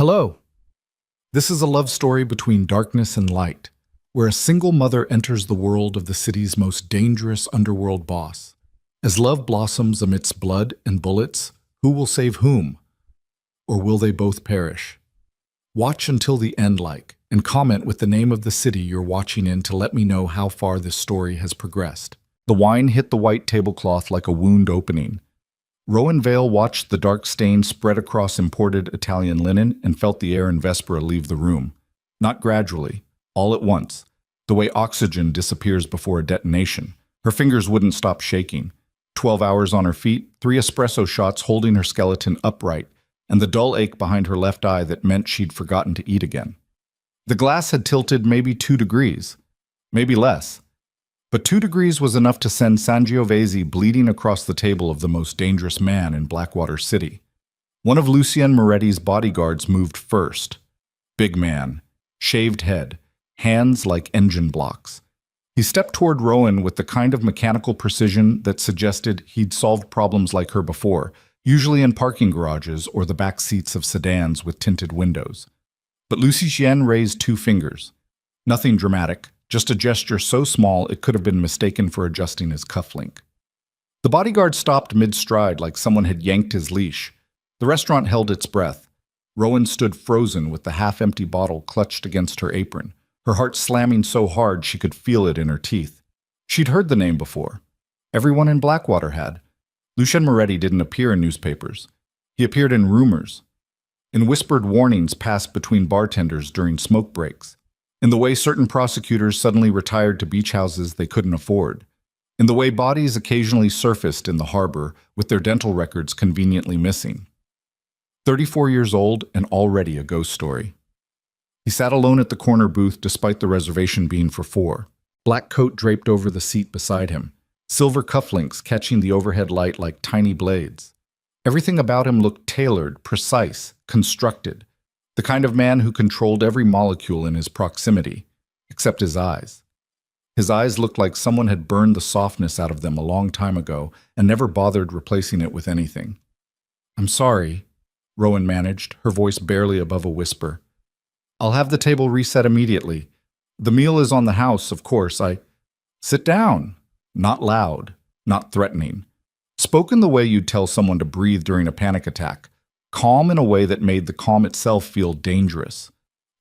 Hello. This is a love story between darkness and light, where a single mother enters the world of the city's most dangerous underworld boss. As love blossoms amidst blood and bullets, who will save whom? Or will they both perish? Watch until the end, and comment with the name of the city you're watching in to let me know how far this story has progressed. The wine hit the white tablecloth like a wound opening. Rowan Vale watched the dark stain spread across imported Italian linen and felt the air in Vespera leave the room. Not gradually, all at once, the way oxygen disappears before a detonation. Her fingers wouldn't stop shaking. 12 hours on her feet, 3 espresso shots holding her skeleton upright, and the dull ache behind her left eye that meant she'd forgotten to eat again. The glass had tilted maybe 2 degrees, maybe less. But 2 degrees was enough to send Sangiovese bleeding across the table of the most dangerous man in Blackwater City. One of Lucien Moretti's bodyguards moved first. Big man, shaved head, hands like engine blocks. He stepped toward Rowan with the kind of mechanical precision that suggested he'd solved problems like her before, usually in parking garages or the back seats of sedans with tinted windows. But Lucien raised 2 fingers. Nothing dramatic. Just a gesture so small it could have been mistaken for adjusting his cufflink. The bodyguard stopped mid-stride like someone had yanked his leash. The restaurant held its breath. Rowan stood frozen with the half-empty bottle clutched against her apron, her heart slamming so hard she could feel it in her teeth. She'd heard the name before. Everyone in Blackwater had. Lucien Moretti didn't appear in newspapers. He appeared in rumors, in whispered warnings passed between bartenders during smoke breaks, in the way certain prosecutors suddenly retired to beach houses they couldn't afford, in the way bodies occasionally surfaced in the harbor with their dental records conveniently missing. 34 years old and already a ghost story. He sat alone at the corner booth despite the reservation being for 4, black coat draped over the seat beside him, silver cufflinks catching the overhead light like tiny blades. Everything about him looked tailored, precise, constructed. The kind of man who controlled every molecule in his proximity, except his eyes. His eyes looked like someone had burned the softness out of them a long time ago and never bothered replacing it with anything. "I'm sorry," Rowan managed, her voice barely above a whisper. "I'll have the table reset immediately. The meal is on the house, of course. Sit down." Not loud, not threatening. Spoken the way you'd tell someone to breathe during a panic attack. Calm in a way that made the calm itself feel dangerous.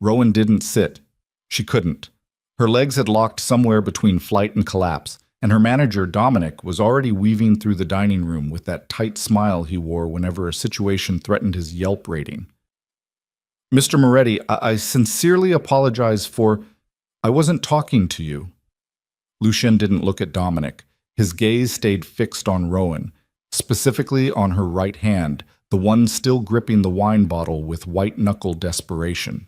Rowan didn't sit. She couldn't. Her legs had locked somewhere between flight and collapse, and her manager, Dominic, was already weaving through the dining room with that tight smile he wore whenever a situation threatened his Yelp rating. "Mr. Moretti, I sincerely apologize for... I wasn't talking to you." Lucien didn't look at Dominic. His gaze stayed fixed on Rowan, specifically on her right hand, the one still gripping the wine bottle with white-knuckle desperation.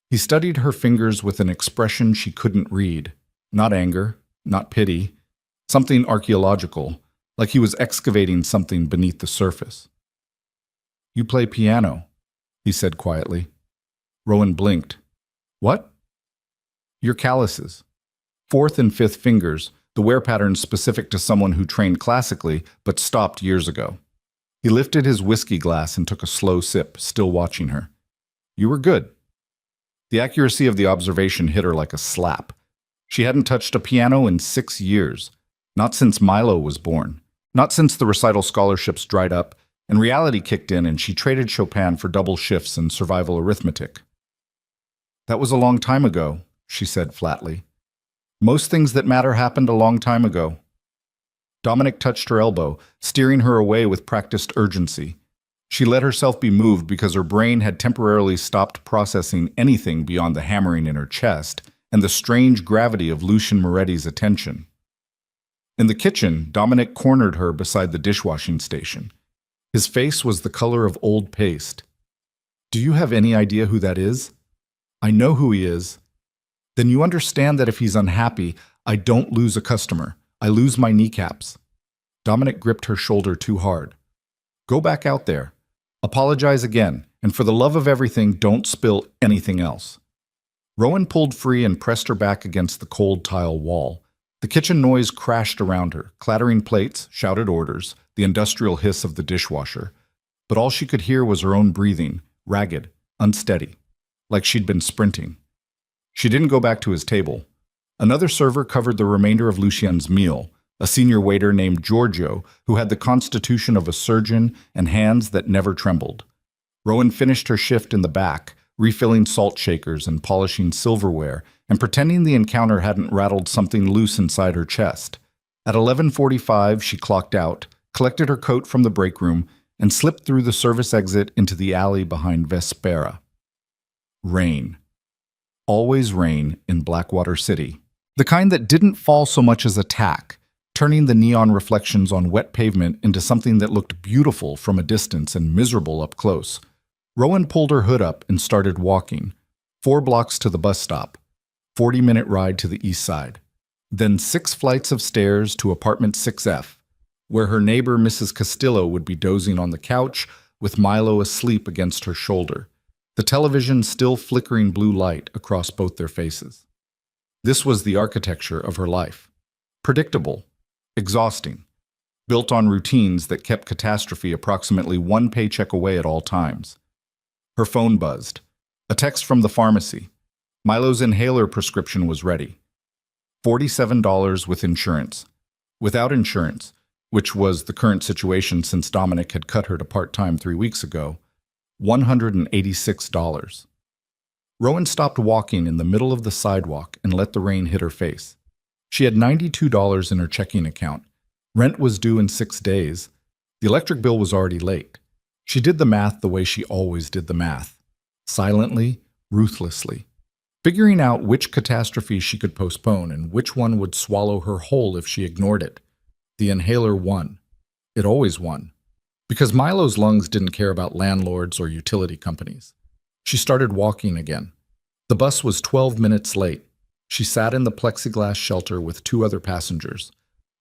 He studied her fingers with an expression she couldn't read. Not anger, not pity. Something archaeological, like he was excavating something beneath the surface. "You play piano," he said quietly. Rowan blinked. "What?" "Your calluses. 4th and 5th fingers, the wear pattern specific to someone who trained classically but stopped years ago." He lifted his whiskey glass and took a slow sip, still watching her. "You were good." The accuracy of the observation hit her like a slap. She hadn't touched a piano in 6 years. Not since Milo was born. Not since the recital scholarships dried up, and reality kicked in and she traded Chopin for double shifts and survival arithmetic. "That was a long time ago," she said flatly. "Most things that matter happened a long time ago." Dominic touched her elbow, steering her away with practiced urgency. She let herself be moved because her brain had temporarily stopped processing anything beyond the hammering in her chest and the strange gravity of Lucien Moretti's attention. In the kitchen, Dominic cornered her beside the dishwashing station. His face was the color of old paste. "Do you have any idea who that is?" "I know who he is." "Then you understand that if he's unhappy, I don't lose a customer. I lose my kneecaps." Dominic gripped her shoulder too hard. "Go back out there. Apologize again, and for the love of everything, don't spill anything else." Rowan pulled free and pressed her back against the cold tile wall. The kitchen noise crashed around her, clattering plates, shouted orders, the industrial hiss of the dishwasher. But all she could hear was her own breathing, ragged, unsteady, like she'd been sprinting. She didn't go back to his table. Another server covered the remainder of Lucien's meal, a senior waiter named Giorgio who had the constitution of a surgeon and hands that never trembled. Rowan finished her shift in the back, refilling salt shakers and polishing silverware, and pretending the encounter hadn't rattled something loose inside her chest. At 11:45, she clocked out, collected her coat from the break room, and slipped through the service exit into the alley behind Vespera. Rain. Always rain in Blackwater City. The kind that didn't fall so much as a tack, turning the neon reflections on wet pavement into something that looked beautiful from a distance and miserable up close. Rowan pulled her hood up and started walking. 4 blocks to the bus stop. 40-minute ride to the east side. Then 6 flights of stairs to apartment 6F, where her neighbor Mrs. Castillo would be dozing on the couch with Milo asleep against her shoulder, the television still flickering blue light across both their faces. This was the architecture of her life. Predictable, exhausting, built on routines that kept catastrophe approximately 1 paycheck away at all times. Her phone buzzed. A text from the pharmacy. Milo's inhaler prescription was ready. $47 with insurance. Without insurance, which was the current situation since Dominic had cut her to part-time 3 weeks ago, $186. Rowan stopped walking in the middle of the sidewalk and let the rain hit her face. She had $92 in her checking account. Rent was due in 6 days. The electric bill was already late. She did the math the way she always did the math. Silently, ruthlessly. Figuring out which catastrophe she could postpone and which one would swallow her whole if she ignored it. The inhaler won. It always won. Because Milo's lungs didn't care about landlords or utility companies. She started walking again. The bus was 12 minutes late. She sat in the plexiglass shelter with 2 other passengers.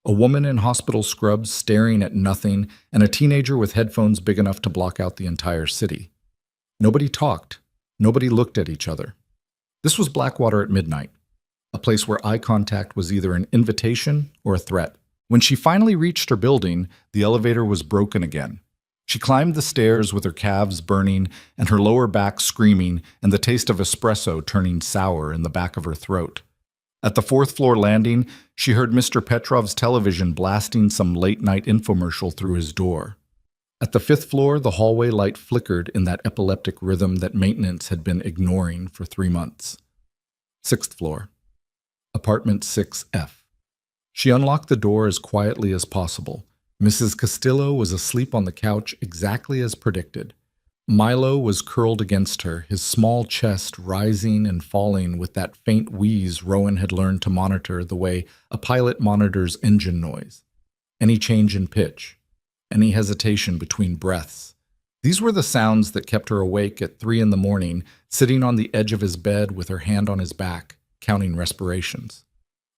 A woman in hospital scrubs staring at nothing, and a teenager with headphones big enough to block out the entire city. Nobody talked. Nobody looked at each other. This was Blackwater at midnight, a place where eye contact was either an invitation or a threat. When she finally reached her building, the elevator was broken again. She climbed the stairs with her calves burning and her lower back screaming and the taste of espresso turning sour in the back of her throat. At the 4th floor landing, she heard Mr. Petrov's television blasting some late-night infomercial through his door. At the 5th floor, the hallway light flickered in that epileptic rhythm that maintenance had been ignoring for 3 months. 6th floor. Apartment 6F. She unlocked the door as quietly as possible. Mrs. Castillo was asleep on the couch exactly as predicted. Milo was curled against her, his small chest rising and falling with that faint wheeze Rowan had learned to monitor the way a pilot monitors engine noise. Any change in pitch, any hesitation between breaths. These were the sounds that kept her awake at 3 in the morning, sitting on the edge of his bed with her hand on his back, counting respirations.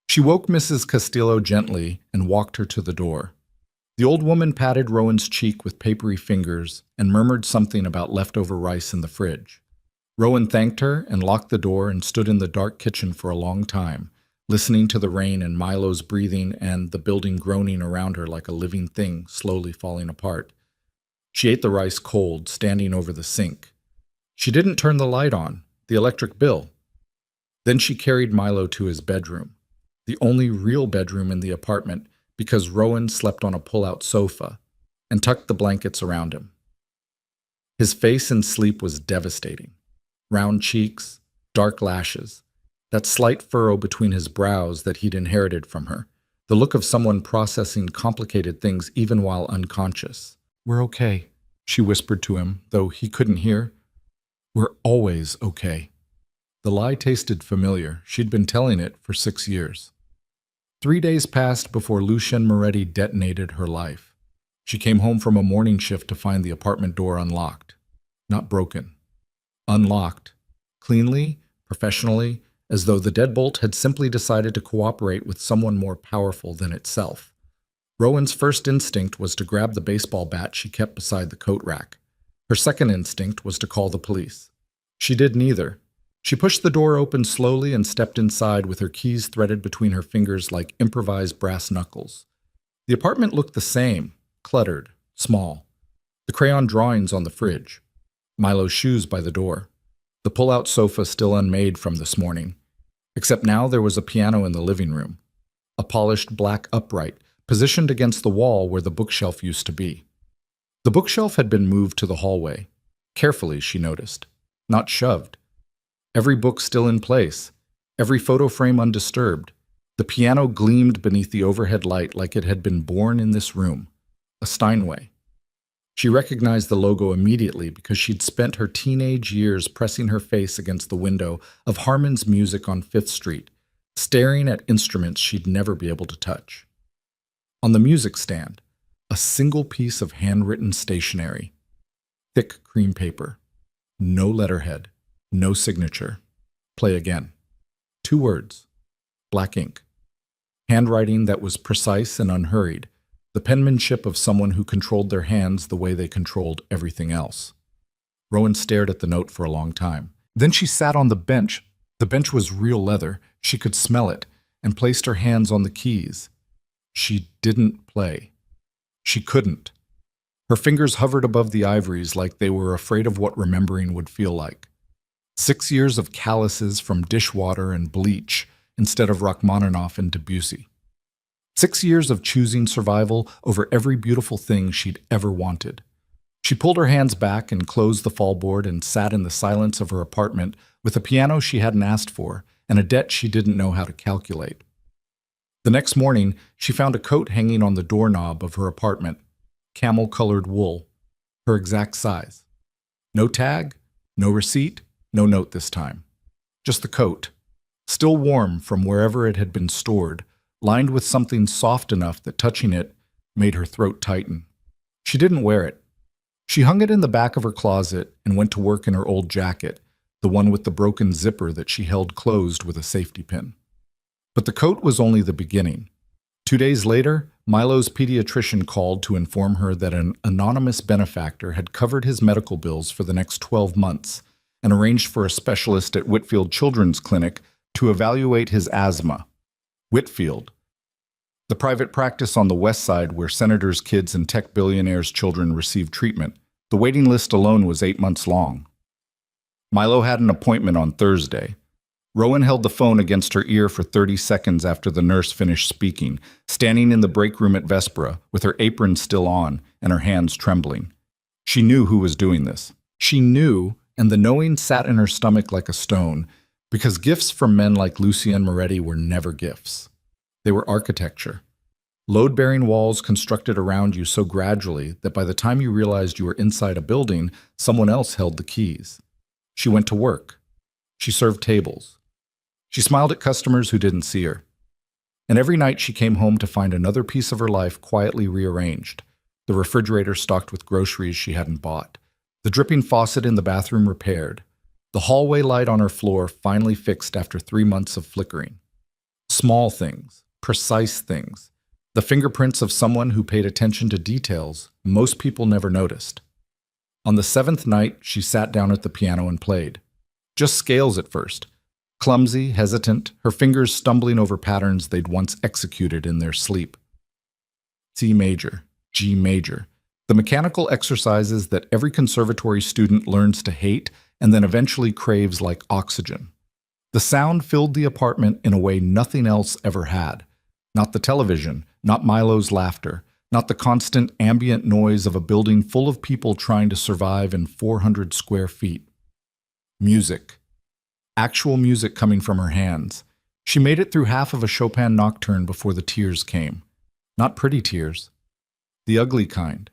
She woke Mrs. Castillo gently and walked her to the door. The old woman patted Rowan's cheek with papery fingers and murmured something about leftover rice in the fridge. Rowan thanked her and locked the door and stood in the dark kitchen for a long time, listening to the rain and Milo's breathing and the building groaning around her like a living thing slowly falling apart. She ate the rice cold, standing over the sink. She didn't turn the light on, the electric bill. Then she carried Milo to his bedroom, the only real bedroom in the apartment, because Rowan slept on a pull-out sofa, and tucked the blankets around him. His face in sleep was devastating. Round cheeks, dark lashes, that slight furrow between his brows that he'd inherited from her, the look of someone processing complicated things even while unconscious. "We're okay," she whispered to him, though he couldn't hear. "We're always okay." The lie tasted familiar. She'd been telling it for 6 years. 3 days passed before Lucien Moretti detonated her life. She came home from a morning shift to find the apartment door unlocked. Not broken. Unlocked. Cleanly, professionally, as though the deadbolt had simply decided to cooperate with someone more powerful than itself. Rowan's first instinct was to grab the baseball bat she kept beside the coat rack. Her second instinct was to call the police. She did neither. She pushed the door open slowly and stepped inside with her keys threaded between her fingers like improvised brass knuckles. The apartment looked the same, cluttered, small. The crayon drawings on the fridge. Milo's shoes by the door. The pull-out sofa still unmade from this morning. Except now there was a piano in the living room. A polished black upright, positioned against the wall where the bookshelf used to be. The bookshelf had been moved to the hallway. Carefully, she noticed. Not shoved. Every book still in place. Every photo frame undisturbed. The piano gleamed beneath the overhead light like it had been born in this room. A Steinway. She recognized the logo immediately because she'd spent her teenage years pressing her face against the window of Harmon's Music on 5th Street, staring at instruments she'd never be able to touch. On the music stand, a single piece of handwritten stationery. Thick cream paper. No letterhead. No signature. Play again. 2 words. Black ink. Handwriting that was precise and unhurried. The penmanship of someone who controlled their hands the way they controlled everything else. Rowan stared at the note for a long time. Then she sat on the bench. The bench was real leather. She could smell it, and placed her hands on the keys. She didn't play. She couldn't. Her fingers hovered above the ivories like they were afraid of what remembering would feel like. 6 years of calluses from dishwater and bleach instead of Rachmaninoff and Debussy. 6 years of choosing survival over every beautiful thing she'd ever wanted. She pulled her hands back and closed the fallboard and sat in the silence of her apartment with a piano she hadn't asked for and a debt she didn't know how to calculate. The next morning, she found a coat hanging on the doorknob of her apartment, camel-colored wool, her exact size. No tag, no receipt, no note this time. Just the coat, still warm from wherever it had been stored, lined with something soft enough that touching it made her throat tighten. She didn't wear it. She hung it in the back of her closet and went to work in her old jacket, the one with the broken zipper that she held closed with a safety pin. But the coat was only the beginning. 2 days later, Milo's pediatrician called to inform her that an anonymous benefactor had covered his medical bills for the next 12 months and arranged for a specialist at Whitfield Children's Clinic to evaluate his asthma. Whitfield, the private practice on the west side where senators' kids and tech billionaires' children receive treatment. The waiting list alone was 8 months long. Milo had an appointment on Thursday. Rowan held the phone against her ear for 30 seconds after the nurse finished speaking, standing in the break room at Vespera, with her apron still on and her hands trembling. She knew who was doing this. She knew, and the knowing sat in her stomach like a stone, because gifts from men like Lucien Moretti were never gifts. They were architecture. Load-bearing walls constructed around you so gradually that by the time you realized you were inside a building, someone else held the keys. She went to work. She served tables. She smiled at customers who didn't see her. And every night she came home to find another piece of her life quietly rearranged, the refrigerator stocked with groceries she hadn't bought, the dripping faucet in the bathroom repaired, the hallway light on her floor finally fixed after 3 months of flickering. Small things, precise things, the fingerprints of someone who paid attention to details most people never noticed. On the 7th night, she sat down at the piano and played. Just scales at first. Clumsy, hesitant, her fingers stumbling over patterns they'd once executed in their sleep. C major, G major, the mechanical exercises that every conservatory student learns to hate and then eventually craves like oxygen. The sound filled the apartment in a way nothing else ever had. Not the television, not Milo's laughter, not the constant ambient noise of a building full of people trying to survive in 400 square feet. Music. Actual music coming from her hands. She made it through half of a Chopin nocturne before the tears came. Not pretty tears. The ugly kind.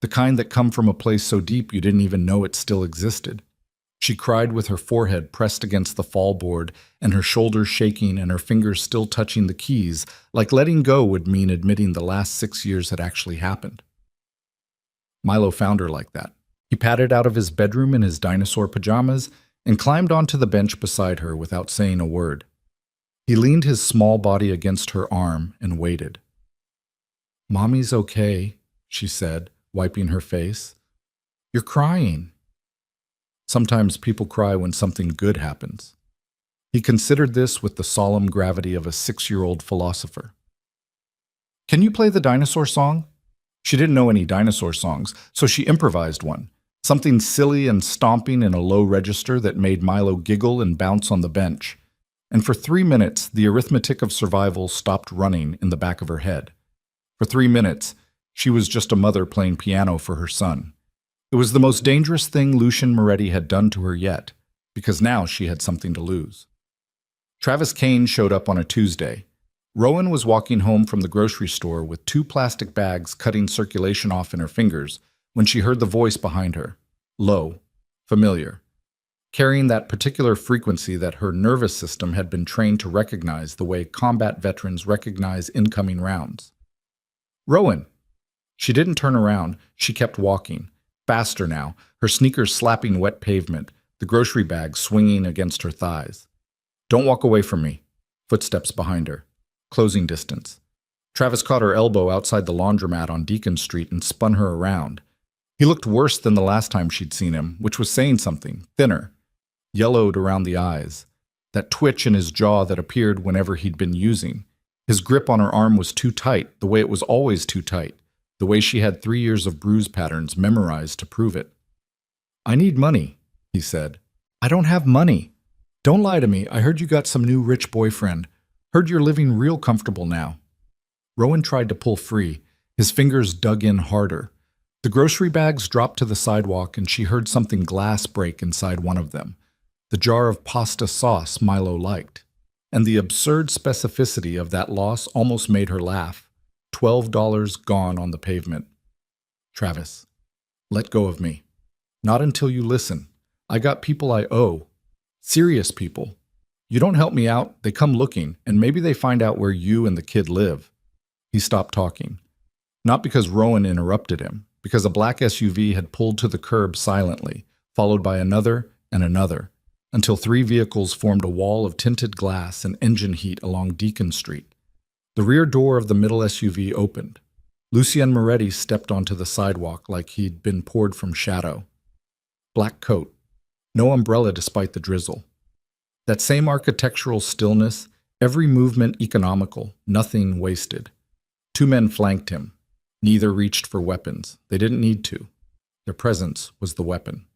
The kind that come from a place so deep you didn't even know it still existed. She cried with her forehead pressed against the fallboard and her shoulders shaking and her fingers still touching the keys, like letting go would mean admitting the last 6 years had actually happened. Milo found her like that. He padded out of his bedroom in his dinosaur pajamas and climbed onto the bench beside her without saying a word. He leaned his small body against her arm and waited. "Mommy's okay," she said, wiping her face. "You're crying." Sometimes people cry when something good happens. He considered this with the solemn gravity of a 6-year-old philosopher. "Can you play the dinosaur song?" She didn't know any dinosaur songs, so she improvised one. Something silly and stomping in a low register that made Milo giggle and bounce on the bench. And for 3 minutes, the arithmetic of survival stopped running in the back of her head. For 3 minutes, she was just a mother playing piano for her son. It was the most dangerous thing Lucien Moretti had done to her yet, because now she had something to lose. Travis Kane showed up on a Tuesday. Rowan was walking home from the grocery store with 2 plastic bags cutting circulation off in her fingers when she heard the voice behind her, low, familiar, carrying that particular frequency that her nervous system had been trained to recognize the way combat veterans recognize incoming rounds. Rowan! She didn't turn around, she kept walking, faster now, her sneakers slapping wet pavement, the grocery bag swinging against her thighs. Don't walk away from me. Footsteps behind her. Closing distance. Travis caught her elbow outside the laundromat on Deacon Street and spun her around. He looked worse than the last time she'd seen him, which was saying something, thinner. Yellowed around the eyes. That twitch in his jaw that appeared whenever he'd been using. His grip on her arm was too tight, the way it was always too tight, the way she had 3 years of bruise patterns memorized to prove it. I need money, he said. I don't have money. Don't lie to me. I heard you got some new rich boyfriend. Heard you're living real comfortable now. Rowan tried to pull free. His fingers dug in harder. The grocery bags dropped to the sidewalk and she heard something glass break inside one of them. The jar of pasta sauce Milo liked. And the absurd specificity of that loss almost made her laugh. $12 gone on the pavement. Travis, let go of me. Not until you listen. I got people I owe. Serious people. You don't help me out, they come looking, and maybe they find out where you and the kid live. He stopped talking. Not because Rowan interrupted him, because a black SUV had pulled to the curb silently, followed by another and another, until 3 vehicles formed a wall of tinted glass and engine heat along Deacon Street. The rear door of the middle SUV opened. Lucien Moretti stepped onto the sidewalk like he'd been poured from shadow. Black coat. No umbrella despite the drizzle. That same architectural stillness, every movement economical, nothing wasted. 2 men flanked him. Neither reached for weapons. They didn't need to. Their presence was the weapon.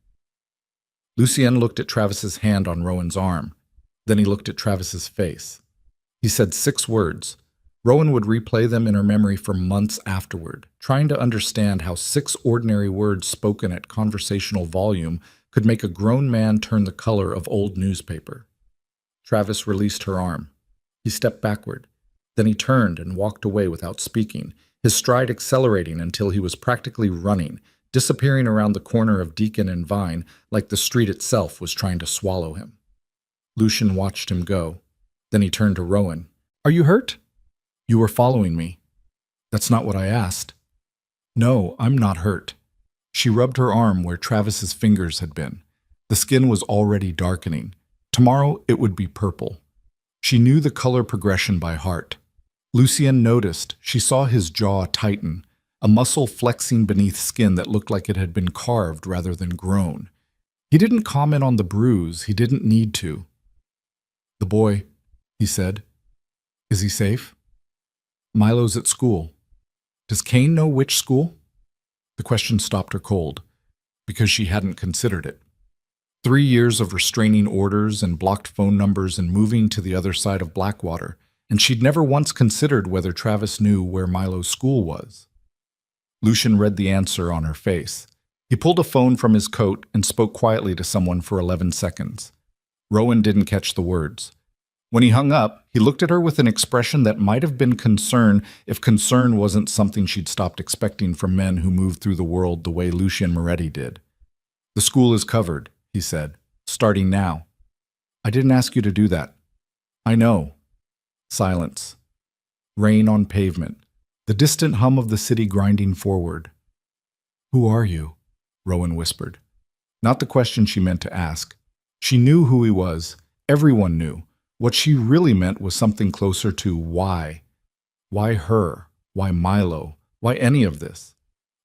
Lucien looked at Travis's hand on Rowan's arm. Then he looked at Travis's face. He said 6 words. Rowan would replay them in her memory for months afterward, trying to understand how 6 ordinary words spoken at conversational volume could make a grown man turn the color of old newspaper. Travis released her arm. He stepped backward. Then he turned and walked away without speaking, his stride accelerating until he was practically running, disappearing around the corner of Deacon and Vine like the street itself was trying to swallow him. Lucien watched him go. Then he turned to Rowan. Are you hurt? You were following me. That's not what I asked. No, I'm not hurt. She rubbed her arm where Travis's fingers had been. The skin was already darkening. Tomorrow it would be purple. She knew the color progression by heart. Lucien noticed. She saw his jaw tighten, a muscle flexing beneath skin that looked like it had been carved rather than grown. He didn't comment on the bruise. He didn't need to. The boy, he said. Is he safe? Milo's at school. Does Kane know which school? The question stopped her cold, because she hadn't considered it. 3 years of restraining orders and blocked phone numbers and moving to the other side of Blackwater, and she'd never once considered whether Travis knew where Milo's school was. Lucien read the answer on her face. He pulled a phone from his coat and spoke quietly to someone for 11 seconds. Rowan didn't catch the words. When he hung up, he looked at her with an expression that might have been concern if concern wasn't something she'd stopped expecting from men who moved through the world the way Lucien Moretti did. The school is covered, he said, starting now. I didn't ask you to do that. I know. Silence. Rain on pavement. The distant hum of the city grinding forward. Who are you? Rowan whispered. Not the question she meant to ask. She knew who he was. Everyone knew. What she really meant was something closer to why. Why her? Why Milo? Why any of this?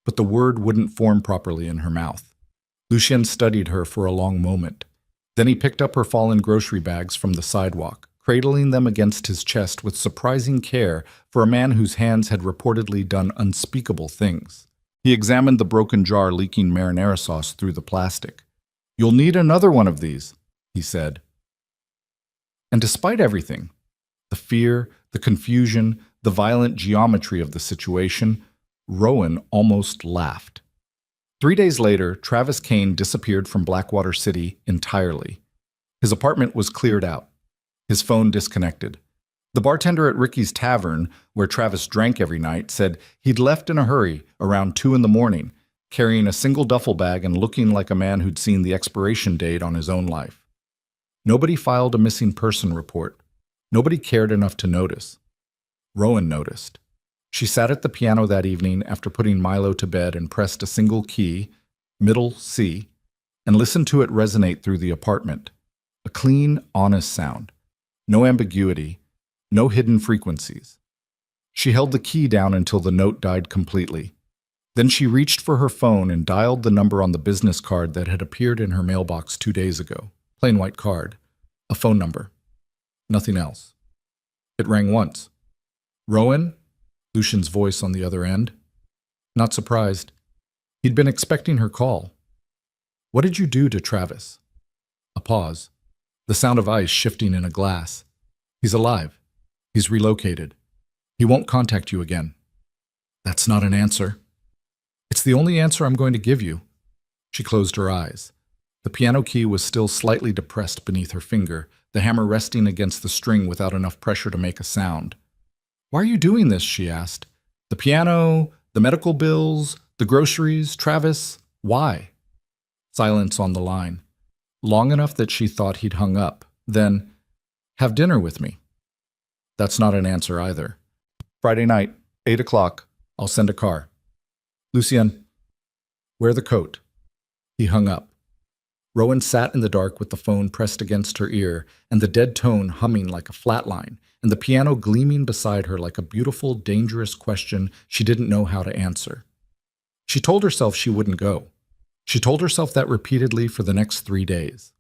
But the word wouldn't form properly in her mouth. Lucien studied her for a long moment. Then he picked up her fallen grocery bags from the sidewalk, cradling them against his chest with surprising care for a man whose hands had reportedly done unspeakable things. He examined the broken jar leaking marinara sauce through the plastic. "You'll need another one of these," he said. And despite everything, the fear, the confusion, the violent geometry of the situation, Rowan almost laughed. 3 days later, Travis Kane disappeared from Blackwater City entirely. His apartment was cleared out. His phone disconnected. The bartender at Ricky's Tavern, where Travis drank every night, said he'd left in a hurry around 2 in the morning, carrying a single duffel bag and looking like a man who'd seen the expiration date on his own life. Nobody filed a missing person report. Nobody cared enough to notice. Rowan noticed. She sat at the piano that evening after putting Milo to bed and pressed a single key, middle C, and listened to it resonate through the apartment. A clean, honest sound. No ambiguity, no hidden frequencies. She held the key down until the note died completely. Then she reached for her phone and dialed the number on the business card that had appeared in her mailbox 2 days ago. Plain white card. A phone number. Nothing else. It rang once. "Rowan?" Lucian's voice on the other end. Not surprised. He'd been expecting her call. "What did you do to Travis?" A pause. The sound of ice shifting in a glass. "He's alive. He's relocated. He won't contact you again." "That's not an answer." "It's the only answer I'm going to give you." She closed her eyes. The piano key was still slightly depressed beneath her finger, the hammer resting against the string without enough pressure to make a sound. "Why are you doing this?" she asked. "The piano, the medical bills, the groceries, Travis, why?" Silence on the line. Long enough that she thought he'd hung up. Then, "Have dinner with me." That's not an answer either. "Friday night, 8 o'clock. I'll send a car." "Lucien, wear the coat." He hung up. Rowan sat in the dark with the phone pressed against her ear and the dead tone humming like a flatline, and the piano gleaming beside her like a beautiful, dangerous question she didn't know how to answer. She told herself she wouldn't go. She told herself that repeatedly for the next 3 days.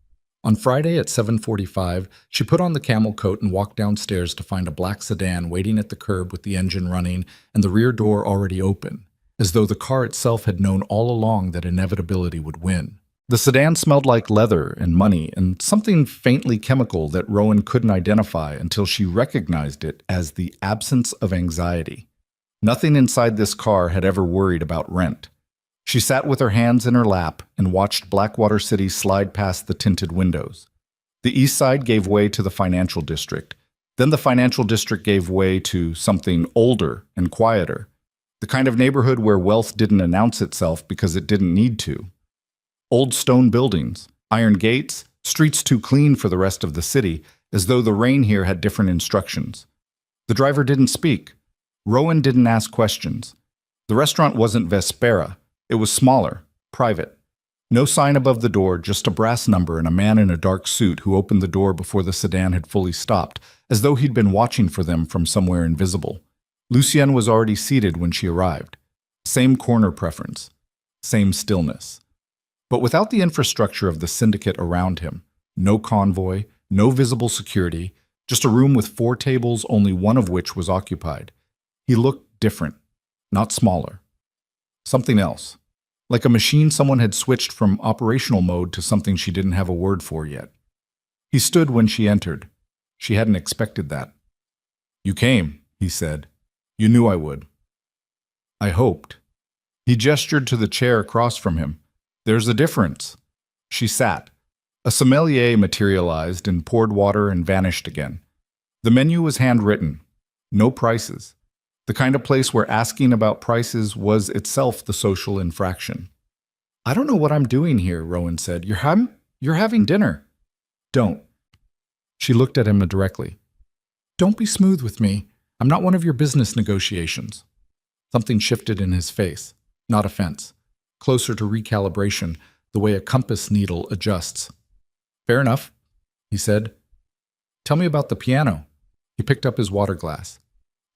On Friday at 7:45, she put on the camel coat and walked downstairs to find a black sedan waiting at the curb with the engine running and the rear door already open, as though the car itself had known all along that inevitability would win. The sedan smelled like leather and money and something faintly chemical that Rowan couldn't identify until she recognized it as the absence of anxiety. Nothing inside this car had ever worried about rent. She sat with her hands in her lap and watched Blackwater City slide past the tinted windows. The east side gave way to the financial district. Then the financial district gave way to something older and quieter, the kind of neighborhood where wealth didn't announce itself because it didn't need to. Old stone buildings, iron gates, streets too clean for the rest of the city, as though the rain here had different instructions. The driver didn't speak. Rowan didn't ask questions. The restaurant wasn't Vespera. It was smaller, private. No sign above the door, just a brass number and a man in a dark suit who opened the door before the sedan had fully stopped, as though he'd been watching for them from somewhere invisible. Lucien was already seated when she arrived. Same corner preference. Same stillness. But without the infrastructure of the syndicate around him, no convoy, no visible security, just a room with 4 tables, only one of which was occupied. He looked different, not smaller. Something else. Like a machine someone had switched from operational mode to something she didn't have a word for yet. He stood when she entered. She hadn't expected that. "You came," he said. "You knew I would." "I hoped." He gestured to the chair across from him. "There's a difference." She sat. A sommelier materialized and poured water and vanished again. The menu was handwritten. No prices. The kind of place where asking about prices was itself the social infraction. "I don't know what I'm doing here," Rowan said. You're having dinner." "Don't." She looked at him directly. "Don't be smooth with me. I'm not one of your business negotiations." Something shifted in his face. Not offense. Closer to recalibration, the way a compass needle adjusts. "Fair enough," he said. "Tell me about the piano." He picked up his water glass,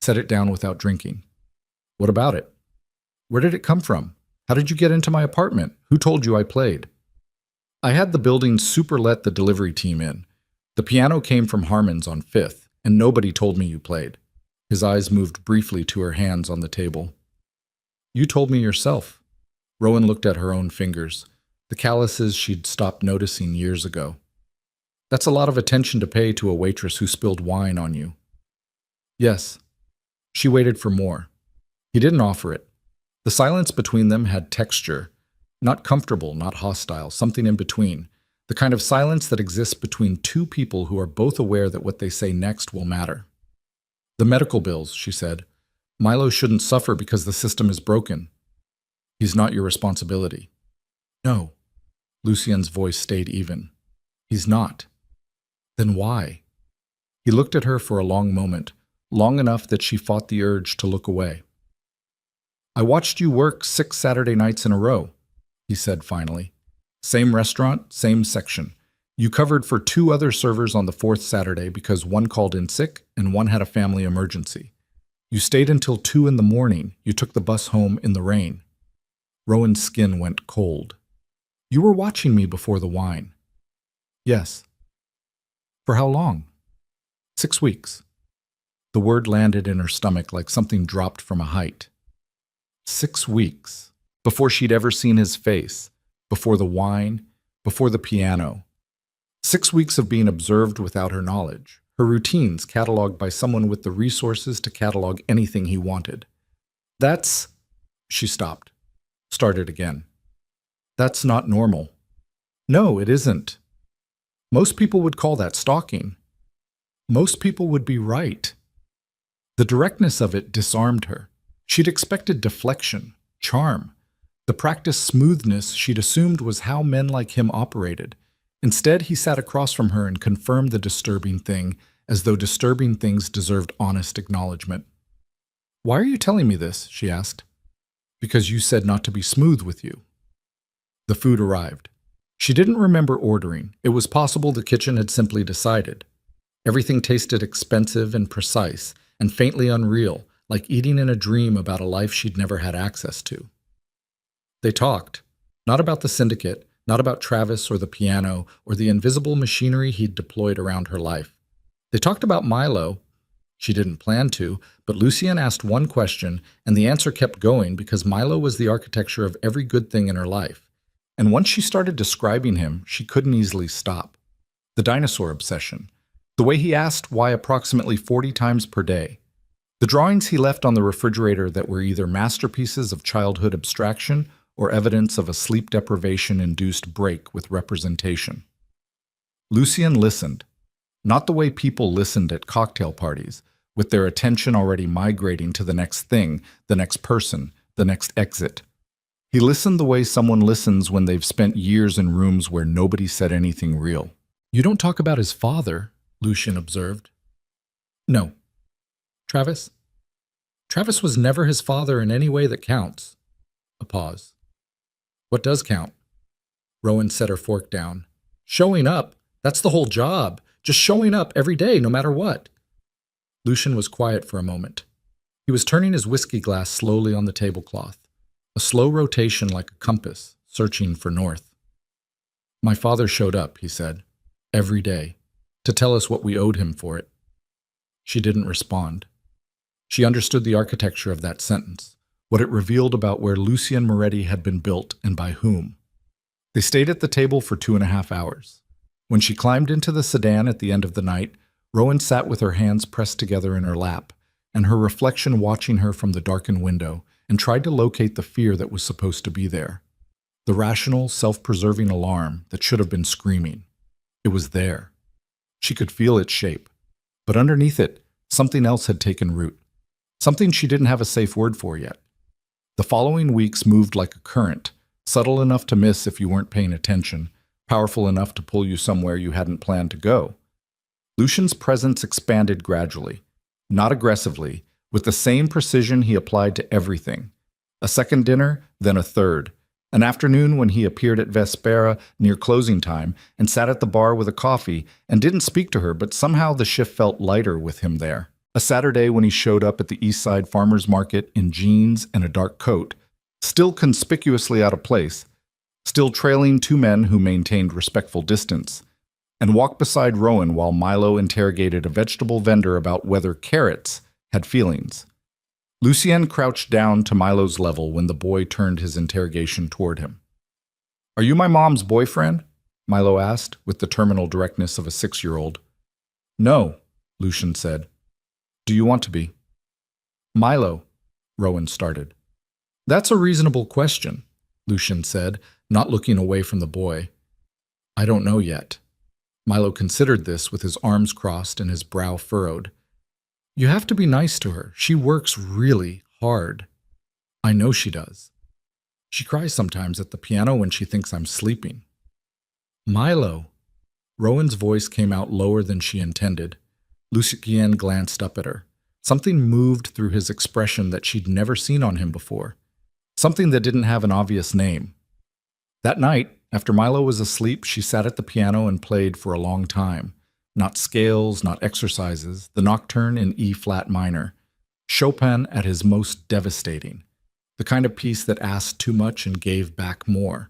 set it down without drinking. "What about it? Where did it come from? How did you get into my apartment? Who told you I played?" "I had the building super let the delivery team in. The piano came from Harmon's on 5th, and nobody told me you played." His eyes moved briefly to her hands on the table. "You told me yourself." Rowan looked at her own fingers, the calluses she'd stopped noticing years ago. That's a lot of attention to pay to a waitress who spilled wine on you. Yes. She waited for more. He didn't offer it. The silence between them had texture. Not comfortable, not hostile, something in between. The kind of silence that exists between two people who are both aware that what they say next will matter. The medical bills, she said. Milo shouldn't suffer because the system is broken. He's not your responsibility. No. Lucien's voice stayed even. He's not. Then why? He looked at her for a long moment, long enough that she fought the urge to look away. I watched you work 6 Saturday nights in a row, he said finally. Same restaurant, same section. You covered for 2 other servers on the 4th Saturday because one called in sick and one had a family emergency. You stayed until 2 in the morning. You took the bus home in the rain. Rowan's skin went cold. You were watching me before the wine. Yes. For how long? 6 weeks. The word landed in her stomach like something dropped from a height. 6 weeks. Before she'd ever seen his face. Before the wine. Before the piano. 6 weeks of being observed without her knowledge. Her routines cataloged by someone with the resources to catalog anything he wanted. That's... She stopped. Started again. That's not normal. No, it isn't. Most people would call that stalking. Most people would be right. The directness of it disarmed her. She'd expected deflection, charm. The practiced smoothness she'd assumed was how men like him operated. Instead, he sat across from her and confirmed the disturbing thing, as though disturbing things deserved honest acknowledgement. Why are you telling me this? She asked. Because you said not to be smooth with you. The food arrived. She didn't remember ordering. It was possible the kitchen had simply decided. Everything tasted expensive and precise, and faintly unreal, like eating in a dream about a life she'd never had access to. They talked, not about the syndicate, not about Travis or the piano or the invisible machinery he'd deployed around her life. They talked about Milo. She didn't plan to, but Lucien asked one question, and the answer kept going because Milo was the architecture of every good thing in her life. And once she started describing him, she couldn't easily stop. The dinosaur obsession. The way he asked why approximately 40 times per day. The drawings he left on the refrigerator that were either masterpieces of childhood abstraction or evidence of a sleep deprivation-induced break with representation. Lucien listened. Not the way people listened at cocktail parties, with their attention already migrating to the next thing, the next person, the next exit. He listened the way someone listens when they've spent years in rooms where nobody said anything real. You don't talk about his father, Lucien observed. No. Travis? Travis was never his father in any way that counts. A pause. What does count? Rowan set her fork down. Showing up. That's the whole job. Just showing up every day, no matter what. Lucien was quiet for a moment. He was turning his whiskey glass slowly on the tablecloth. A slow rotation like a compass, searching for north. My father showed up, he said, every day, to tell us what we owed him for it. She didn't respond. She understood the architecture of that sentence, what it revealed about where Lucien Moretti had been built and by whom. They stayed at the table for 2.5 hours. When she climbed into the sedan at the end of the night, Rowan sat with her hands pressed together in her lap, and her reflection watching her from the darkened window, and tried to locate the fear that was supposed to be there. The rational, self-preserving alarm that should have been screaming. It was there. She could feel its shape. But underneath it, something else had taken root. Something she didn't have a safe word for yet. The following weeks moved like a current, subtle enough to miss if you weren't paying attention, powerful enough to pull you somewhere you hadn't planned to go. Lucien's presence expanded gradually, not aggressively, with the same precision he applied to everything. A second dinner, then a third. An afternoon when he appeared at Vespera near closing time and sat at the bar with a coffee and didn't speak to her, but somehow the shift felt lighter with him there. A Saturday when he showed up at the East Side Farmers Market in jeans and a dark coat, still conspicuously out of place, still trailing 2 men who maintained respectful distance, and walked beside Rowan while Milo interrogated a vegetable vendor about whether carrots had feelings. Lucien crouched down to Milo's level when the boy turned his interrogation toward him. "Are you my mom's boyfriend?" Milo asked, with the terminal directness of a 6-year-old. "No," Lucien said. "Do you want to be?" "Milo," Rowan started. "That's a reasonable question," Lucien said, not looking away from the boy. "I don't know yet." Milo considered this with his arms crossed and his brow furrowed. "You have to be nice to her. She works really hard." "I know she does. She cries sometimes at the piano when she thinks I'm sleeping." "Milo." Rowan's voice came out lower than she intended. Lucien glanced up at her. Something moved through his expression that she'd never seen on him before. Something that didn't have an obvious name. That night, after Milo was asleep, she sat at the piano and played for a long time. Not scales, not exercises, the nocturne in E-flat minor. Chopin at his most devastating. The kind of piece that asked too much and gave back more.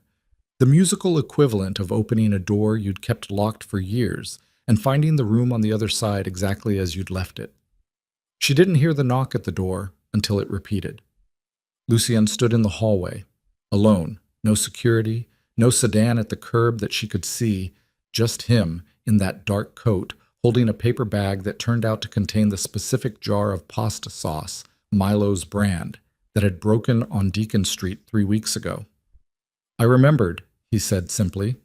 The musical equivalent of opening a door you'd kept locked for years and finding the room on the other side exactly as you'd left it. She didn't hear the knock at the door until it repeated. Lucien stood in the hallway, alone, no security, no sedan at the curb that she could see, just him in that dark coat, holding a paper bag that turned out to contain the specific jar of pasta sauce, Milo's brand, that had broken on Deacon Street 3 weeks ago. "I remembered," he said simply.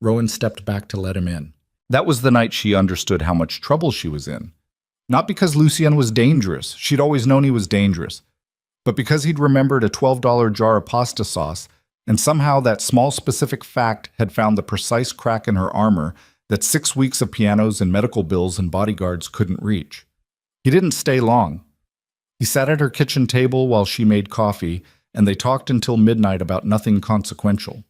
Rowan stepped back to let him in. That was the night she understood how much trouble she was in. Not because Lucien was dangerous, she'd always known he was dangerous, but because he'd remembered a $12 jar of pasta sauce, and somehow that small specific fact had found the precise crack in her armor that 6 weeks of pianos and medical bills and bodyguards couldn't reach. He didn't stay long. He sat at her kitchen table while she made coffee, and they talked until midnight about nothing consequential.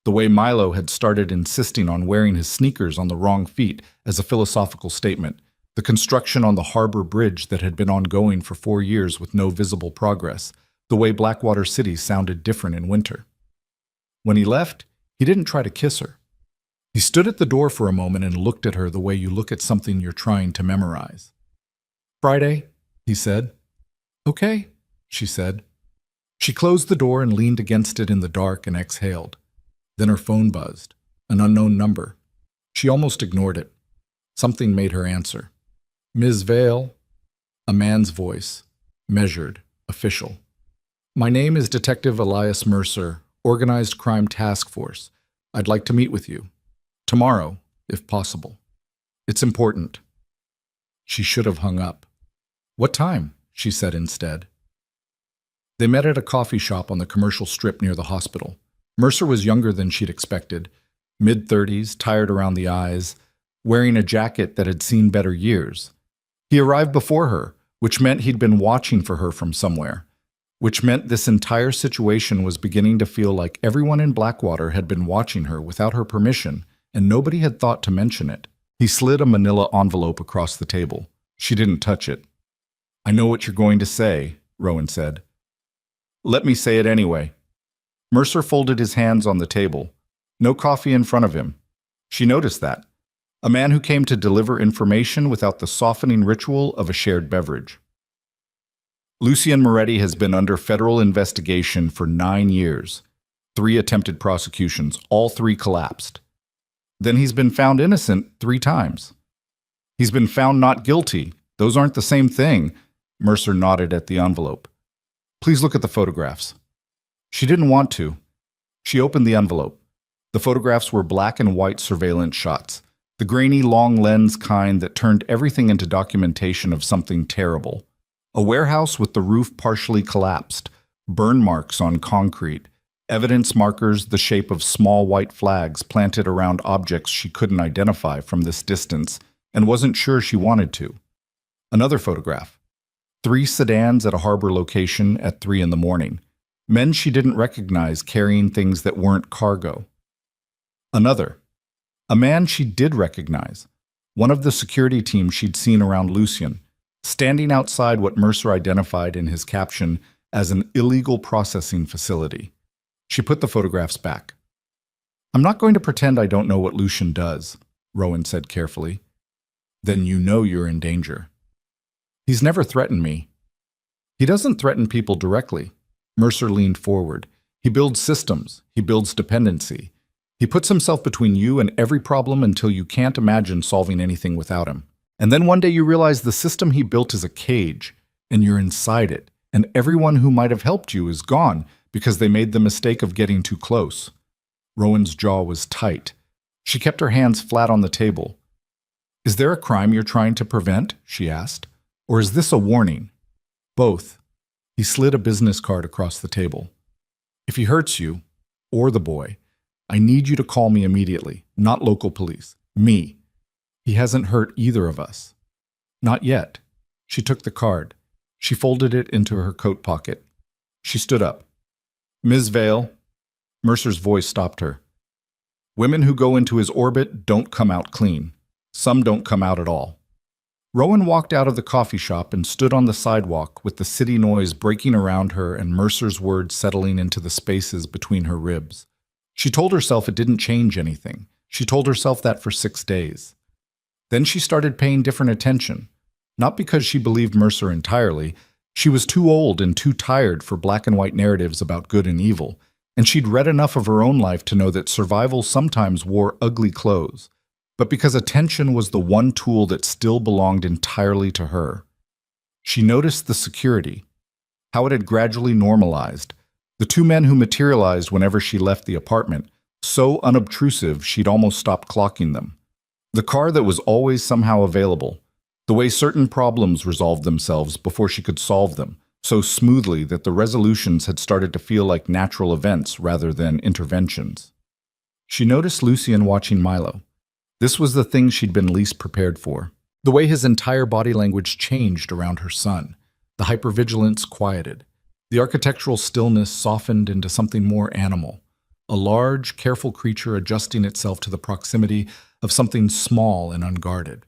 The way Milo had started insisting on wearing his sneakers on the wrong feet as a philosophical statement, the construction on the harbor bridge that had been ongoing for 4 years with no visible progress, the way Blackwater City sounded different in winter. When he left, he didn't try to kiss her. He stood at the door for a moment and looked at her the way you look at something you're trying to memorize. "Friday," he said. "Okay," she said. She closed the door and leaned against it in the dark and exhaled. Then her phone buzzed, an unknown number. She almost ignored it. Something made her answer. "Ms. Vale." A man's voice, measured, official. "My name is Detective Elias Mercer, Organized Crime Task Force. I'd like to meet with you. Tomorrow, if possible. It's important." She should have hung up. "What time?" she said instead. They met at a coffee shop on the commercial strip near the hospital. Mercer was younger than she'd expected, mid-30s, tired around the eyes, wearing a jacket that had seen better years. He arrived before her, which meant he'd been watching for her from somewhere, which meant this entire situation was beginning to feel like everyone in Blackwater had been watching her without her permission, and nobody had thought to mention it. He slid a manila envelope across the table. She didn't touch it. "I know what you're going to say," Rowan said. "Let me say it anyway." Mercer folded his hands on the table. No coffee in front of him. She noticed that. A man who came to deliver information without the softening ritual of a shared beverage. Lucien Moretti has been under federal investigation for 9 years. 3 attempted prosecutions, all 3 collapsed. Then he's been found innocent 3 times. He's been found not guilty. Those aren't the same thing. Mercer nodded at the envelope. "Please look at the photographs." She didn't want to. She opened the envelope. The photographs were black and white surveillance shots, the grainy long lens kind that turned everything into documentation of something terrible. A warehouse with the roof partially collapsed, burn marks on concrete, evidence markers the shape of small white flags planted around objects she couldn't identify from this distance and wasn't sure she wanted to. Another photograph. 3 sedans at a harbor location at 3 in the morning. Men she didn't recognize carrying things that weren't cargo. Another. A man she did recognize. One of the security team she'd seen around Lucien, standing outside what Mercer identified in his caption as an illegal processing facility. She put the photographs back. "I'm not going to pretend I don't know what Lucien does," Rowan said carefully. "Then you know you're in danger." "He's never threatened me." He doesn't threaten people directly. Mercer leaned forward. He builds systems. He builds dependency. He puts himself between you and every problem until you can't imagine solving anything without him. And then one day you realize the system he built is a cage, and you're inside it, and everyone who might have helped you is gone because they made the mistake of getting too close. Rowan's jaw was tight. She kept her hands flat on the table. Is there a crime you're trying to prevent? She asked. Or is this a warning? Both. He slid a business card across the table. If he hurts you, or the boy, I need you to call me immediately, not local police. Me. He hasn't hurt either of us. Not yet. She took the card. She folded it into her coat pocket. She stood up. Ms. Vale. Mercer's voice stopped her. Women who go into his orbit don't come out clean. Some don't come out at all. Rowan walked out of the coffee shop and stood on the sidewalk with the city noise breaking around her and Mercer's words settling into the spaces between her ribs. She told herself it didn't change anything. She told herself that for 6 days. Then she started paying different attention. Not because she believed Mercer entirely. She was too old and too tired for black and white narratives about good and evil, and she'd read enough of her own life to know that survival sometimes wore ugly clothes, but because attention was the one tool that still belonged entirely to her. She noticed the security, how it had gradually normalized, the two men who materialized whenever she left the apartment, so unobtrusive she'd almost stopped clocking them. The car that was always somehow available, the way certain problems resolved themselves before she could solve them, so smoothly that the resolutions had started to feel like natural events rather than interventions. She noticed Lucien watching Milo. This was the thing she'd been least prepared for. The way his entire body language changed around her son. The hypervigilance quieted. The architectural stillness softened into something more animal. A large, careful creature adjusting itself to the proximity of something small and unguarded.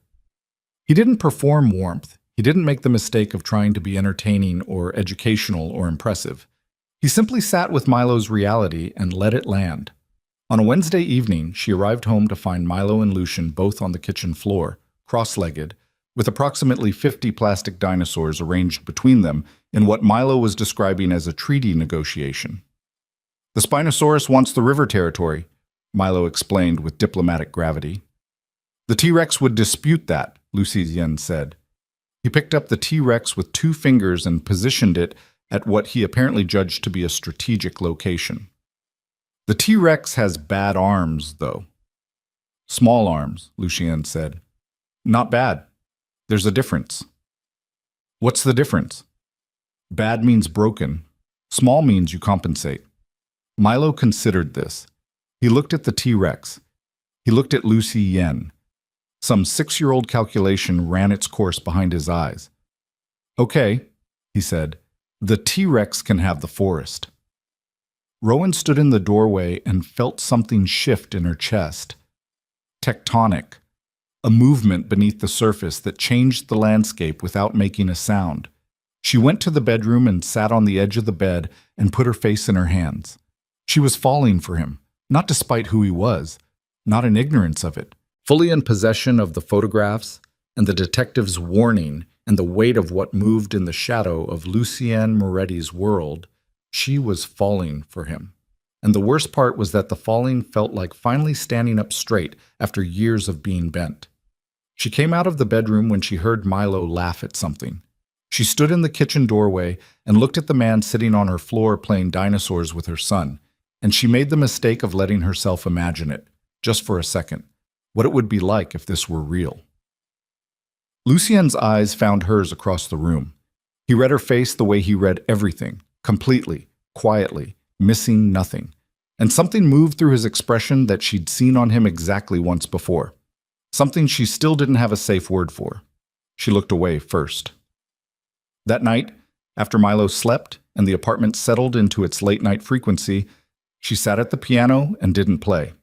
He didn't perform warmth. He didn't make the mistake of trying to be entertaining or educational or impressive. He simply sat with Milo's reality and let it land. On a Wednesday evening, she arrived home to find Milo and Lucien both on the kitchen floor, cross-legged, with approximately 50 plastic dinosaurs arranged between them in what Milo was describing as a treaty negotiation. The Spinosaurus wants the river territory, Milo explained with diplomatic gravity. The T-Rex would dispute that, Lucien said. He picked up the T-Rex with 2 fingers and positioned it at what he apparently judged to be a strategic location. The T-Rex has bad arms, though. Small arms, Lucien said. Not bad. There's a difference. What's the difference? Bad means broken. Small means you compensate. Milo considered this. He looked at the T-Rex. He looked at Lucien. Some 6-year-old calculation ran its course behind his eyes. Okay, he said, the T-Rex can have the forest. Rowan stood in the doorway and felt something shift in her chest. Tectonic. A movement beneath the surface that changed the landscape without making a sound. She went to the bedroom and sat on the edge of the bed and put her face in her hands. She was falling for him, not despite who he was, not in ignorance of it, fully in possession of the photographs and the detective's warning and the weight of what moved in the shadow of Lucien Moretti's world. She was falling for him. And the worst part was that the falling felt like finally standing up straight after years of being bent. She came out of the bedroom when she heard Milo laugh at something. She stood in the kitchen doorway and looked at the man sitting on her floor playing dinosaurs with her son, and she made the mistake of letting herself imagine it, just for a second, what it would be like if this were real. Lucien's eyes found hers across the room. He read her face the way he read everything, completely, quietly, missing nothing. And something moved through his expression that she'd seen on him exactly once before. Something she still didn't have a safe word for. She looked away first. That night, after Milo slept and the apartment settled into its late-night frequency, she sat at the piano and didn't play.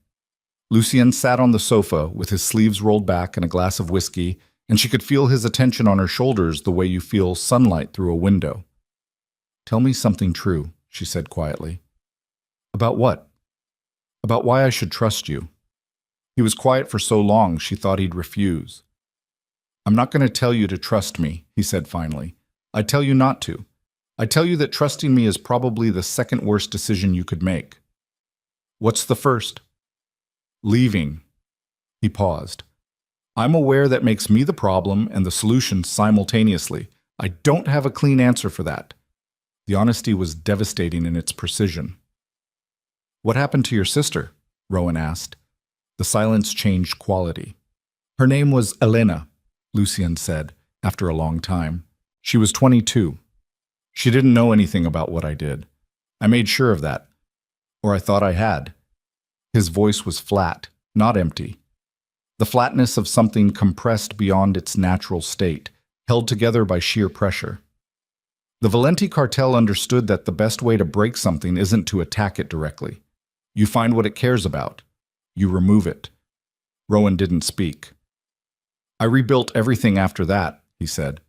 Lucien sat on the sofa with his sleeves rolled back and a glass of whiskey, and she could feel his attention on her shoulders the way you feel sunlight through a window. "Tell me something true," she said quietly. "About what?" "About why I should trust you." He was quiet for so long she thought he'd refuse. "I'm not going to tell you to trust me," he said finally. "I tell you not to. I tell you that trusting me is probably the second worst decision you could make. What's the first? Leaving. He paused. I'm aware that makes me the problem and the solution simultaneously. I don't have a clean answer for that. The honesty was devastating in its precision. What happened to your sister? Rowan asked. The silence changed quality. Her name was Elena, Lucian said, after a long time. She was 22. She didn't know anything about what I did. I made sure of that. Or I thought I had. His voice was flat, not empty. The flatness of something compressed beyond its natural state, held together by sheer pressure. The Valenti cartel understood that the best way to break something isn't to attack it directly. You find what it cares about. You remove it. Rowan didn't speak. I rebuilt everything after that, he said.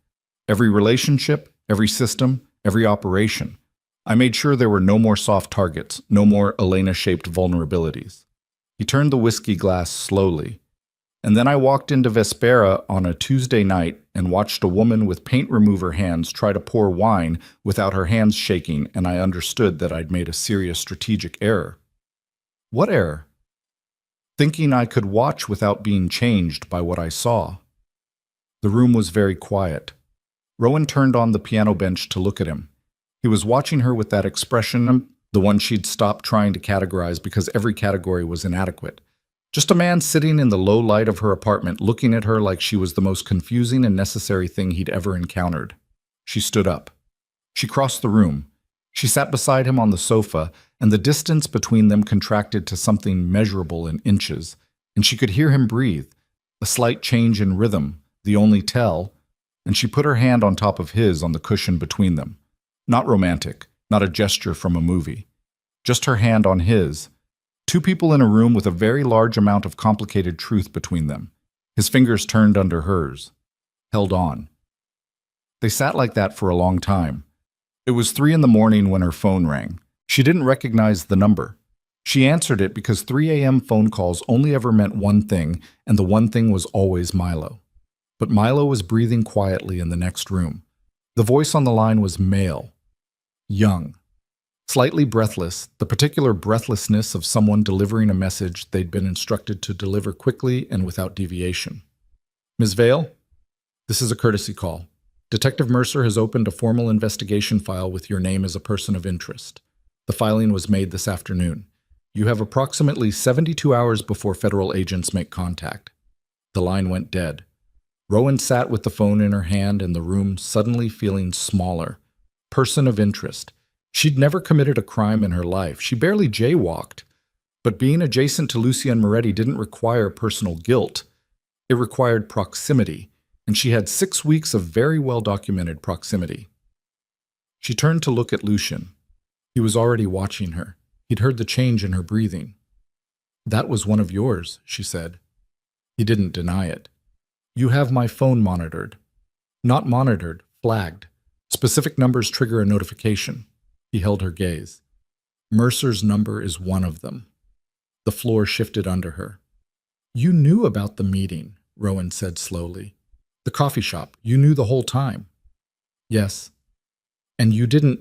Every relationship, every system, every operation. I made sure there were no more soft targets, no more Elena-shaped vulnerabilities. He turned the whiskey glass slowly. And then I walked into Vespera on a Tuesday night and watched a woman with paint remover hands try to pour wine without her hands shaking, and I understood that I'd made a serious strategic error. What error? Thinking I could watch without being changed by what I saw. The room was very quiet. Rowan turned on the piano bench to look at him. He was watching her with that expression, the one she'd stopped trying to categorize because every category was inadequate. Just a man sitting in the low light of her apartment looking at her like she was the most confusing and necessary thing he'd ever encountered. She stood up. She crossed the room. She sat beside him on the sofa, and the distance between them contracted to something measurable in inches, and she could hear him breathe, a slight change in rhythm, the only tell, and she put her hand on top of his on the cushion between them. Not romantic, not a gesture from a movie. Just her hand on his. Two people in a room with a very large amount of complicated truth between them. His fingers turned under hers. Held on. They sat like that for a long time. It was 3 a.m. when her phone rang. She didn't recognize the number. She answered it because 3 a.m. phone calls only ever meant one thing, and the one thing was always Milo. But Milo was breathing quietly in the next room. The voice on the line was male. Young. Slightly breathless, the particular breathlessness of someone delivering a message they'd been instructed to deliver quickly and without deviation. Ms. Vale, this is a courtesy call. Detective Mercer has opened a formal investigation file with your name as a person of interest. The filing was made this afternoon. You have approximately 72 hours before federal agents make contact. The line went dead. Rowan sat with the phone in her hand in the room, suddenly feeling smaller. Person of interest. She'd never committed a crime in her life. She barely jaywalked. But being adjacent to Lucian Moretti didn't require personal guilt. It required proximity, and she had 6 weeks of very well-documented proximity. She turned to look at Lucian. He was already watching her. He'd heard the change in her breathing. That was one of yours, she said. He didn't deny it. You have my phone monitored. Not monitored, flagged. Specific numbers trigger a notification. He held her gaze. Mercer's number is one of them. The floor shifted under her. You knew about the meeting, Rowan said slowly. The coffee shop, you knew the whole time. Yes. And you didn't...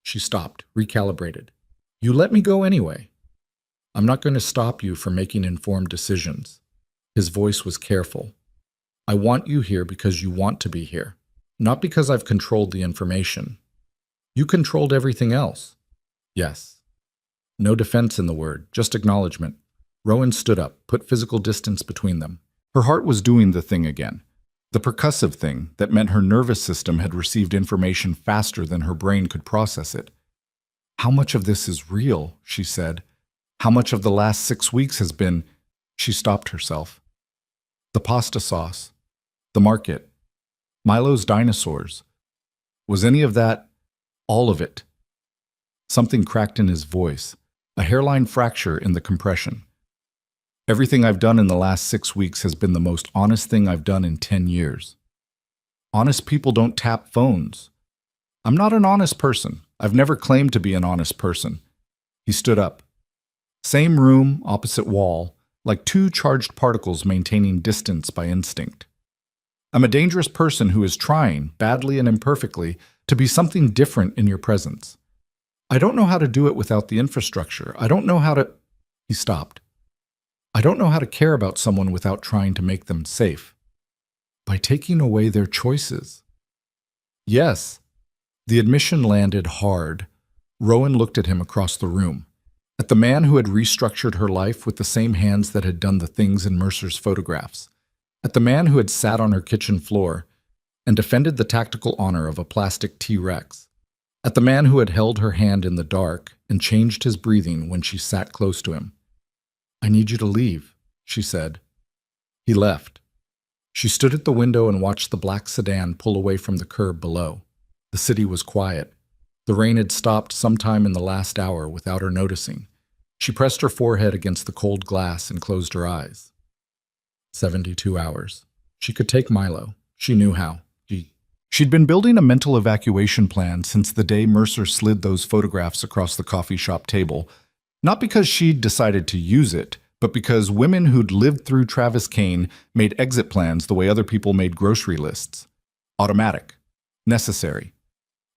She stopped, recalibrated. You let me go anyway. I'm not going to stop you from making informed decisions. His voice was careful. I want you here because you want to be here, not because I've controlled the information. You controlled everything else. Yes. No defense in the word, just acknowledgement. Rowan stood up, put physical distance between them. Her heart was doing the thing again. The percussive thing that meant her nervous system had received information faster than her brain could process it. How much of this is real, she said. How much of the last 6 weeks has been... She stopped herself. The pasta sauce. The market. Milo's dinosaurs. Was any of that... all of it? Something cracked in his voice. A hairline fracture in the compression. Everything I've done in the last 6 weeks has been the most honest thing I've done in 10 years. Honest people don't tap phones. I'm not an honest person. I've never claimed to be an honest person. He stood up. Same room, opposite wall, like 2 charged particles maintaining distance by instinct. I'm a dangerous person who is trying, badly and imperfectly, to be something different in your presence. I don't know how to do it without the infrastructure. I don't know how to... He stopped. I don't know how to care about someone without trying to make them safe. By taking away their choices. Yes. The admission landed hard. Rowan looked at him across the room. At the man who had restructured her life with the same hands that had done the things in Mercer's photographs. At the man who had sat on her kitchen floor and defended the tactical honor of a plastic T-Rex. At the man who had held her hand in the dark and changed his breathing when she sat close to him. I need you to leave, she said. He left. She stood at the window and watched the black sedan pull away from the curb below. The city was quiet. The rain had stopped sometime in the last hour without her noticing. She pressed her forehead against the cold glass and closed her eyes. 72 hours. She could take Milo. She knew how. She'd been building a mental evacuation plan since the day Mercer slid those photographs across the coffee shop table, not because she'd decided to use it, but because women who'd lived through Travis Kane made exit plans the way other people made grocery lists. Automatic. Necessary.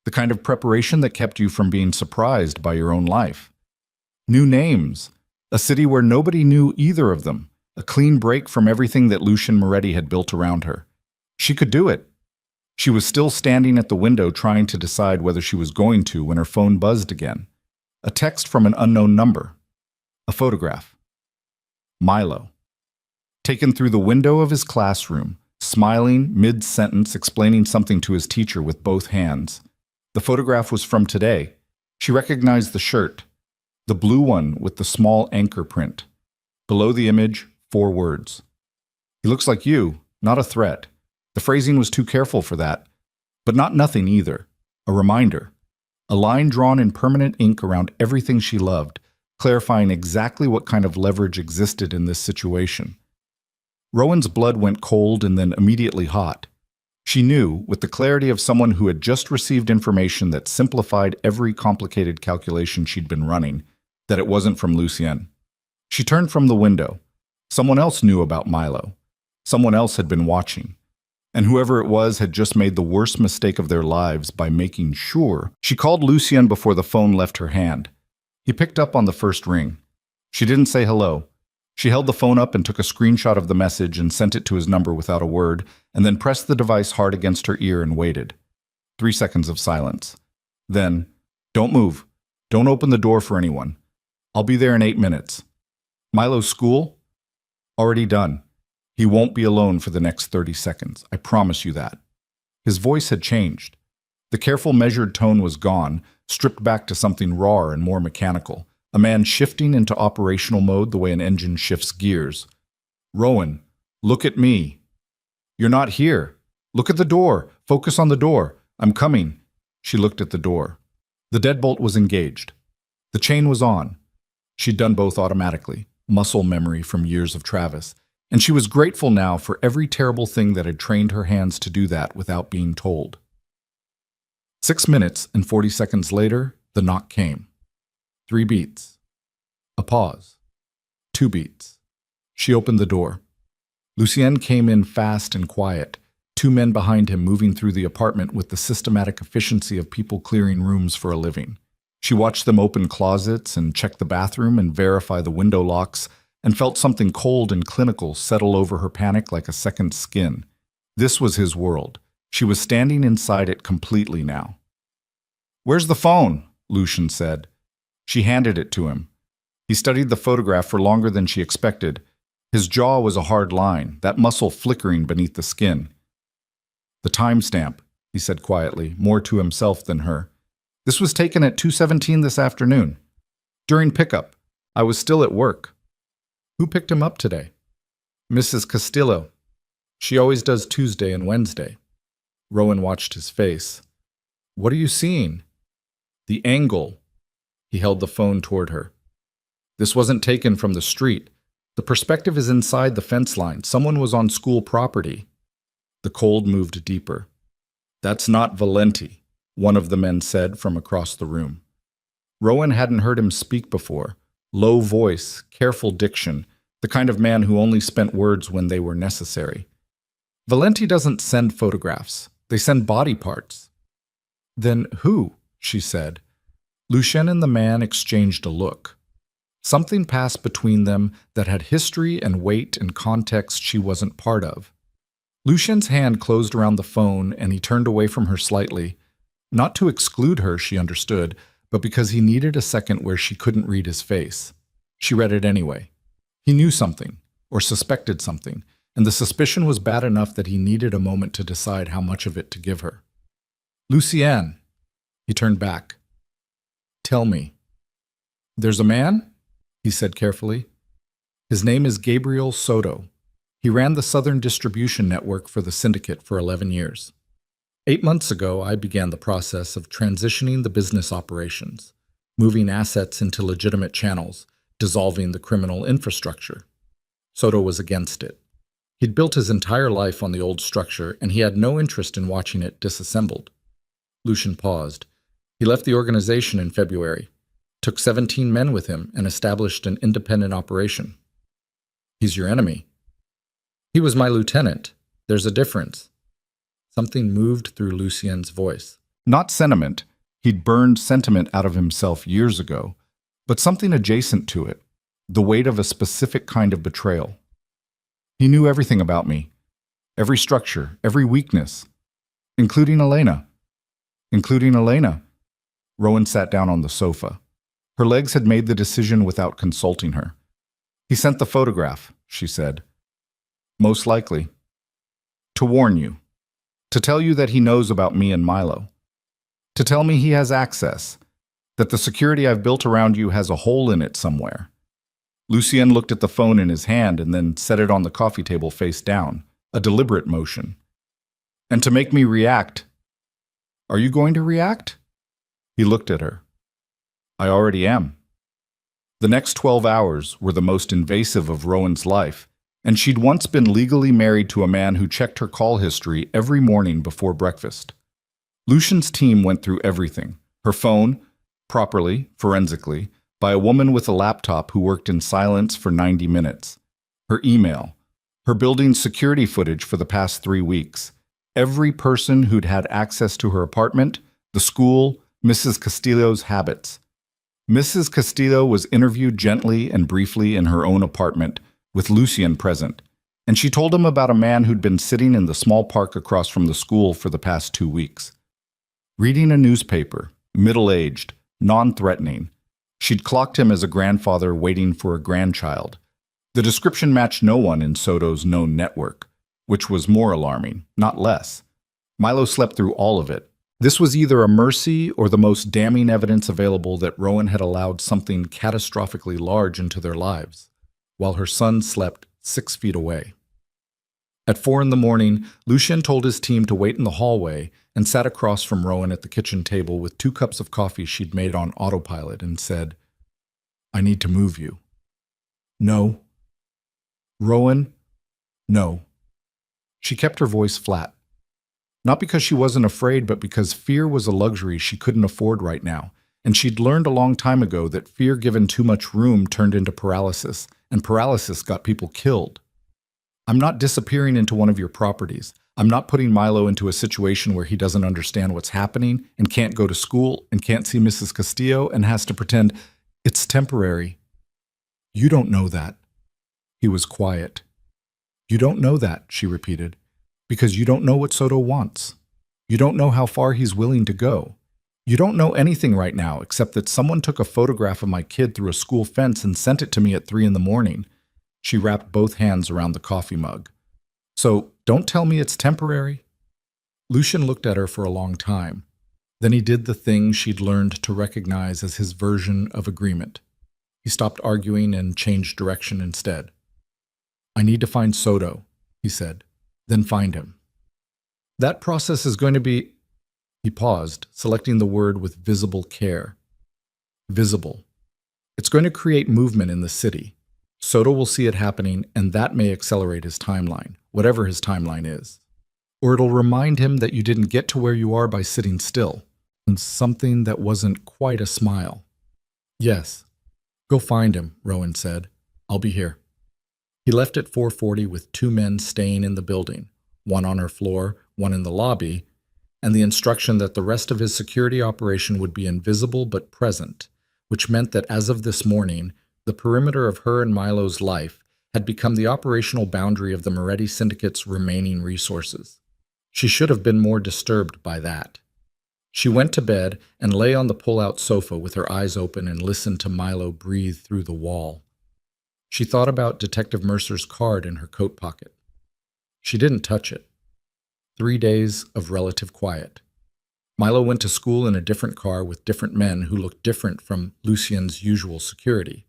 The kind of preparation that kept you from being surprised by your own life. New names. A city where nobody knew either of them. A clean break from everything that Lucien Moretti had built around her. She could do it. She was still standing at the window trying to decide whether she was going to when her phone buzzed again. A text from an unknown number. A photograph. Milo. Taken through the window of his classroom, smiling, mid-sentence explaining something to his teacher with both hands. The photograph was from today. She recognized the shirt. The blue one with the small anchor print. Below the image, 4 words. He looks like you, not a threat. The phrasing was too careful for that, but not nothing either. A reminder. A line drawn in permanent ink around everything she loved, clarifying exactly what kind of leverage existed in this situation. Rowan's blood went cold and then immediately hot. She knew, with the clarity of someone who had just received information that simplified every complicated calculation she'd been running, that it wasn't from Lucien. She turned from the window. Someone else knew about Milo. Someone else had been watching. And whoever it was had just made the worst mistake of their lives by making sure. She called Lucien before the phone left her hand. He picked up on the first ring. She didn't say hello. She held the phone up and took a screenshot of the message and sent it to his number without a word, and then pressed the device hard against her ear and waited. 3 seconds of silence. Then, don't move. Don't open the door for anyone. I'll be there in 8 minutes. Milo's school? Already done. He won't be alone for the next 30 seconds. I promise you that. His voice had changed. The careful, measured tone was gone, stripped back to something raw and more mechanical. A man shifting into operational mode the way an engine shifts gears. Rowan, look at me. You're not here. Look at the door. Focus on the door. I'm coming. She looked at the door. The deadbolt was engaged. The chain was on. She'd done both automatically, muscle memory from years of Travis. And she was grateful now for every terrible thing that had trained her hands to do that without being told. 6 minutes and 40 seconds later, the knock came. 3 beats. A pause. 2 beats. She opened the door. Lucien came in fast and quiet, 2 men behind him moving through the apartment with the systematic efficiency of people clearing rooms for a living. She watched them open closets and check the bathroom and verify the window locks, and felt something cold and clinical settle over her panic like a second skin. This was his world. She was standing inside it completely now. "Where's the phone?" Lucien said. She handed it to him. He studied the photograph for longer than she expected. His jaw was a hard line, that muscle flickering beneath the skin. "The timestamp," he said quietly, more to himself than her. "This was taken at 2:17 this afternoon. During pickup. I was still at work." "Who picked him up today?" "Mrs. Castillo. She always does Tuesday and Wednesday." Rowan watched his face. "What are you seeing?" "The angle." He held the phone toward her. "This wasn't taken from the street. The perspective is inside the fence line. Someone was on school property." The cold moved deeper. "That's not Valenti," one of the men said from across the room. Rowan hadn't heard him speak before. Low voice, careful diction, the kind of man who only spent words when they were necessary. "Valenti doesn't send photographs. They send body parts." Then who? She said. Lucien and the man exchanged a look. Something passed between them that had history and weight and context she wasn't part of. Lucien's hand closed around the phone and he turned away from her slightly, not to exclude her, she understood, but because he needed a second where she couldn't read his face. She read it anyway. He knew something, or suspected something, and the suspicion was bad enough that he needed a moment to decide how much of it to give her. Lucienne. He turned back. Tell me. There's a man? He said carefully. His name is Gabriel Soto. He ran the Southern Distribution Network for the syndicate for 11 years. 8 months ago, I began the process of transitioning the business operations, moving assets into legitimate channels, dissolving the criminal infrastructure. Soto was against it. He'd built his entire life on the old structure, and he had no interest in watching it disassembled. Lucien paused. He left the organization in February, took 17 men with him, and established an independent operation. He's your enemy. He was my lieutenant. There's a difference. Something moved through Lucien's voice. Not sentiment. He'd burned sentiment out of himself years ago, but something adjacent to it, the weight of a specific kind of betrayal. He knew everything about me, every structure, every weakness, including Elena. Including Elena. Rowan sat down on the sofa. Her legs had made the decision without consulting her. He sent the photograph, she said. Most likely. To warn you. To tell you that he knows about me and Milo. To tell me he has access. That the security I've built around you has a hole in it somewhere. Lucien looked at the phone in his hand and then set it on the coffee table face down, a deliberate motion. And to make me react. Are you going to react? He looked at her. I already am. The next 12 hours were the most invasive of Rowan's life, and she'd once been legally married to a man who checked her call history every morning before breakfast. Lucien's team went through everything. Her phone, properly, forensically, by a woman with a laptop who worked in silence for 90 minutes. Her email, her building's security footage for the past 3 weeks. Every person who'd had access to her apartment, the school, Mrs. Castillo's habits. Mrs. Castillo was interviewed gently and briefly in her own apartment, with Lucien present, and she told him about a man who'd been sitting in the small park across from the school for the past 2 weeks. Reading a newspaper, middle-aged, non-threatening. She'd clocked him as a grandfather waiting for a grandchild. The description matched no one in Soto's known network, which was more alarming, not less. Milo slept through all of it. This was either a mercy or the most damning evidence available that Rowan had allowed something catastrophically large into their lives, while her son slept 6 feet away. At 4 a.m, Lucien told his team to wait in the hallway and sat across from Rowan at the kitchen table with 2 cups of coffee she'd made on autopilot and said, I need to move you. No. Rowan, no. She kept her voice flat. Not because she wasn't afraid, but because fear was a luxury she couldn't afford right now, and she'd learned a long time ago that fear given too much room turned into paralysis, and paralysis got people killed. I'm not disappearing into one of your properties. I'm not putting Milo into a situation where he doesn't understand what's happening and can't go to school and can't see Mrs. Castillo and has to pretend it's temporary. You don't know that. He was quiet. You don't know that, she repeated, because you don't know what Soto wants. You don't know how far he's willing to go. You don't know anything right now except that someone took a photograph of my kid through a school fence and sent it to me at 3 a.m. She wrapped both hands around the coffee mug. So, don't tell me it's temporary. Lucien looked at her for a long time. Then he did the thing she'd learned to recognize as his version of agreement. He stopped arguing and changed direction instead. I need to find Soto, he said. Then find him. That process is going to be... He paused, selecting the word with visible care. Visible. It's going to create movement in the city. Soto will see it happening, and that may accelerate his timeline, whatever his timeline is. Or it'll remind him that you didn't get to where you are by sitting still, and something that wasn't quite a smile. Yes. Go find him, Rowan said. I'll be here. He left at 4:40 with 2 men staying in the building, one on her floor, one in the lobby, and the instruction that the rest of his security operation would be invisible but present, which meant that as of this morning, the perimeter of her and Milo's life had become the operational boundary of the Moretti Syndicate's remaining resources. She should have been more disturbed by that. She went to bed and lay on the pull-out sofa with her eyes open and listened to Milo breathe through the wall. She thought about Detective Mercer's card in her coat pocket. She didn't touch it. 3 days of relative quiet. Milo went to school in a different car with different men who looked different from Lucien's usual security.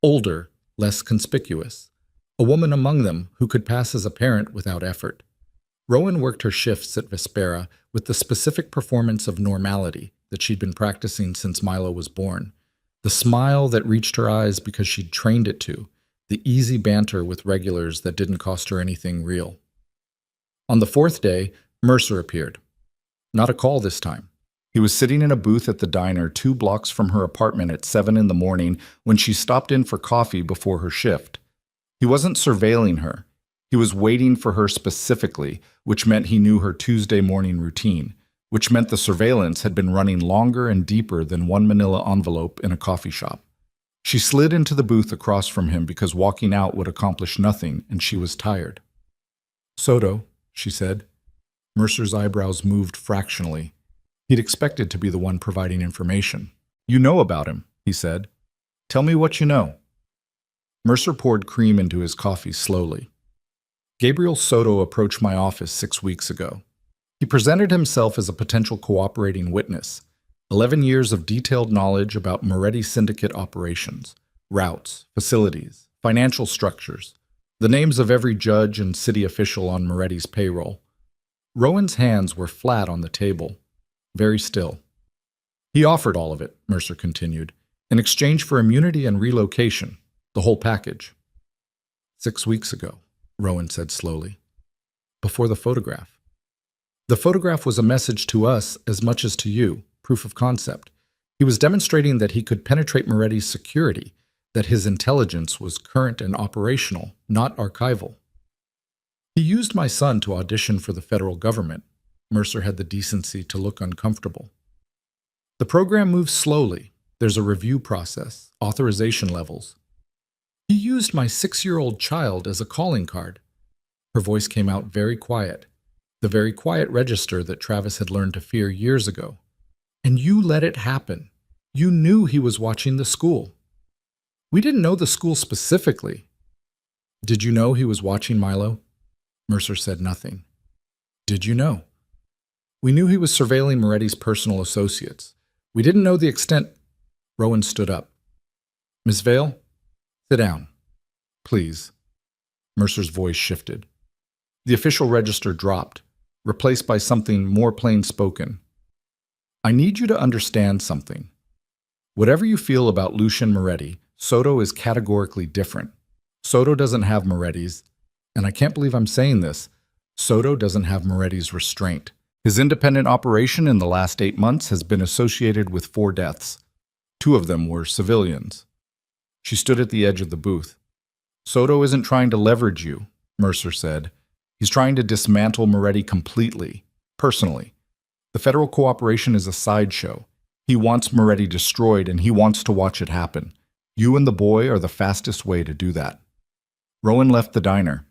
Older, less conspicuous. A woman among them who could pass as a parent without effort. Rowan worked her shifts at Vespera with the specific performance of normality that she'd been practicing since Milo was born. The smile that reached her eyes because she'd trained it to. The easy banter with regulars that didn't cost her anything real. On the 4th day, Mercer appeared. Not a call this time. He was sitting in a booth at the diner 2 blocks from her apartment at 7 in the morning when she stopped in for coffee before her shift. He wasn't surveilling her. He was waiting for her specifically, which meant he knew her Tuesday morning routine, which meant the surveillance had been running longer and deeper than one manila envelope in a coffee shop. She slid into the booth across from him because walking out would accomplish nothing, and she was tired. "Soto," she said. Mercer's eyebrows moved fractionally. He'd expected to be the one providing information. "You know about him," he said. "Tell me what you know." Mercer poured cream into his coffee slowly. "Gabriel Soto approached my office 6 weeks ago. He presented himself as a potential cooperating witness. 11 years of detailed knowledge about Moretti Syndicate operations, routes, facilities, financial structures, the names of every judge and city official on Moretti's payroll." Rowan's hands were flat on the table, very still. "He offered all of it," Mercer continued, "in exchange for immunity and relocation, the whole package." 6 weeks ago, Rowan said slowly. "Before the photograph." "The photograph was a message to us as much as to you, proof of concept. He was demonstrating that he could penetrate Moretti's security, that his intelligence was current and operational, not archival. He used my son to audition for the federal government." Mercer had the decency to look uncomfortable. "The program moves slowly. There's a review process, authorization levels. He used my 6-year-old child as a calling card." Her voice came out very quiet, the very quiet register that Travis had learned to fear years ago. "And you let it happen. You knew he was watching the school." "We didn't know the school specifically." "Did you know he was watching Milo?" Mercer said nothing. "Did you know?" "We knew he was surveilling Moretti's personal associates. We didn't know the extent." Rowan stood up. "Miss Vale, sit down. Please." Mercer's voice shifted. The official register dropped, replaced by something more plain-spoken. "I need you to understand something. Whatever you feel about Lucien Moretti, Soto is categorically different. Soto doesn't have Moretti's, and I can't believe I'm saying this, Soto doesn't have Moretti's restraint. His independent operation in the last 8 months has been associated with 4 deaths. 2 of them were civilians." She stood at the edge of the booth. "Soto isn't trying to leverage you," Mercer said. "He's trying to dismantle Moretti completely, personally. The federal cooperation is a sideshow. He wants Moretti destroyed, and he wants to watch it happen. You and the boy are the fastest way to do that." Rowan left the diner.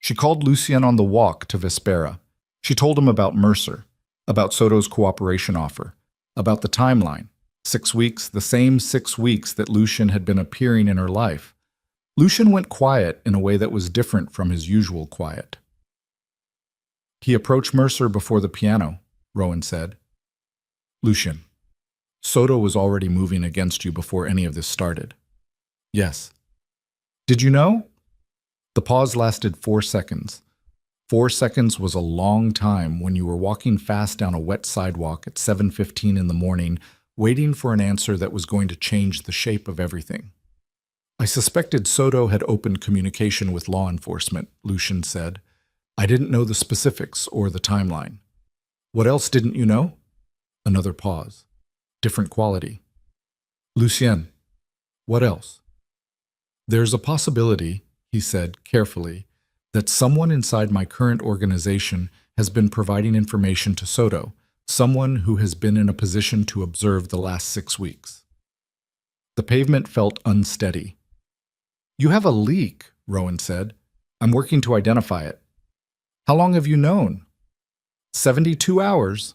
She called Lucien on the walk to Vespera. She told him about Mercer, about Soto's cooperation offer, about the timeline. 6 weeks, the same 6 weeks that Lucien had been appearing in her life. Lucien went quiet in a way that was different from his usual quiet. "He approached Mercer before the piano," Rowan said. "Lucien, Soto was already moving against you before any of this started." "Yes." "Did you know?" The pause lasted 4 seconds. 4 seconds was a long time when you were walking fast down a wet sidewalk at 7:15 in the morning, waiting for an answer that was going to change the shape of everything. "I suspected Soto had opened communication with law enforcement," Lucien said. "I didn't know the specifics or the timeline." "What else didn't you know?" Another pause. Different quality. "Lucien, what else?" "There's a possibility," he said carefully, "that someone inside my current organization has been providing information to Soto, someone who has been in a position to observe the last 6 weeks. The pavement felt unsteady. "You have a leak," Rowan said. "I'm working to identify it." "How long have you known?" 72 hours.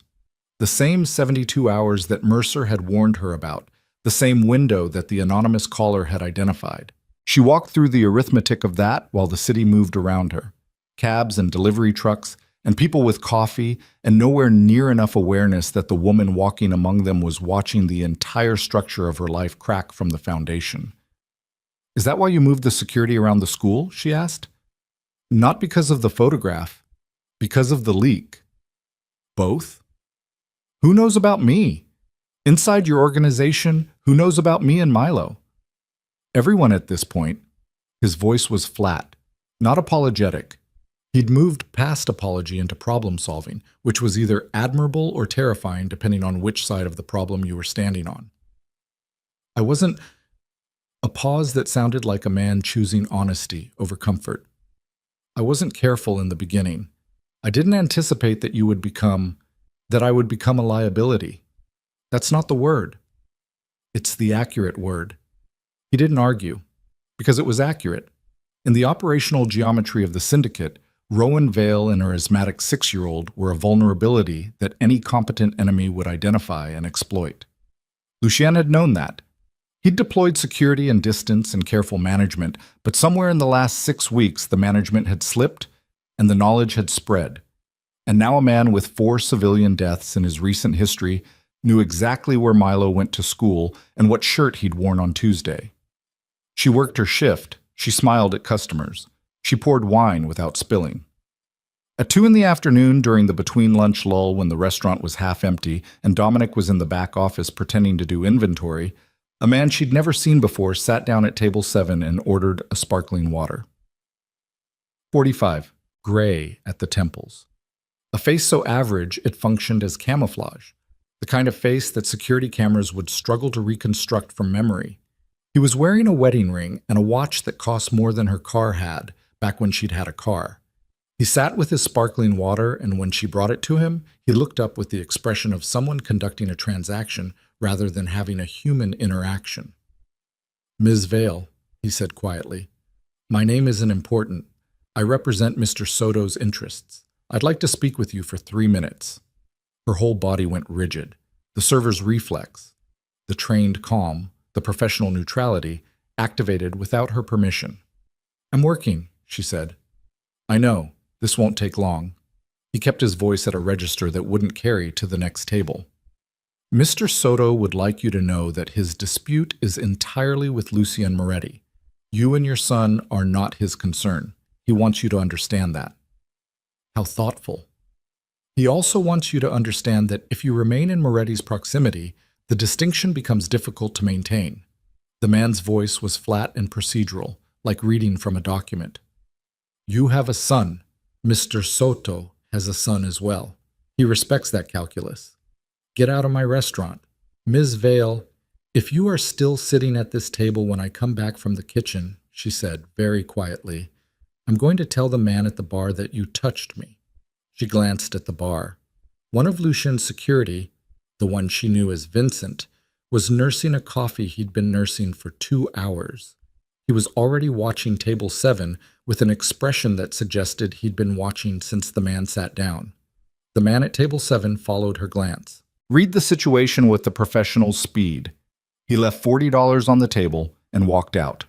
The same 72 hours that Mercer had warned her about, the same window that the anonymous caller had identified. She walked through the arithmetic of that while the city moved around her. Cabs and delivery trucks, and people with coffee, and nowhere near enough awareness that the woman walking among them was watching the entire structure of her life crack from the foundation. "Is that why you moved the security around the school?" she asked. "Not because of the photograph, because of the leak." "Both? Who knows about me? Inside your organization, who knows about me and Milo?" "Everyone at this point." His voice was flat, not apologetic. He'd moved past apology into problem solving, which was either admirable or terrifying depending on which side of the problem you were standing on. "I wasn't—" A pause that sounded like a man choosing honesty over comfort. "I wasn't careful in the beginning. I didn't anticipate that I would become a liability. That's not the word. It's the accurate word." He didn't argue, because it was accurate. In the operational geometry of the syndicate, Rowan Vale and her asthmatic 6-year-old were a vulnerability that any competent enemy would identify and exploit. Lucien had known that. He'd deployed security and distance and careful management, but somewhere in the last 6 weeks the management had slipped and the knowledge had spread. And now a man with 4 civilian deaths in his recent history knew exactly where Milo went to school and what shirt he'd worn on Tuesday. She worked her shift. She smiled at customers. She poured wine without spilling. At 2 in the afternoon, during the between-lunch lull when the restaurant was half empty and Dominic was in the back office pretending to do inventory, a man she'd never seen before sat down at table 7 and ordered a sparkling water. 45. Gray at the temples. A face so average it functioned as camouflage, the kind of face that security cameras would struggle to reconstruct from memory. He was wearing a wedding ring and a watch that cost more than her car had, back when she'd had a car. He sat with his sparkling water, and when she brought it to him, he looked up with the expression of someone conducting a transaction rather than having a human interaction. "Ms. Vale," he said quietly, "my name isn't important. I represent Mr. Soto's interests. I'd like to speak with you for 3 minutes." Her whole body went rigid. The server's reflex, the trained calm, the professional neutrality, activated without her permission. "I'm working," she said. "I know. This won't take long." He kept his voice at a register that wouldn't carry to the next table. "Mr. Soto would like you to know that his dispute is entirely with Lucien Moretti. You and your son are not his concern. He wants you to understand that." How thoughtful. He also wants you to understand that if you remain in Moretti's proximity, the distinction becomes difficult to maintain. The man's voice was flat and procedural, like reading from a document. "You have a son. Mr. Soto has a son as well. He respects that calculus. Get out of my restaurant. Ms. Vale, if you are still sitting at this table when I come back from the kitchen," she said very quietly, "I'm going to tell the man at the bar that you touched me." She glanced at the bar. One of Lucien's security, the one she knew as Vincent, was nursing a coffee he'd been nursing for 2 hours. He was already watching table 7 with an expression that suggested he'd been watching since the man sat down. The man at table 7 followed her glance. Read the situation with the professional speed. He left $40 on the table and walked out.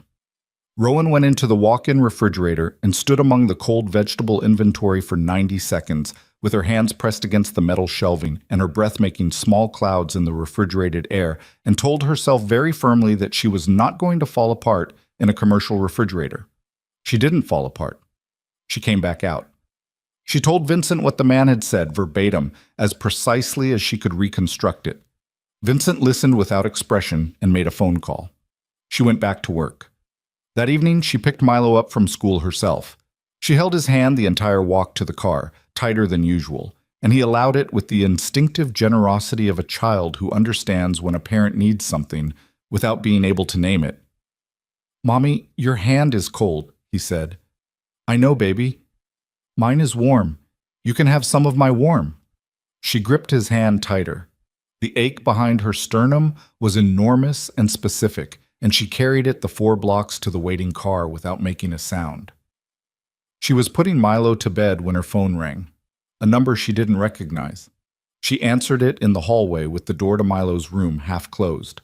Rowan went into the walk-in refrigerator and stood among the cold vegetable inventory for 90 seconds, with her hands pressed against the metal shelving and her breath making small clouds in the refrigerated air, and told herself very firmly that she was not going to fall apart in a commercial refrigerator. She didn't fall apart. She came back out. She told Vincent what the man had said verbatim, as precisely as she could reconstruct it. Vincent listened without expression and made a phone call. She went back to work. That evening, she picked Milo up from school herself. She held his hand the entire walk to the car, tighter than usual, and he allowed it with the instinctive generosity of a child who understands when a parent needs something without being able to name it. "Mommy, your hand is cold," he said. "I know, baby. Mine is warm. You can have some of my warm." She gripped his hand tighter. The ache behind her sternum was enormous and specific, and she carried it the 4 blocks to the waiting car without making a sound. She was putting Milo to bed when her phone rang, a number she didn't recognize. She answered it in the hallway with the door to Milo's room half closed.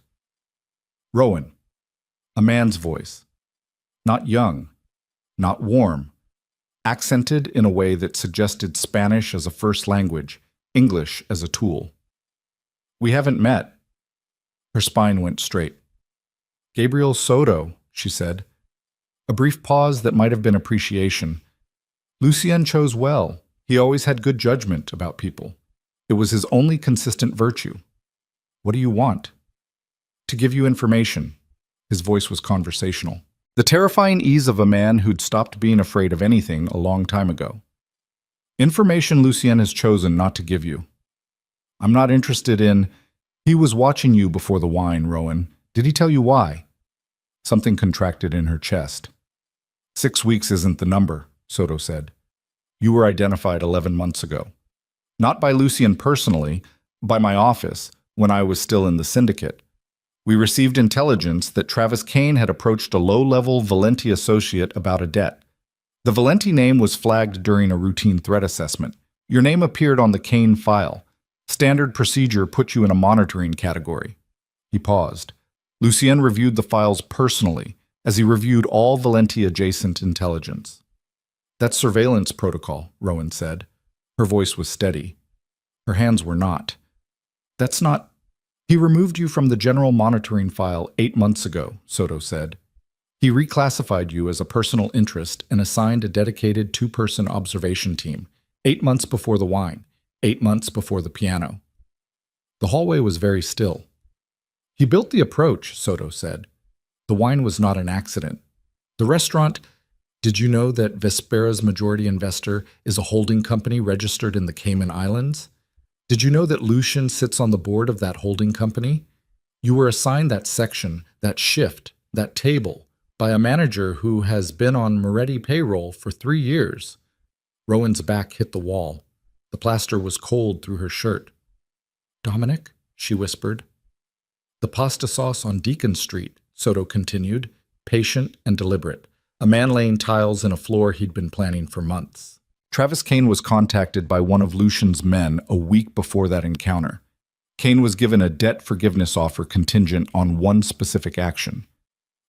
Rowan. A man's voice. Not young, not warm, accented in a way that suggested Spanish as a first language, English as a tool. We haven't met. Her spine went straight. Gabriel Soto, she said. A brief pause that might have been appreciation. Lucien chose well. He always had good judgment about people. It was his only consistent virtue. What do you want? To give you information. His voice was conversational. The terrifying ease of a man who'd stopped being afraid of anything a long time ago. Information Lucien has chosen not to give you. I'm not interested in... He was watching you before the wine, Rowan. Did he tell you why? Something contracted in her chest. 6 weeks isn't the number, Soto said. You were identified 11 months ago. Not by Lucien personally, by my office, when I was still in the syndicate. We received intelligence that Travis Kane had approached a low-level Valenti associate about a debt. The Valenti name was flagged during a routine threat assessment. Your name appeared on the Kane file. Standard procedure put you in a monitoring category. He paused. Lucien reviewed the files personally, as he reviewed all Valenti-adjacent intelligence. That's surveillance protocol, Rowan said. Her voice was steady. Her hands were not. That's not... He removed you from the general monitoring file 8 months ago, Soto said. He reclassified you as a personal interest and assigned a dedicated 2-person observation team, 8 months before the wine, 8 months before the piano. The hallway was very still. He built the approach, Soto said. The wine was not an accident. The restaurant... Did you know that Vespera's majority investor is a holding company registered in the Cayman Islands? Did you know that Lucien sits on the board of that holding company? You were assigned that section, that shift, that table, by a manager who has been on Moretti payroll for 3 years. Rowan's back hit the wall. The plaster was cold through her shirt. Dominic, she whispered. The pasta sauce on Deacon Street, Soto continued, patient and deliberate. A man laying tiles in a floor he'd been planning for months. Travis Kane was contacted by one of Lucien's men a week before that encounter. Kane was given a debt forgiveness offer contingent on one specific action.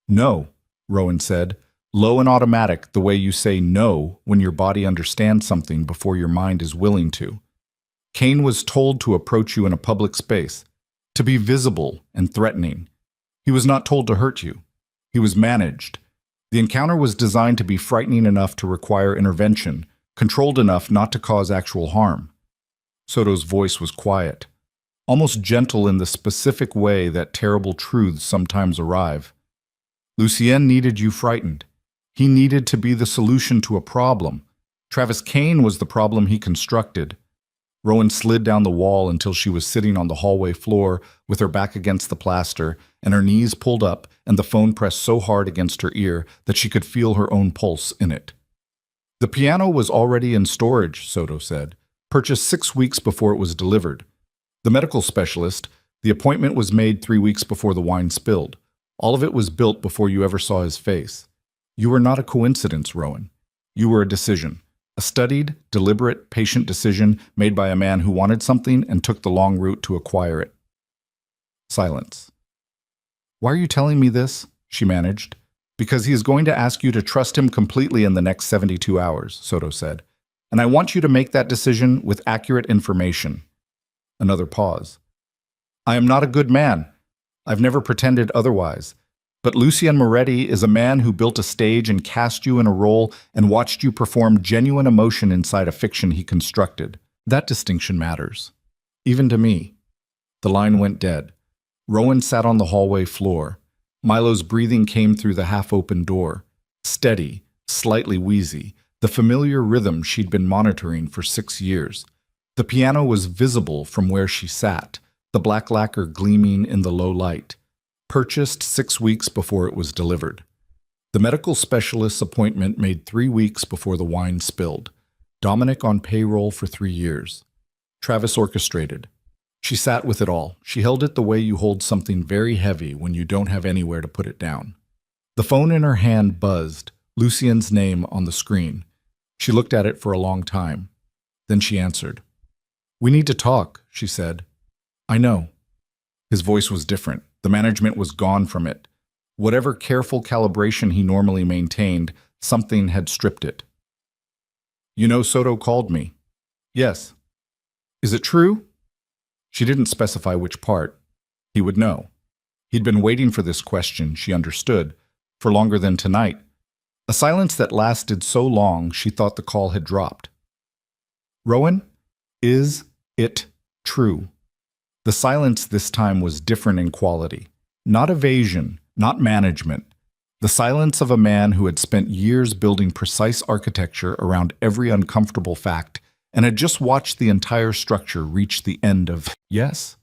No, Rowan said, low and automatic, the way you say no when your body understands something before your mind is willing to. Kane was told to approach you in a public space, to be visible and threatening. He was not told to hurt you. He was managed. The encounter was designed to be frightening enough to require intervention, controlled enough not to cause actual harm. Soto's voice was quiet, almost gentle in the specific way that terrible truths sometimes arrive. Lucien needed you frightened. He needed to be the solution to a problem. Travis Kane was the problem he constructed. Rowan slid down the wall until she was sitting on the hallway floor with her back against the plaster and her knees pulled up and the phone pressed so hard against her ear that she could feel her own pulse in it. The piano was already in storage, Soto said, purchased 6 weeks before it was delivered. The medical specialist, the appointment was made 3 weeks before the wine spilled. All of it was built before you ever saw his face. You were not a coincidence, Rowan. You were a decision. A studied, deliberate, patient decision made by a man who wanted something and took the long route to acquire it. Silence. Why are you telling me this? She managed. Because he is going to ask you to trust him completely in the next 72 hours, Soto said. And I want you to make that decision with accurate information. Another pause. I am not a good man. I've never pretended otherwise. But Lucien Moretti is a man who built a stage and cast you in a role and watched you perform genuine emotion inside a fiction he constructed. That distinction matters. Even to me. The line went dead. Rowan sat on the hallway floor. Milo's breathing came through the half-open door. Steady, slightly wheezy, the familiar rhythm she'd been monitoring for 6 years. The piano was visible from where she sat, the black lacquer gleaming in the low light. Purchased 6 weeks before it was delivered. The medical specialist's appointment made 3 weeks before the wine spilled. Dominic on payroll for 3 years. Travis orchestrated. She sat with it all. She held it the way you hold something very heavy when you don't have anywhere to put it down. The phone in her hand buzzed, Lucien's name on the screen. She looked at it for a long time. Then she answered. "We need to talk," she said. "I know." His voice was different. The management was gone from it. Whatever careful calibration he normally maintained, something had stripped it. "You know Soto called me." "Yes." "Is it true?" She didn't specify which part. He would know. He'd been waiting for this question, she understood, for longer than tonight. A silence that lasted so long she thought the call had dropped. "Rowan, is it true?" The silence this time was different in quality. Not evasion, not management. The silence of a man who had spent years building precise architecture around every uncomfortable fact and had just watched the entire structure reach the end of yes.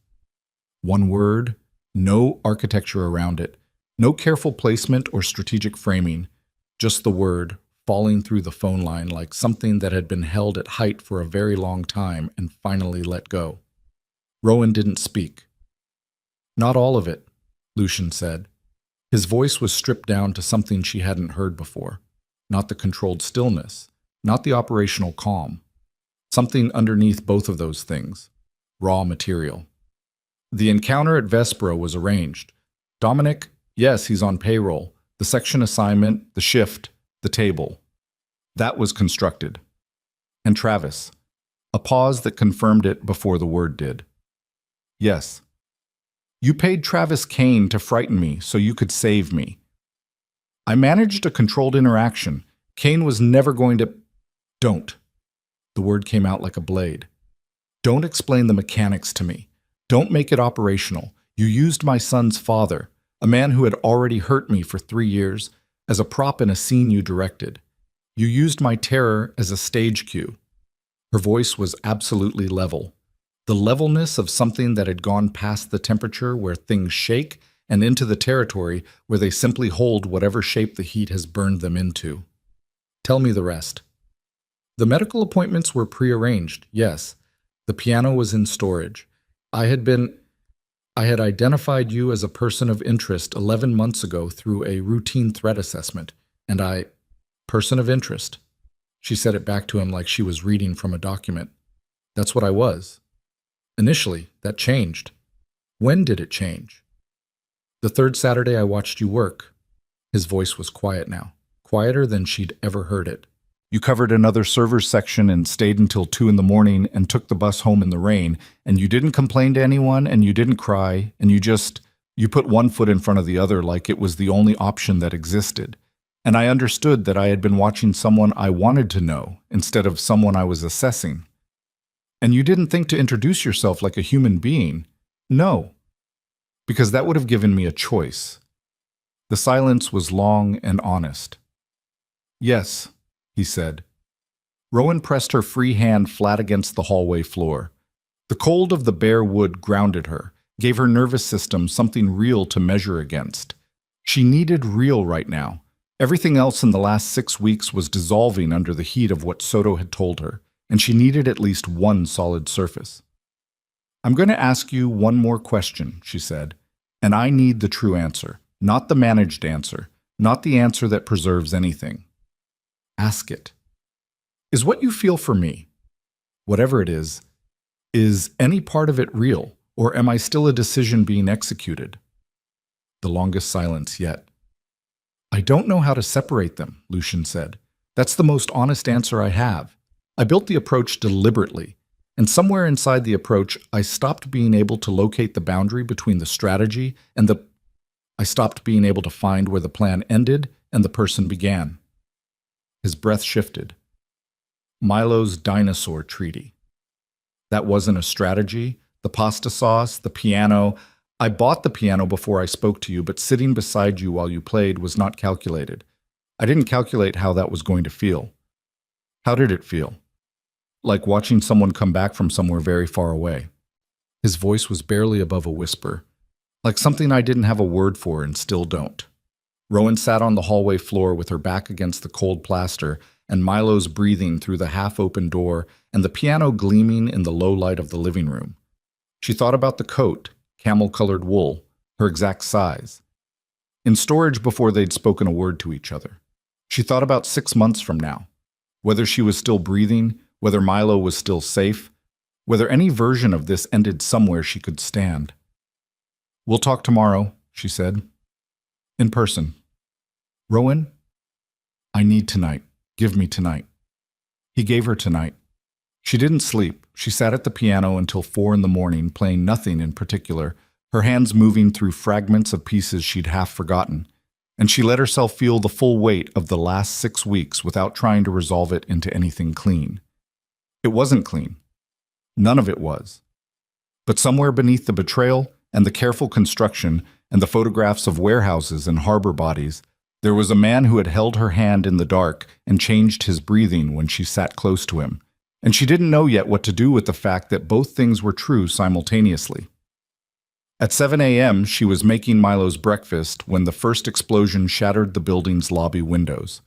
One word, no architecture around it, no careful placement or strategic framing, just the word falling through the phone line like something that had been held at height for a very long time and finally let go. Rowan didn't speak. "Not all of it," Lucien said. His voice was stripped down to something she hadn't heard before. Not the controlled stillness, not the operational calm. Something underneath both of those things. Raw material. The encounter at Vespero was arranged. Dominic, yes, he's on payroll. The section assignment, the shift, the table. That was constructed. And Travis. A pause that confirmed it before the word did. "Yes." "You paid Travis Kane to frighten me so you could save me." "I managed a controlled interaction. Kane was never going to—" "Don't." The word came out like a blade. "Don't explain the mechanics to me. Don't make it operational. You used my son's father, a man who had already hurt me for 3 years, as a prop in a scene you directed. You used my terror as a stage cue." Her voice was absolutely level. The levelness of something that had gone past the temperature where things shake and into the territory where they simply hold whatever shape the heat has burned them into. "Tell me the rest." "The medical appointments were prearranged, yes. The piano was in storage. I had identified you as a person of interest 11 months ago through a routine threat assessment, and person of interest." She said it back to him like she was reading from a document. "That's what I was. Initially, that changed." "When did it change?" "The third Saturday I watched you work." His voice was quiet now, quieter than she'd ever heard it. "You covered another server's section and stayed until 2 in the morning and took the bus home in the rain, and you didn't complain to anyone and you didn't cry, and you put one foot in front of the other like it was the only option that existed. And I understood that I had been watching someone I wanted to know instead of someone I was assessing. And you didn't think to introduce yourself like a human being. No. Because that would have given me a choice." The silence was long and honest. "Yes," he said. Rowan pressed her free hand flat against the hallway floor. The cold of the bare wood grounded her, gave her nervous system something real to measure against. She needed real right now. Everything else in the last 6 weeks was dissolving under the heat of what Soto had told her, and she needed at least one solid surface. "I'm going to ask you one more question," she said, "and I need the true answer, not the managed answer, not the answer that preserves anything. Ask it. Is what you feel for me, whatever it is any part of it real, or am I still a decision being executed?" The longest silence yet. "I don't know how to separate them," Lucien said. "That's the most honest answer I have. I built the approach deliberately, and somewhere inside the approach, I stopped being able to locate the boundary between the strategy and I stopped being able to find where the plan ended and the person began." His breath shifted. Milo's dinosaur treaty. That wasn't a strategy. The pasta sauce, the piano. I bought the piano before I spoke to you, but sitting beside you while you played was not calculated. I didn't calculate how that was going to feel. How did it feel? Like watching someone come back from somewhere very far away. His voice was barely above a whisper. Like something I didn't have a word for and still don't. Rowan sat on the hallway floor with her back against the cold plaster, and Milo's breathing through the half-open door and the piano gleaming in the low light of the living room. She thought about the coat, camel-colored wool, her exact size. In storage before they'd spoken a word to each other. She thought about 6 months from now. Whether she was still breathing, whether Milo was still safe, whether any version of this ended somewhere she could stand. "We'll talk tomorrow," she said. "In person." "Rowan, I need tonight. Give me tonight." He gave her tonight. She didn't sleep. She sat at the piano until 4 in the morning, playing nothing in particular, her hands moving through fragments of pieces she'd half forgotten. And she let herself feel the full weight of the last 6 weeks without trying to resolve it into anything clean. It wasn't clean. None of it was. But somewhere beneath the betrayal and the careful construction and the photographs of warehouses and harbor bodies, there was a man who had held her hand in the dark and changed his breathing when she sat close to him. And she didn't know yet what to do with the fact that both things were true simultaneously. At 7 a.m., she was making Milo's breakfast when the first explosion shattered the building's lobby windows.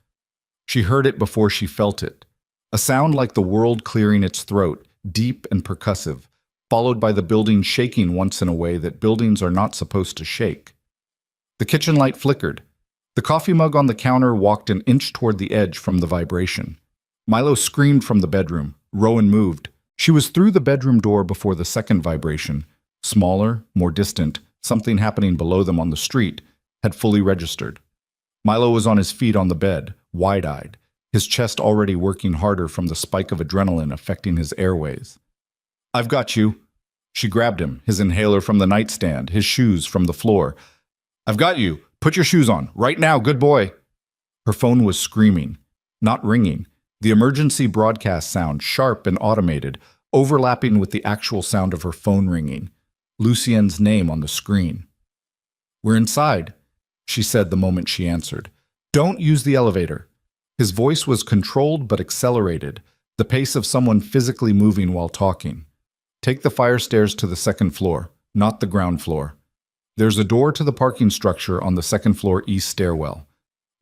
She heard it before she felt it, a sound like the world clearing its throat, deep and percussive, followed by the building shaking once in a way that buildings are not supposed to shake. The kitchen light flickered. The coffee mug on the counter walked an inch toward the edge from the vibration. Milo screamed from the bedroom. Rowan moved. She was through the bedroom door before the second vibration. Smaller, more distant, something happening below them on the street, had fully registered. Milo was on his feet on the bed, wide-eyed, his chest already working harder from the spike of adrenaline affecting his airways. "I've got you." She grabbed him, his inhaler from the nightstand, his shoes from the floor. "I've got you. Put your shoes on. Right now, good boy." Her phone was screaming, not ringing. The emergency broadcast sound, sharp and automated, overlapping with the actual sound of her phone ringing. Lucien's name on the screen. "We're inside," she said the moment she answered. "Don't use the elevator." His voice was controlled but accelerated, the pace of someone physically moving while talking. "Take the fire stairs to the second floor, not the ground floor. There's a door to the parking structure on the second floor east stairwell.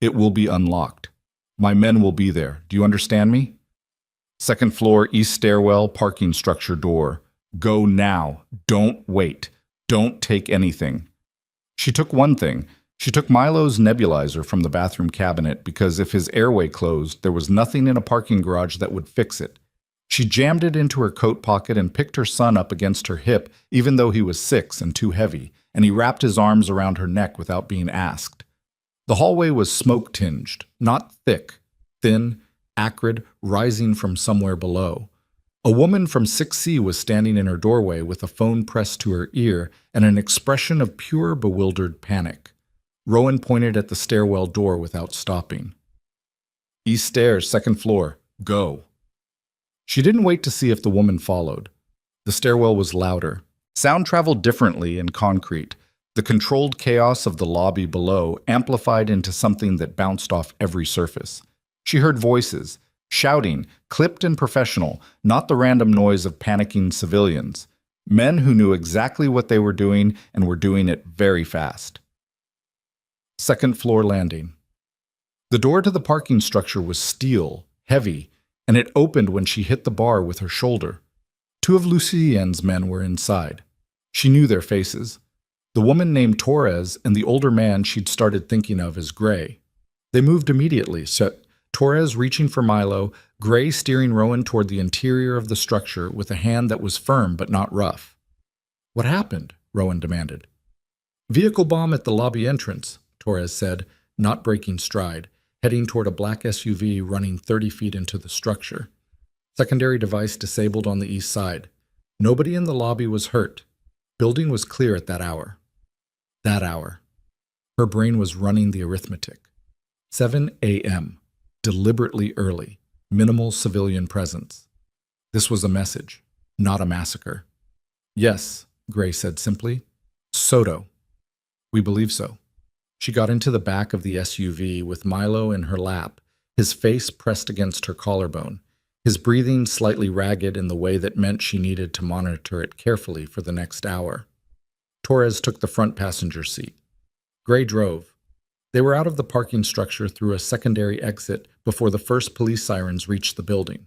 It will be unlocked. My men will be there. Do you understand me? Second floor east stairwell parking structure door. Go now. Don't wait. Don't take anything." She took one thing. She took Milo's nebulizer from the bathroom cabinet because if his airway closed, there was nothing in a parking garage that would fix it. She jammed it into her coat pocket and picked her son up against her hip, even though he was 6 and too heavy, and he wrapped his arms around her neck without being asked. The hallway was smoke-tinged, not thick, thin, acrid, rising from somewhere below. A woman from 6C was standing in her doorway with a phone pressed to her ear and an expression of pure, bewildered panic. Rowan pointed at the stairwell door without stopping. "East stairs, second floor. Go." She didn't wait to see if the woman followed. The stairwell was louder. Sound traveled differently in concrete. The controlled chaos of the lobby below amplified into something that bounced off every surface. She heard voices, shouting, clipped and professional, not the random noise of panicking civilians. Men who knew exactly what they were doing and were doing it very fast. Second floor landing. The door to the parking structure was steel, heavy, and it opened when she hit the bar with her shoulder. 2 of Lucien's men were inside. She knew their faces. The woman named Torres and the older man she'd started thinking of as Gray. They moved immediately, Torres reaching for Milo, Gray steering Rowan toward the interior of the structure with a hand that was firm but not rough. "What happened?" Rowan demanded. "Vehicle bomb at the lobby entrance," Torres said, not breaking stride, heading toward a black SUV running 30 feet into the structure. Secondary device disabled on the east side. Nobody in the lobby was hurt. Building was clear at that hour. That hour. Her brain was running the arithmetic. 7 a.m. Deliberately early. Minimal civilian presence. This was a message, not a massacre. "Yes," Gray said simply. "Soto. We believe so." She got into the back of the SUV with Milo in her lap, his face pressed against her collarbone, his breathing slightly ragged in the way that meant she needed to monitor it carefully for the next hour. Torres took the front passenger seat. Gray drove. They were out of the parking structure through a secondary exit before the first police sirens reached the building.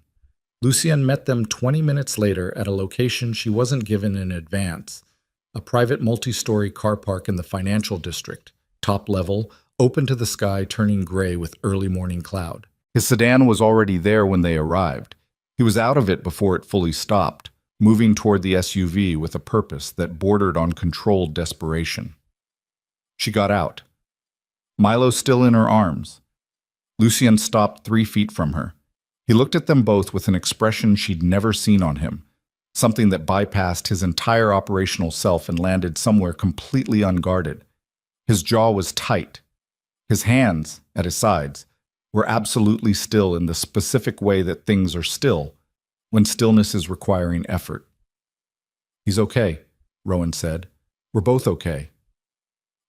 Lucien met them 20 minutes later at a location she wasn't given in advance, a private multi-story car park in the financial district, top level, open to the sky turning gray with early morning cloud. His sedan was already there when they arrived. He was out of it before it fully stopped, moving toward the SUV with a purpose that bordered on controlled desperation. She got out. Milo still in her arms. Lucien stopped 3 feet from her. He looked at them both with an expression she'd never seen on him, something that bypassed his entire operational self and landed somewhere completely unguarded. His jaw was tight. His hands, at his sides, were absolutely still in the specific way that things are still, when stillness is requiring effort. "He's okay," Rowan said. "We're both okay."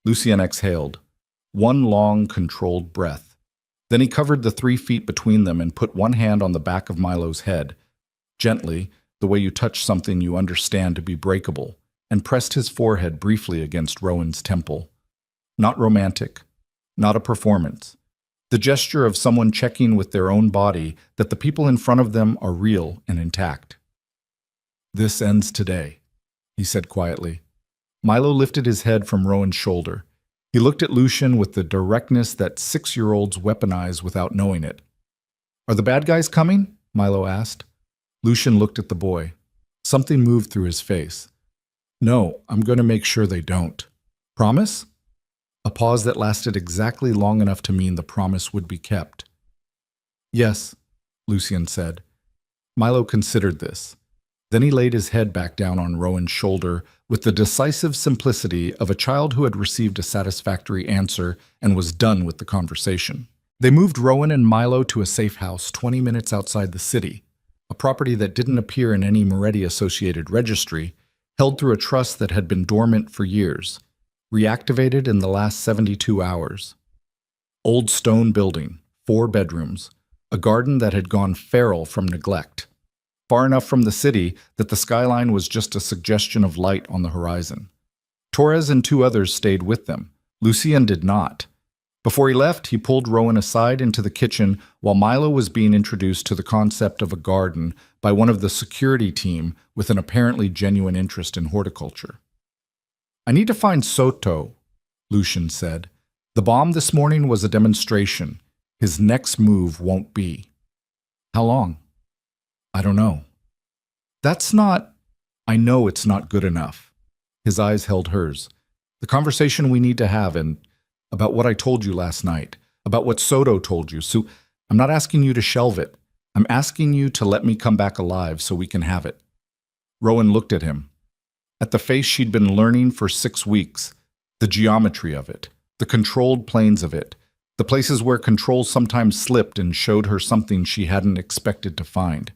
Lucien exhaled, one long, controlled breath. Then he covered the 3 feet between them and put one hand on the back of Milo's head, gently, the way you touch something you understand to be breakable, and pressed his forehead briefly against Rowan's temple. Not romantic, not a performance. The gesture of someone checking with their own body that the people in front of them are real and intact. "This ends today," he said quietly. Milo lifted his head from Rowan's shoulder. He looked at Lucien with the directness that 6-year-olds weaponize without knowing it. "Are the bad guys coming?" Milo asked. Lucien looked at the boy. Something moved through his face. "No, I'm going to make sure they don't." "Promise?" A pause that lasted exactly long enough to mean the promise would be kept. "Yes," Lucien said. Milo considered this. Then he laid his head back down on Rowan's shoulder with the decisive simplicity of a child who had received a satisfactory answer and was done with the conversation. They moved Rowan and Milo to a safe house 20 minutes outside the city, a property that didn't appear in any Moretti-associated registry, held through a trust that had been dormant for years, reactivated in the last 72 hours. Old stone building, 4 bedrooms, a garden that had gone feral from neglect. Far enough from the city that the skyline was just a suggestion of light on the horizon. Torres and 2 others stayed with them. Lucien did not. Before he left, he pulled Rowan aside into the kitchen while Milo was being introduced to the concept of a garden by one of the security team with an apparently genuine interest in horticulture. "I need to find Soto," Lucien said. "The bomb this morning was a demonstration. His next move won't be." "How long?" "I don't know." "That's not—" "I know it's not good enough." His eyes held hers. "The conversation we need to have, and about what I told you last night, about what Soto told you, so I'm not asking you to shelve it. I'm asking you to let me come back alive so we can have it." Rowan looked at him. At the face she'd been learning for 6 weeks, the geometry of it, the controlled planes of it, the places where control sometimes slipped and showed her something she hadn't expected to find.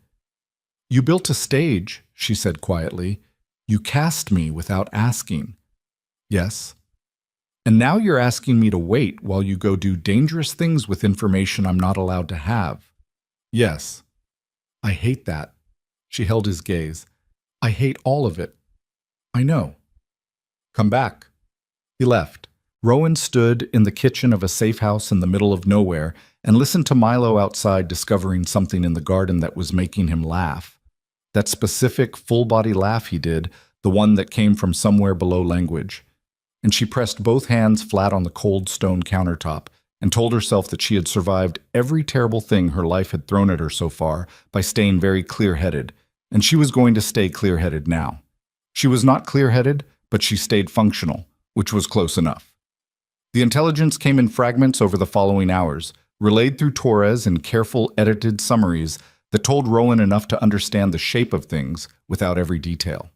"You built a stage," she said quietly. "You cast me without asking." "Yes." "And now you're asking me to wait while you go do dangerous things with information I'm not allowed to have." "Yes." "I hate that." She held his gaze. "I hate all of it." "I know." "Come back." He left. Rowan stood in the kitchen of a safe house in the middle of nowhere and listened to Milo outside discovering something in the garden that was making him laugh. That specific full-body laugh he did, the one that came from somewhere below language. And she pressed both hands flat on the cold stone countertop and told herself that she had survived every terrible thing her life had thrown at her so far by staying very clear-headed, and she was going to stay clear-headed now. She was not clear-headed, but she stayed functional, which was close enough. The intelligence came in fragments over the following hours, relayed through Torres in careful, edited summaries that told Rowan enough to understand the shape of things without every detail.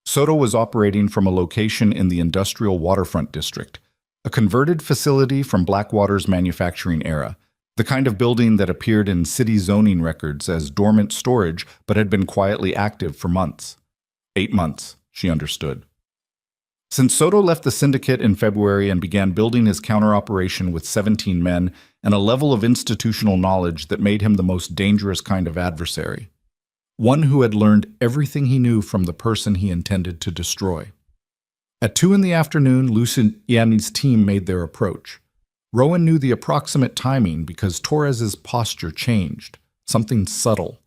Soto was operating from a location in the industrial waterfront district, a converted facility from Blackwater's manufacturing era, the kind of building that appeared in city zoning records as dormant storage but had been quietly active for months. 8 months, she understood. Since Soto left the syndicate in February and began building his counter-operation with 17 men and a level of institutional knowledge that made him the most dangerous kind of adversary. One who had learned everything he knew from the person he intended to destroy. At 2 in the afternoon, Luciani's team made their approach. Rowan knew the approximate timing because Torres's posture changed, something subtle,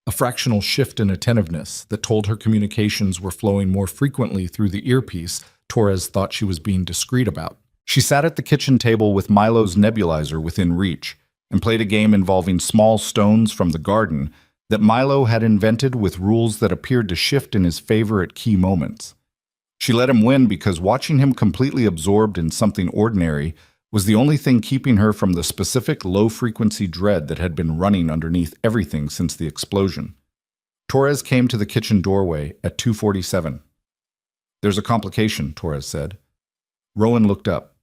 a fractional shift in attentiveness that told her communications were flowing more frequently through the earpiece Torres thought she was being discreet about. She sat at the kitchen table with Milo's nebulizer within reach and played a game involving small stones from the garden that Milo had invented with rules that appeared to shift in his favor at key moments. She let him win because watching him completely absorbed in something ordinary was the only thing keeping her from the specific low-frequency dread that had been running underneath everything since the explosion. Torres came to the kitchen doorway at 2:47. "There's a complication," Torres said. Rowan looked up.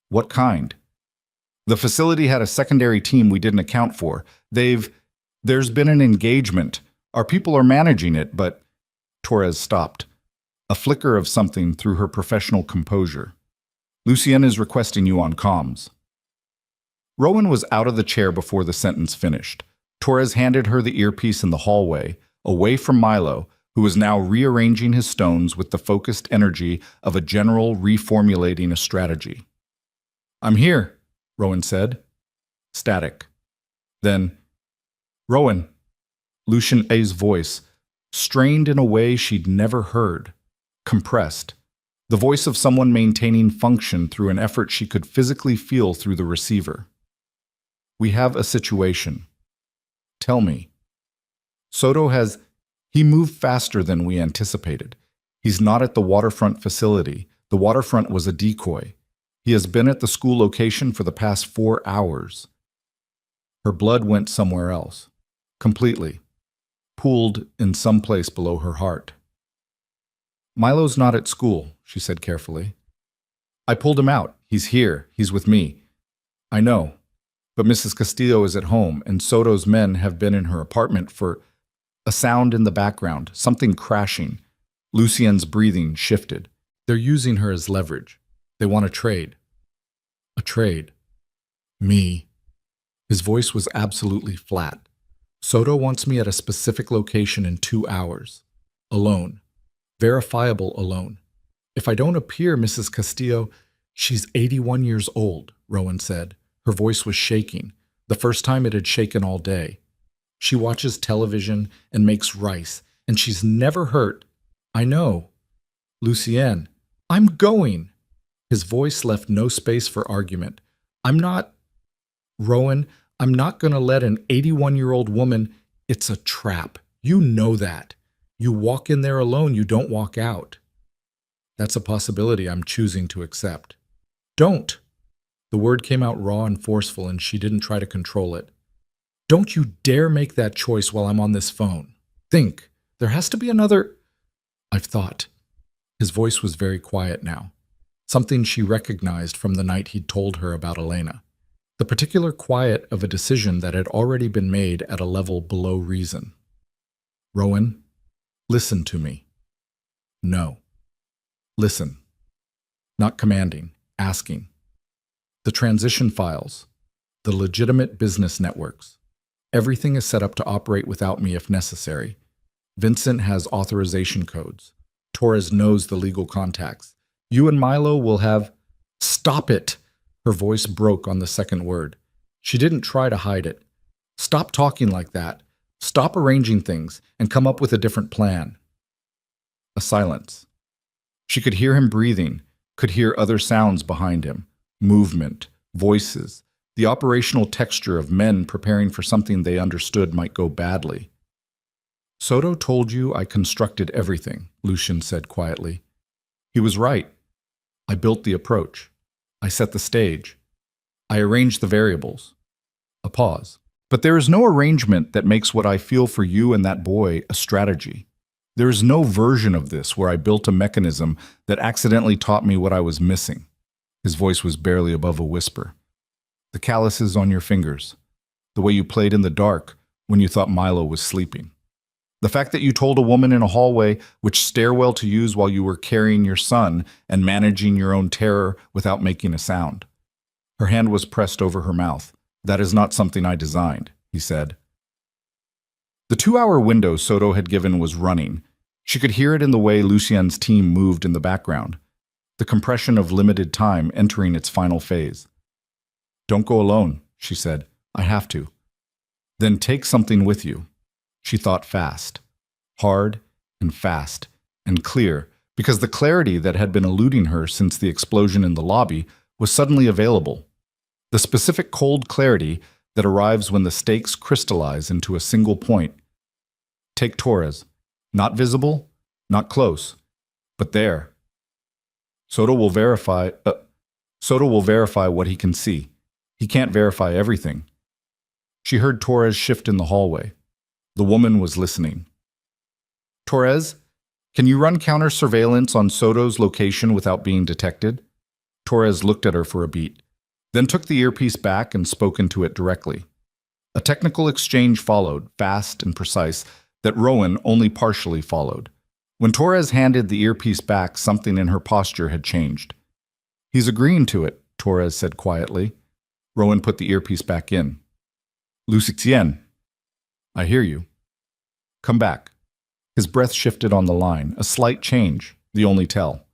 "What kind?" "The facility had a secondary team we didn't account for. There's been an engagement. Our people are managing it, but—" Torres stopped, a flicker of something through her professional composure. "Lucien is requesting you on comms." Rowan was out of the chair before the sentence finished. Torres handed her the earpiece in the hallway, away from Milo, who was now rearranging his stones with the focused energy of a general reformulating a strategy. "I'm here," Rowan said. Static. Then, "Rowan," Lucien A's voice, strained in a way she'd never heard, compressed, the voice of someone maintaining function through an effort she could physically feel through the receiver. "We have a situation. Tell me." "Soto has—" "He moved faster than we anticipated. He's not at the waterfront facility. The waterfront was a decoy. He has been at the school location for the past 4 hours. Her blood went somewhere else. Completely. Pooled in some place below her heart. "Milo's not at school," she said carefully. "I pulled him out. He's here. He's with me. I know. But Mrs. Castillo is at home, and Soto's men have been in her apartment for—" A sound in the background, something crashing. Lucien's breathing shifted. "They're using her as leverage. They want a trade." "A trade? Me?" His voice was absolutely flat. "Soto wants me at a specific location in 2 hours. Alone. Verifiable alone. If I don't appear, Mrs. Castillo—" "She's 81 years old," Rowan said. Her voice was shaking, the first time it had shaken all day. "She watches television and makes rice, and she's never hurt—" "I know. Lucien, I'm going." His voice left no space for argument. "I'm not— Rowan, I'm not going to let an 81-year-old woman— It's a trap. You know that. You walk in there alone, you don't walk out." "That's a possibility I'm choosing to accept." "Don't." The word came out raw and forceful, and she didn't try to control it. "Don't you dare make that choice while I'm on this phone. Think. There has to be another—" "I've thought." His voice was very quiet now. Something she recognized from the night he'd told her about Elena. The particular quiet of a decision that had already been made at a level below reason. "Rowan, listen to me." "No." "Listen." Not commanding, asking. "The transition files. The legitimate business networks. Everything is set up to operate without me if necessary. Vincent has authorization codes. Torres knows the legal contacts. You and Milo will have—" "Stop it!" Her voice broke on the second word. She didn't try to hide it. "Stop talking like that. Stop arranging things and come up with a different plan." A silence. She could hear him breathing, could hear other sounds behind him. Movement, voices, the operational texture of men preparing for something they understood might go badly. "Soto told you I constructed everything," Lucien said quietly. "He was right. I built the approach. I set the stage. I arranged the variables." A pause. "But there is no arrangement that makes what I feel for you and that boy a strategy. There is no version of this where I built a mechanism that accidentally taught me what I was missing." His voice was barely above a whisper. "The calluses on your fingers. The way you played in the dark when you thought Milo was sleeping. The fact that you told a woman in a hallway which stairwell to use while you were carrying your son and managing your own terror without making a sound." Her hand was pressed over her mouth. "That is not something I designed," he said. The 2-hour window Soto had given was running. She could hear it in the way Lucien's team moved in the background, the compression of limited time entering its final phase. Don't go alone, she said. I have to. Then take something with you. She thought fast, hard and fast and clear, because the clarity that had been eluding her since the explosion in the lobby was suddenly available. The specific cold clarity that arrives when the stakes crystallize into a single point. Take Torres. Not visible, not close, but there. Soto will verify what he can see. He can't verify everything. She heard Torres shift in the hallway. The woman was listening. Torres, can you run counter surveillance on Soto's location without being detected? Torres looked at her for a beat, then took the earpiece back and spoke into it directly. A technical exchange followed, fast and precise, that Rowan only partially followed. When Torres handed the earpiece back, something in her posture had changed. He's agreeing to it, Torres said quietly. Rowan put the earpiece back in. Lucien, I hear you. Come back. His breath shifted on the line, a slight change, the only tell.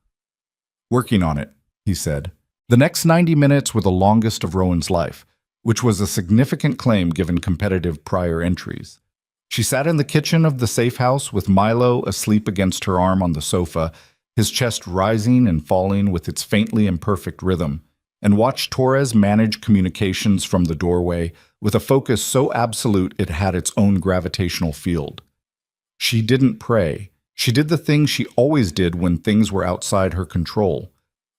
Working on it, he said. The next 90 minutes were the longest of Rowan's life, which was a significant claim given competitive prior entries. She sat in the kitchen of the safe house with Milo asleep against her arm on the sofa, his chest rising and falling with its faintly imperfect rhythm, and watched Torres manage communications from the doorway with a focus so absolute it had its own gravitational field. She didn't pray. She did the thing she always did when things were outside her control.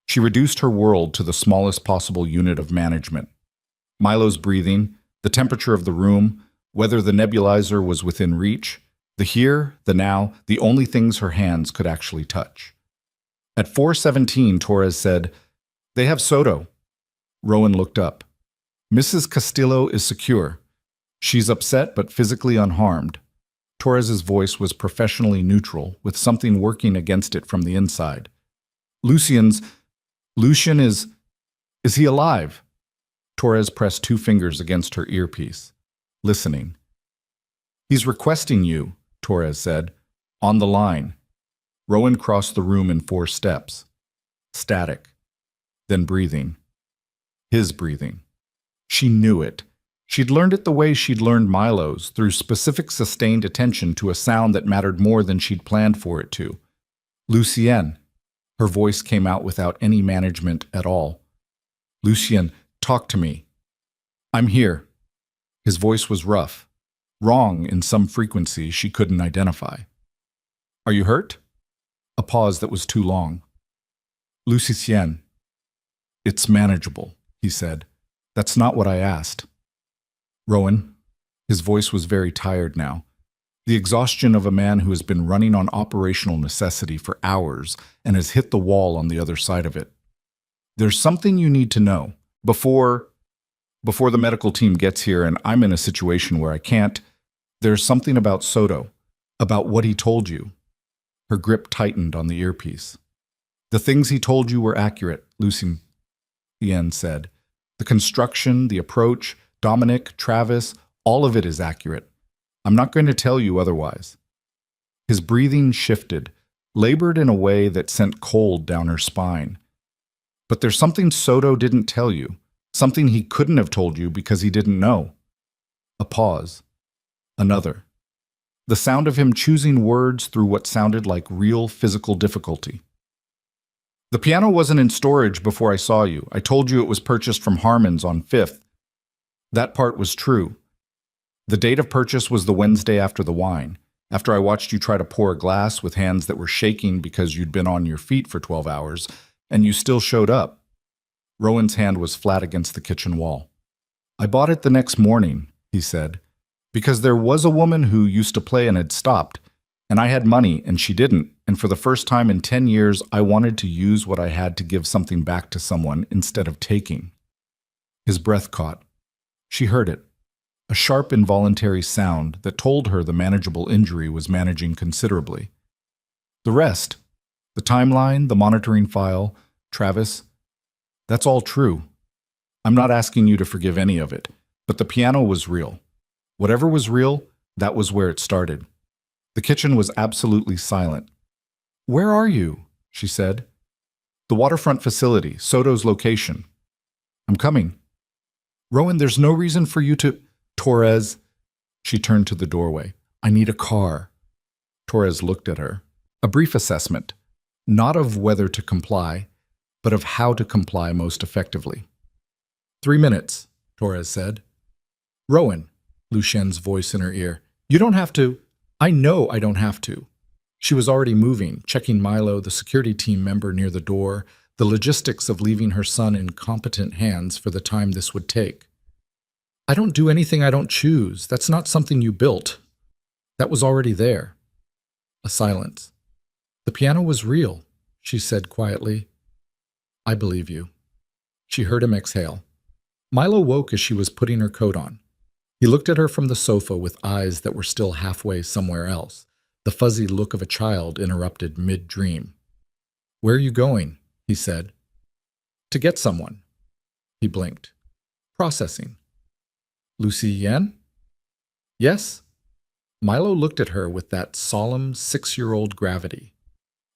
She reduced her world to the smallest possible unit of management. Milo's breathing, the temperature of the room, whether the nebulizer was within reach, the here, the now, the only things her hands could actually touch. At 4:17, Torres said, "They have Soto." Rowan looked up. "Mrs. Castillo is secure. She's upset but physically unharmed." Torres's voice was professionally neutral, with something working against it from the inside. Lucian is he alive?" Torres pressed 2 fingers against her earpiece, listening. "He's requesting you," Torres said. "On the line." Rowan crossed the room in 4 steps. Static. Then breathing. His breathing. She knew it. She'd learned it the way she'd learned Milo's, through specific sustained attention to a sound that mattered more than she'd planned for it to. Lucien. Her voice came out without any management at all. "Lucien, talk to me." "I'm here." His voice was rough, wrong in some frequency she couldn't identify. "Are you hurt?" A pause that was too long. "Lucien." "It's manageable," he said. "That's not what I asked." "Rowan." His voice was very tired now. The exhaustion of a man who has been running on operational necessity for hours and has hit the wall on the other side of it. "There's something you need to know. Before the medical team gets here and I'm in a situation where I can't, there's something about Soto, about what he told you." Her grip tightened on the earpiece. "The things he told you were accurate," Lucien said. "The construction, the approach, Dominic, Travis, all of it is accurate. I'm not going to tell you otherwise." His breathing shifted, labored in a way that sent cold down her spine. "But there's something Soto didn't tell you, something he couldn't have told you because he didn't know." A pause. Another. The sound of him choosing words through what sounded like real physical difficulty. "The piano wasn't in storage before I saw you. I told you it was purchased from Harmon's on 5th. That part was true. The date of purchase was the Wednesday after the wine, after I watched you try to pour a glass with hands that were shaking because you'd been on your feet for 12 hours, and you still showed up." Rowan's hand was flat against the kitchen wall. "I bought it the next morning," he said, "because there was a woman who used to play and had stopped, and I had money and she didn't, and for the first time in 10 years I wanted to use what I had to give something back to someone instead of taking." His breath caught. She heard it. A sharp involuntary sound that told her the manageable injury was managing considerably. The rest, the timeline, the monitoring file, Travis, that's all true. I'm not asking you to forgive any of it, but the piano was real. Whatever was real, that was where it started. The kitchen was absolutely silent. "Where are you?" she said. "The waterfront facility, Soto's location." "I'm coming." Rowan, there's no reason for you to... Torres, she turned to the doorway. I need a car. Torres looked at her. A brief assessment, not of whether to comply, but of how to comply most effectively. 3 minutes, Torres said. Rowan, Lucien's voice in her ear, you don't have to. I know I don't have to. She was already moving, checking Milo, the security team member near the door, the logistics of leaving her son in competent hands for the time this would take. I don't do anything I don't choose. That's not something you built. That was already there. A silence. The piano was real, she said quietly. I believe you. She heard him exhale. Milo woke as she was putting her coat on. He looked at her from the sofa with eyes that were still halfway somewhere else. The fuzzy look of a child interrupted mid-dream. Where are you going? He said. To get someone. He blinked. Processing. Lucien? Yes? Milo looked at her with that solemn 6-year-old gravity.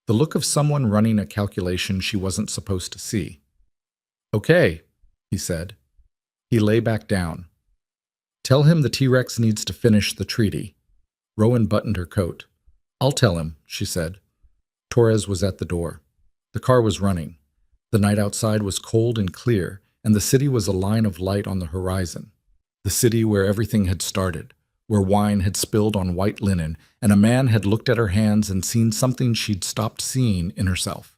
The look of someone running a calculation she wasn't supposed to see. Okay, he said. He lay back down. Tell him the T-Rex needs to finish the treaty. Rowan buttoned her coat. I'll tell him, she said. Torres was at the door. The car was running. The night outside was cold and clear, and the city was a line of light on the horizon. The city where everything had started, where wine had spilled on white linen, and a man had looked at her hands and seen something she'd stopped seeing in herself.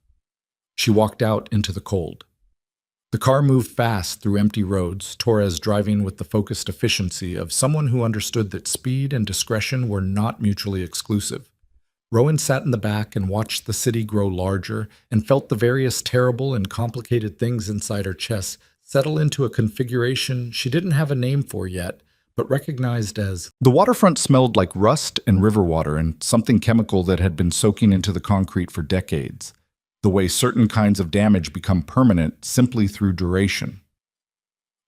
She walked out into the cold. The car moved fast through empty roads, Torres driving with the focused efficiency of someone who understood that speed and discretion were not mutually exclusive. Rowan sat in the back and watched the city grow larger and felt the various terrible and complicated things inside her chest settle into a configuration she didn't have a name for yet, but recognized as... The waterfront smelled like rust and river water and something chemical that had been soaking into the concrete for decades. The way certain kinds of damage become permanent simply through duration.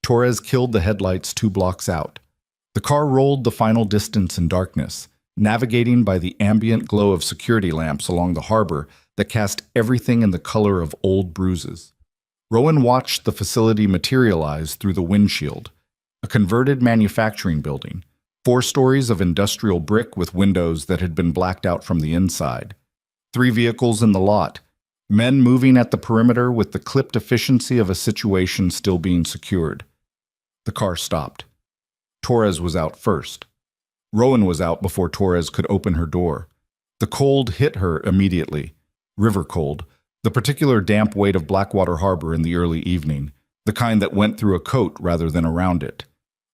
Torres killed the headlights 2 blocks out. The car rolled the final distance in darkness, navigating by the ambient glow of security lamps along the harbor that cast everything in the color of old bruises. Rowan watched the facility materialize through the windshield, a converted manufacturing building, 4 stories of industrial brick with windows that had been blacked out from the inside, 3 vehicles in the lot, men moving at the perimeter with the clipped efficiency of a situation still being secured. The car stopped. Torres was out first. Rowan was out before Torres could open her door. The cold hit her immediately. River cold, the particular damp weight of Blackwater Harbor in the early evening, the kind that went through a coat rather than around it.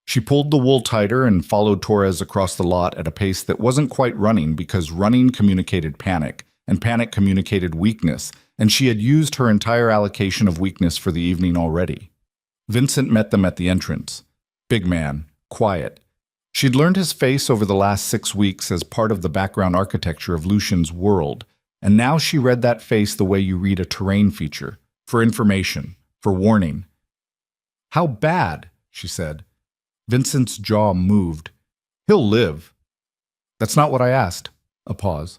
She pulled the wool tighter and followed Torres across the lot at a pace that wasn't quite running because running communicated panic, and panic communicated weakness, and she had used her entire allocation of weakness for the evening already. Vincent met them at the entrance. Big man, quiet. She'd learned his face over the last 6 weeks as part of the background architecture of Lucien's world, and now she read that face the way you read a terrain feature, for information, for warning. How bad? She said. Vincent's jaw moved. He'll live. That's not what I asked. A pause.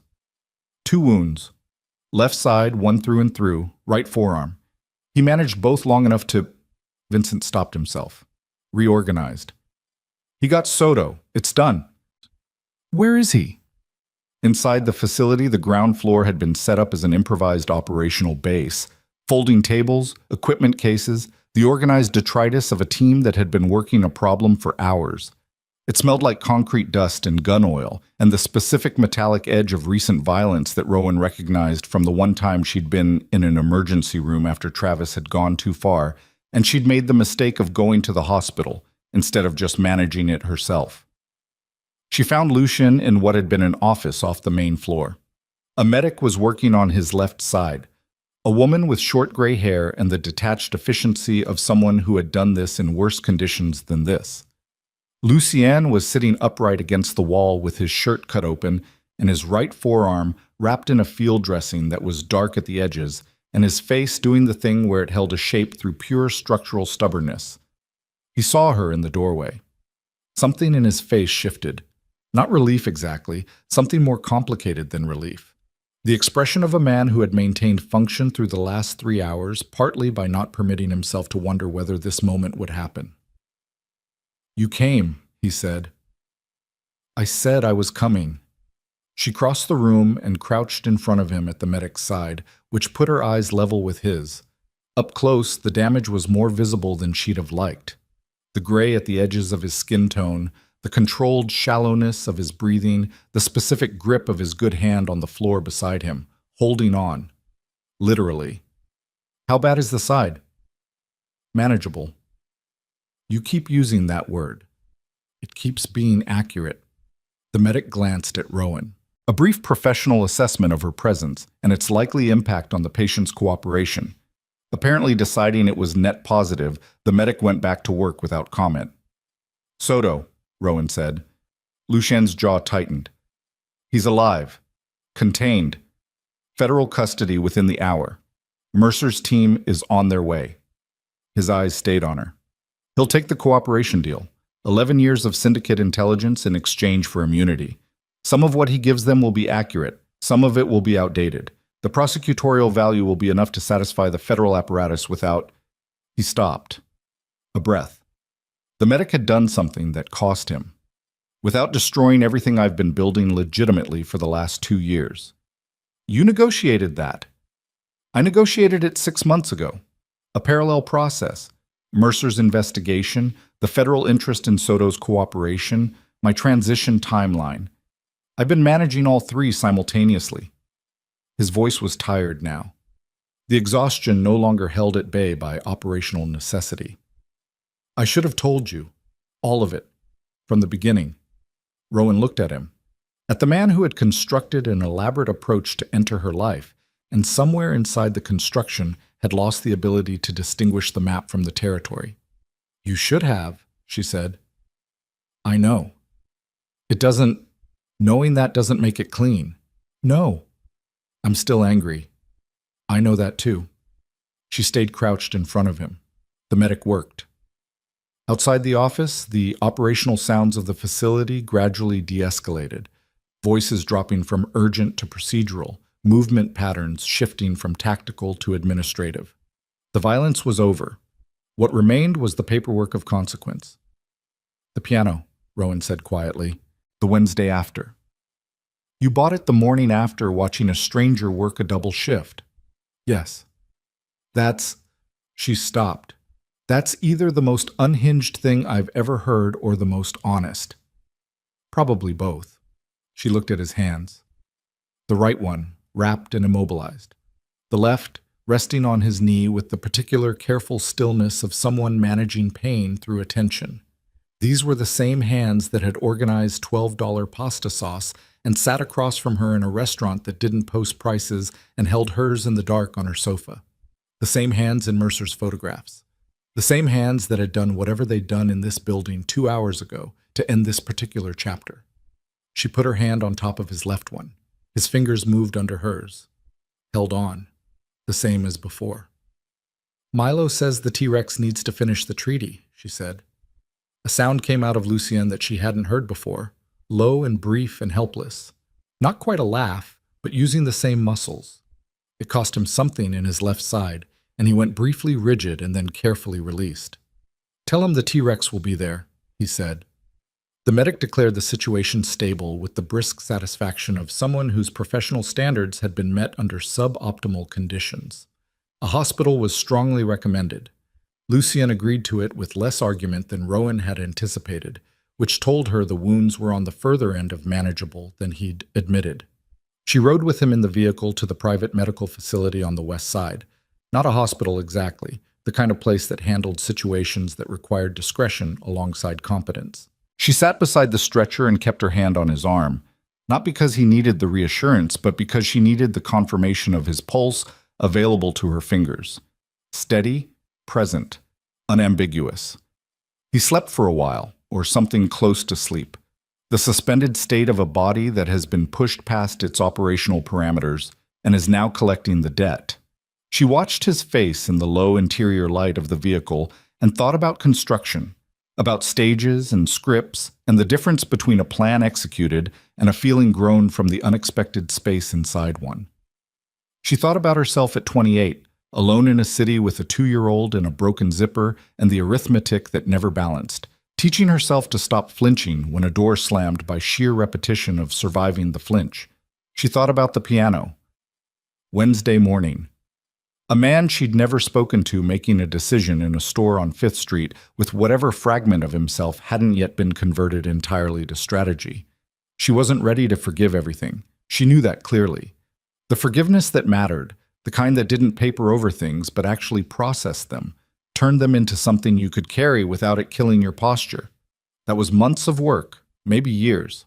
2 wounds. Left side, 1 through and through, right forearm. He managed both long enough to... Vincent stopped himself. Reorganized. He got Soto. It's done. Where is he? Inside the facility, the ground floor had been set up as an improvised operational base. Folding tables, equipment cases, the organized detritus of a team that had been working a problem for hours. It smelled like concrete dust and gun oil, and the specific metallic edge of recent violence that Rowan recognized from the one time she'd been in an emergency room after Travis had gone too far, and she'd made the mistake of going to the hospital instead of just managing it herself. She found Lucien in what had been an office off the main floor. A medic was working on his left side, a woman with short gray hair and the detached efficiency of someone who had done this in worse conditions than this. Lucien was sitting upright against the wall with his shirt cut open and his right forearm wrapped in a field dressing that was dark at the edges, and his face doing the thing where it held a shape through pure structural stubbornness. He saw her in the doorway. Something in his face shifted. Not relief exactly, something more complicated than relief. The expression of a man who had maintained function through the last 3 hours, partly by not permitting himself to wonder whether this moment would happen. You came, he said. I said I was coming. She crossed the room and crouched in front of him at the medic's side, which put her eyes level with his. Up close, the damage was more visible than she'd have liked. The gray at the edges of his skin tone, the controlled shallowness of his breathing, the specific grip of his good hand on the floor beside him, holding on. Literally. How bad is the side? Manageable. You keep using that word. It keeps being accurate. The medic glanced at Rowan. A brief professional assessment of her presence and its likely impact on the patient's cooperation. Apparently deciding it was net positive, the medic went back to work without comment. Soto, Rowan said. Lucien's jaw tightened. He's alive. Contained. Federal custody within the hour. Mercer's team is on their way. His eyes stayed on her. He'll take the cooperation deal. 11 years of syndicate intelligence in exchange for immunity. Some of what he gives them will be accurate. Some of it will be outdated. The prosecutorial value will be enough to satisfy the federal apparatus without... He stopped. A breath. The medic had done something that cost him. Without destroying everything I've been building legitimately for the last 2 years. You negotiated that. I negotiated it 6 months ago. A parallel process. Mercer's investigation, the federal interest in Soto's cooperation, my transition timeline. I've been managing all three simultaneously. His voice was tired now. The exhaustion no longer held at bay by operational necessity. I should have told you. All of it. From the beginning. Rowan looked at him. At the man who had constructed an elaborate approach to enter her life, and somewhere inside the construction had lost the ability to distinguish the map from the territory. You should have, she said. I know. Knowing that doesn't make it clean. No. I'm still angry. I know that too. She stayed crouched in front of him. The medic worked. Outside the office, the operational sounds of the facility gradually de-escalated, voices dropping from urgent to procedural, movement patterns shifting from tactical to administrative. The violence was over. What remained was the paperwork of consequence. The piano, Rowan said quietly, the Wednesday after. You bought it the morning after watching a stranger work a double shift. Yes. She stopped. That's either the most unhinged thing I've ever heard or the most honest. Probably both. She looked at his hands. The right one, wrapped and immobilized. The left, resting on his knee with the particular careful stillness of someone managing pain through attention. These were the same hands that had organized $12 pasta sauce and sat across from her in a restaurant that didn't post prices and held hers in the dark on her sofa. The same hands in Mercer's photographs. The same hands that had done whatever they'd done in this building 2 hours ago to end this particular chapter. She put her hand on top of his left one. His fingers moved under hers. Held on. The same as before. Milo says the T-Rex needs to finish the treaty, she said. A sound came out of Lucien that she hadn't heard before, low and brief and helpless. Not quite a laugh, but using the same muscles. It cost him something in his left side, and he went briefly rigid and then carefully released. Tell him the T-Rex will be there, he said. The medic declared the situation stable with the brisk satisfaction of someone whose professional standards had been met under suboptimal conditions. A hospital was strongly recommended. Lucien agreed to it with less argument than Rowan had anticipated, which told her the wounds were on the further end of manageable than he'd admitted. She rode with him in the vehicle to the private medical facility on the west side. Not a hospital exactly, the kind of place that handled situations that required discretion alongside competence. She sat beside the stretcher and kept her hand on his arm, not because he needed the reassurance, but because she needed the confirmation of his pulse available to her fingers. Steady, present, unambiguous. He slept for a while, or something close to sleep. The suspended state of a body that has been pushed past its operational parameters and is now collecting the debt. She watched his face in the low interior light of the vehicle and thought about construction, about stages and scripts, and the difference between a plan executed and a feeling grown from the unexpected space inside one. She thought about herself at 28, alone in a city with a 2-year-old and a broken zipper and the arithmetic that never balanced, teaching herself to stop flinching when a door slammed by sheer repetition of surviving the flinch. She thought about the piano. Wednesday morning. A man she'd never spoken to making a decision in a store on Fifth Street with whatever fragment of himself hadn't yet been converted entirely to strategy. She wasn't ready to forgive everything. She knew that clearly. The forgiveness that mattered, the kind that didn't paper over things but actually processed them, turned them into something you could carry without it killing your posture. That was months of work, maybe years.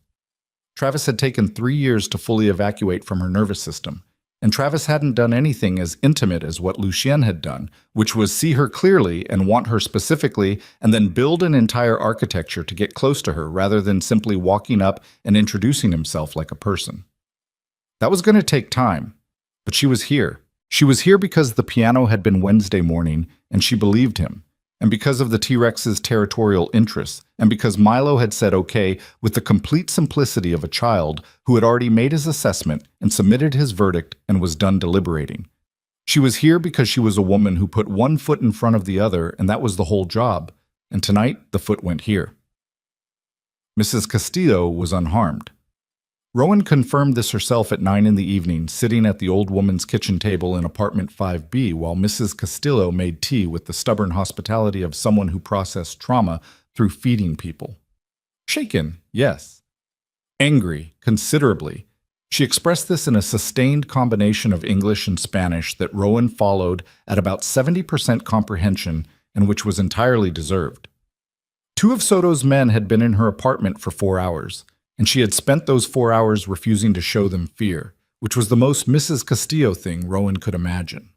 Travis had taken 3 years to fully evacuate from her nervous system. And Travis hadn't done anything as intimate as what Lucien had done, which was see her clearly and want her specifically, and then build an entire architecture to get close to her rather than simply walking up and introducing himself like a person. That was going to take time, but she was here. She was here because the piano had been Wednesday morning, and she believed him, and because of the T-Rex's territorial interests, and because Milo had said okay with the complete simplicity of a child who had already made his assessment and submitted his verdict and was done deliberating. She was here because she was a woman who put one foot in front of the other, and that was the whole job, and tonight the foot went here. Mrs. Castillo was unharmed. Rowan confirmed this herself at 9 in the evening, sitting at the old woman's kitchen table in apartment 5B while Mrs. Castillo made tea with the stubborn hospitality of someone who processed trauma through feeding people. Shaken, yes. Angry, considerably. She expressed this in a sustained combination of English and Spanish that Rowan followed at about 70% comprehension and which was entirely deserved. 2 of Soto's men had been in her apartment for 4 hours. And she had spent those 4 hours refusing to show them fear, which was the most Mrs. Castillo thing Rowan could imagine.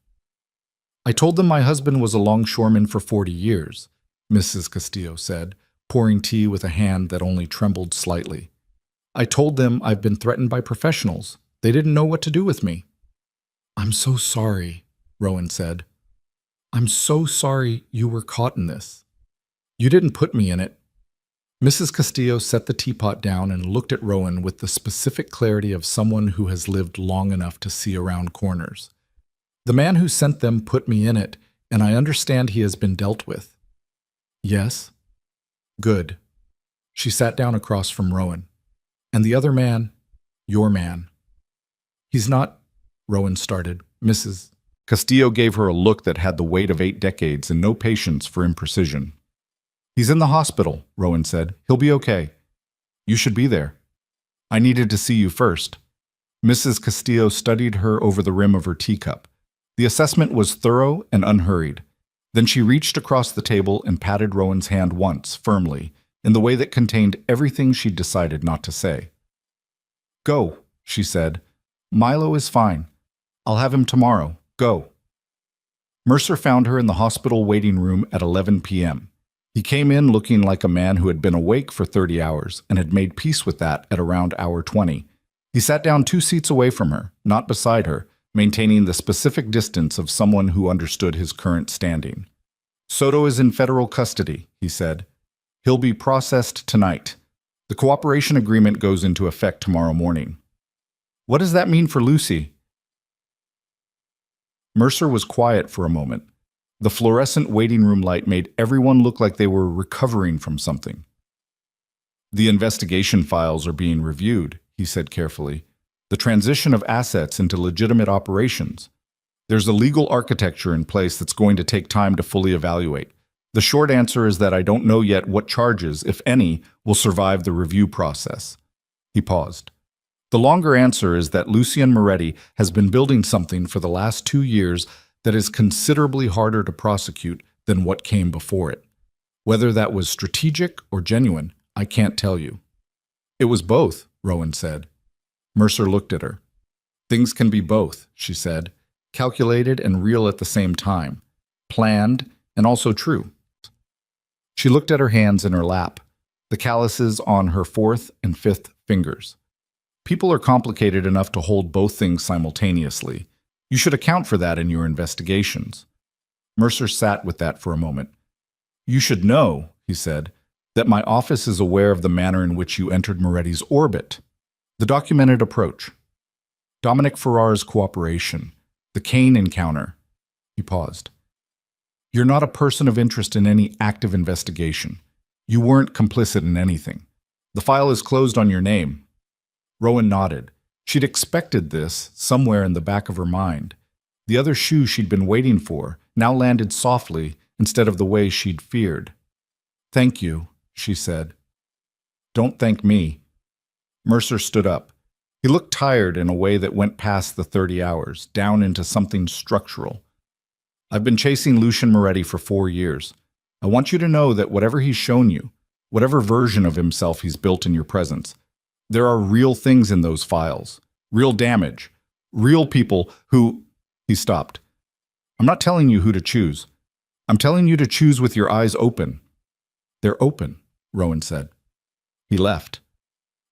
I told them my husband was a longshoreman for 40 years, Mrs. Castillo said, pouring tea with a hand that only trembled slightly. I told them I've been threatened by professionals. They didn't know what to do with me. I'm so sorry, Rowan said. I'm so sorry you were caught in this. You didn't put me in it. Mrs. Castillo set the teapot down and looked at Rowan with the specific clarity of someone who has lived long enough to see around corners. The man who sent them put me in it, and I understand he has been dealt with. Yes? Good. She sat down across from Rowan. And the other man? Your man. He's not, Rowan started. Mrs. Castillo gave her a look that had the weight of 8 decades and no patience for imprecision. He's in the hospital, Rowan said. He'll be okay. You should be there. I needed to see you first. Mrs. Castillo studied her over the rim of her teacup. The assessment was thorough and unhurried. Then she reached across the table and patted Rowan's hand once, firmly, in the way that contained everything she'd decided not to say. Go, she said. Milo is fine. I'll have him tomorrow. Go. Mercer found her in the hospital waiting room at 11 p.m. He came in looking like a man who had been awake for 30 hours and had made peace with that at around hour 20. He sat down 2 seats away from her, not beside her, maintaining the specific distance of someone who understood his current standing. Soto is in federal custody, he said. He'll be processed tonight. The cooperation agreement goes into effect tomorrow morning. What does that mean for Lucy? Mercer was quiet for a moment. The fluorescent waiting room light made everyone look like they were recovering from something. The investigation files are being reviewed, he said carefully. The transition of assets into legitimate operations. There's a legal architecture in place that's going to take time to fully evaluate. The short answer is that I don't know yet what charges, if any, will survive the review process. He paused. The longer answer is that Lucien Moretti has been building something for the last 2 years that is considerably harder to prosecute than what came before it. Whether that was strategic or genuine, I can't tell you. It was both, Rowan said. Mercer looked at her. Things can be both, she said, calculated and real at the same time, planned and also true. She looked at her hands in her lap, the calluses on her 4th and 5th fingers. People are complicated enough to hold both things simultaneously. You should account for that in your investigations. Mercer sat with that for a moment. You should know, he said, that my office is aware of the manner in which you entered Moretti's orbit. The documented approach. Dominic Ferrar's cooperation. The Kane encounter. He paused. You're not a person of interest in any active investigation. You weren't complicit in anything. The file is closed on your name." Rowan nodded. She'd expected this somewhere in the back of her mind. The other shoe she'd been waiting for now landed softly instead of the way she'd feared. "Thank you," she said. "Don't thank me." Mercer stood up. He looked tired in a way that went past the 30 hours, down into something structural. "I've been chasing Lucian Moretti for 4 years. I want you to know that whatever he's shown you, whatever version of himself he's built in your presence, there are real things in those files, real damage, real people who—" He stopped. "I'm not telling you who to choose. I'm telling you to choose with your eyes open." "They're open," Rowan said. He left.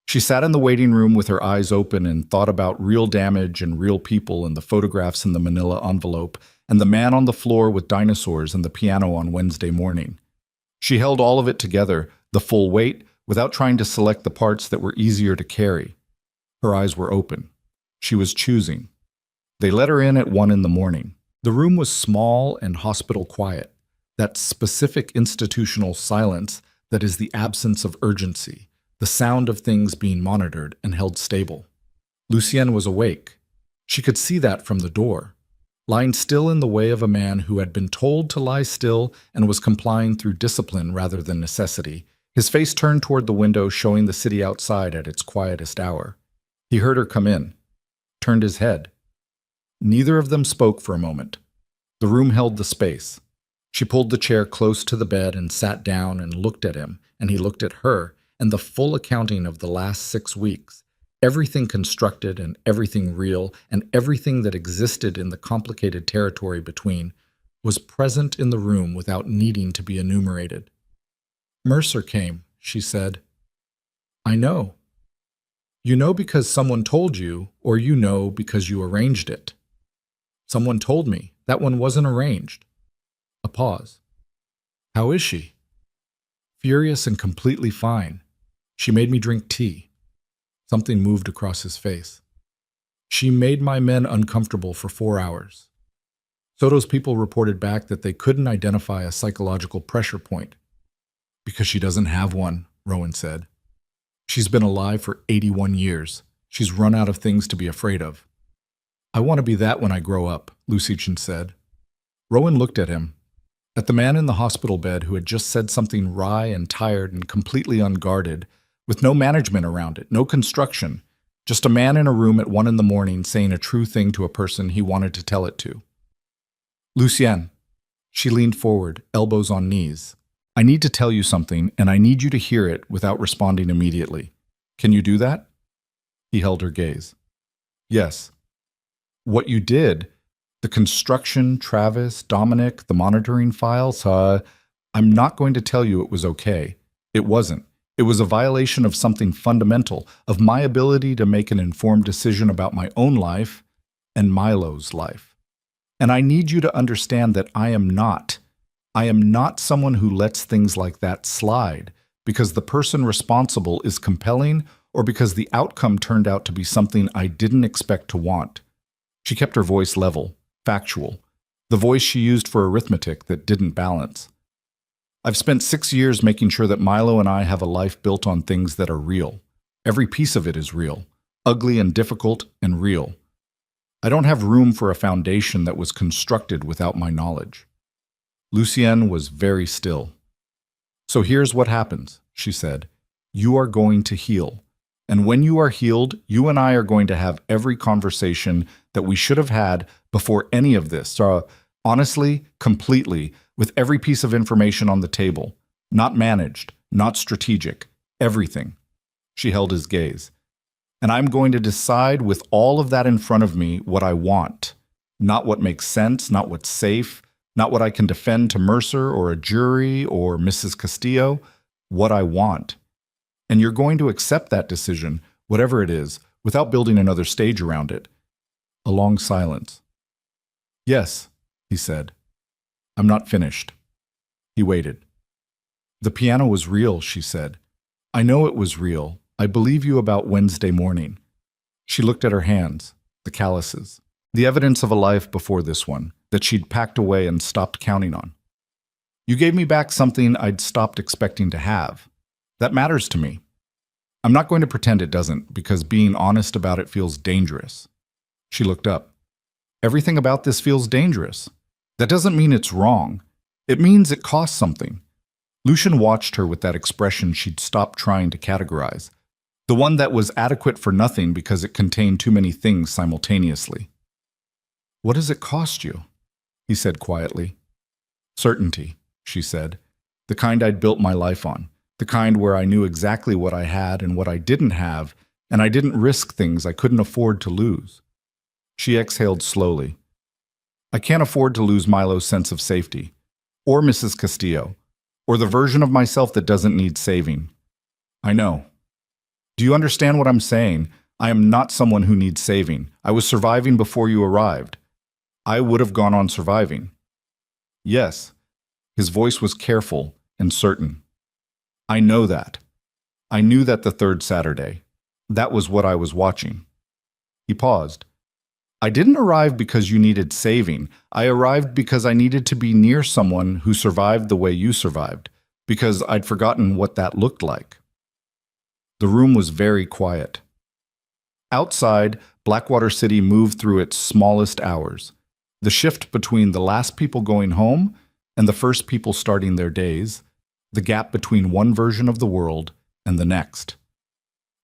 She sat in the waiting room with her eyes open and thought about real damage and real people and the photographs in the manila envelope and the man on the floor with dinosaurs and the piano on Wednesday morning. She held all of it together, the full weight, without trying to select the parts that were easier to carry. Her eyes were open. She was choosing. They let her in at 1 in the morning. The room was small and hospital quiet, that specific institutional silence that is the absence of urgency, the sound of things being monitored and held stable. Lucienne was awake. She could see that from the door, lying still in the way of a man who had been told to lie still and was complying through discipline rather than necessity, his face turned toward the window showing the city outside at its quietest hour. He heard her come in, turned his head. Neither of them spoke for a moment. The room held the space. She pulled the chair close to the bed and sat down and looked at him, and he looked at her, and the full accounting of the last 6 weeks, everything constructed and everything real and everything that existed in the complicated territory between, was present in the room without needing to be enumerated. "Mercer came," she said. "I know. You know because someone told you, or you know because you arranged it." "Someone told me. That one wasn't arranged." A pause. "How is she?" "Furious and completely fine. She made me drink tea." Something moved across his face. "She made my men uncomfortable for 4 hours." Soto's people reported back that they couldn't identify a psychological pressure point. "Because she doesn't have one," Rowan said. "She's been alive for 81 years. She's run out of things to be afraid of." "I want to be that when I grow up," Lucichin said. Rowan looked at him, at the man in the hospital bed who had just said something wry and tired and completely unguarded, with no management around it, no construction, just a man in a room at 1 in the morning saying a true thing to a person he wanted to tell it to. "Lucienne." She leaned forward, elbows on knees. "I need to tell you something, and I need you to hear it without responding immediately. Can you do that?" He held her gaze. "Yes." "What you did, the construction, Travis, Dominic, the monitoring files, I'm not going to tell you it was okay. It wasn't. It was a violation of something fundamental, of my ability to make an informed decision about my own life and Milo's life. And I need you to understand that I am not someone who lets things like that slide because the person responsible is compelling or because the outcome turned out to be something I didn't expect to want." She kept her voice level, factual, the voice she used for arithmetic that didn't balance. "I've spent 6 years making sure that Milo and I have a life built on things that are real. Every piece of it is real, ugly and difficult and real. I don't have room for a foundation that was constructed without my knowledge." Lucienne was very still. "So here's what happens," she said. "You are going to heal. And when you are healed, you and I are going to have every conversation that we should have had before any of this. Honestly, completely, with every piece of information on the table. Not managed, not strategic, everything." She held his gaze. "And I'm going to decide with all of that in front of me what I want. Not what makes sense, not what's safe, not what I can defend to Mercer or a jury or Mrs. Castillo. What I want. And you're going to accept that decision, whatever it is, without building another stage around it." A long silence. "Yes," he said. "I'm not finished." He waited. "The piano was real," she said. "I know it was real. I believe you about Wednesday morning." She looked at her hands, the calluses, the evidence of a life before this one, that she'd packed away and stopped counting on. You gave me back something I'd stopped expecting to have. That matters to me. I'm not going to pretend it doesn't, because being honest about it feels dangerous. She looked up. Everything about this feels dangerous. That doesn't mean it's wrong. It means it costs something. Lucian watched her with that expression she'd stopped trying to categorize. The one that was adequate for nothing because it contained too many things simultaneously. What does it cost you? He said quietly. Certainty, she said. The kind I'd built my life on. The kind where I knew exactly what I had and what I didn't have, and I didn't risk things I couldn't afford to lose. She exhaled slowly. I can't afford to lose Milo's sense of safety, or Mrs. Castillo, or the version of myself that doesn't need saving. I know. Do you understand what I'm saying? I am not someone who needs saving. I was surviving before you arrived. I would have gone on surviving. Yes. His voice was careful and certain. I know that. I knew that the third Saturday. That was what I was watching. He paused. I didn't arrive because you needed saving. I arrived because I needed to be near someone who survived the way you survived, because I'd forgotten what that looked like. The room was very quiet. Outside, Blackwater City moved through its smallest hours. The shift between the last people going home and the first people starting their days, the gap between one version of the world and the next.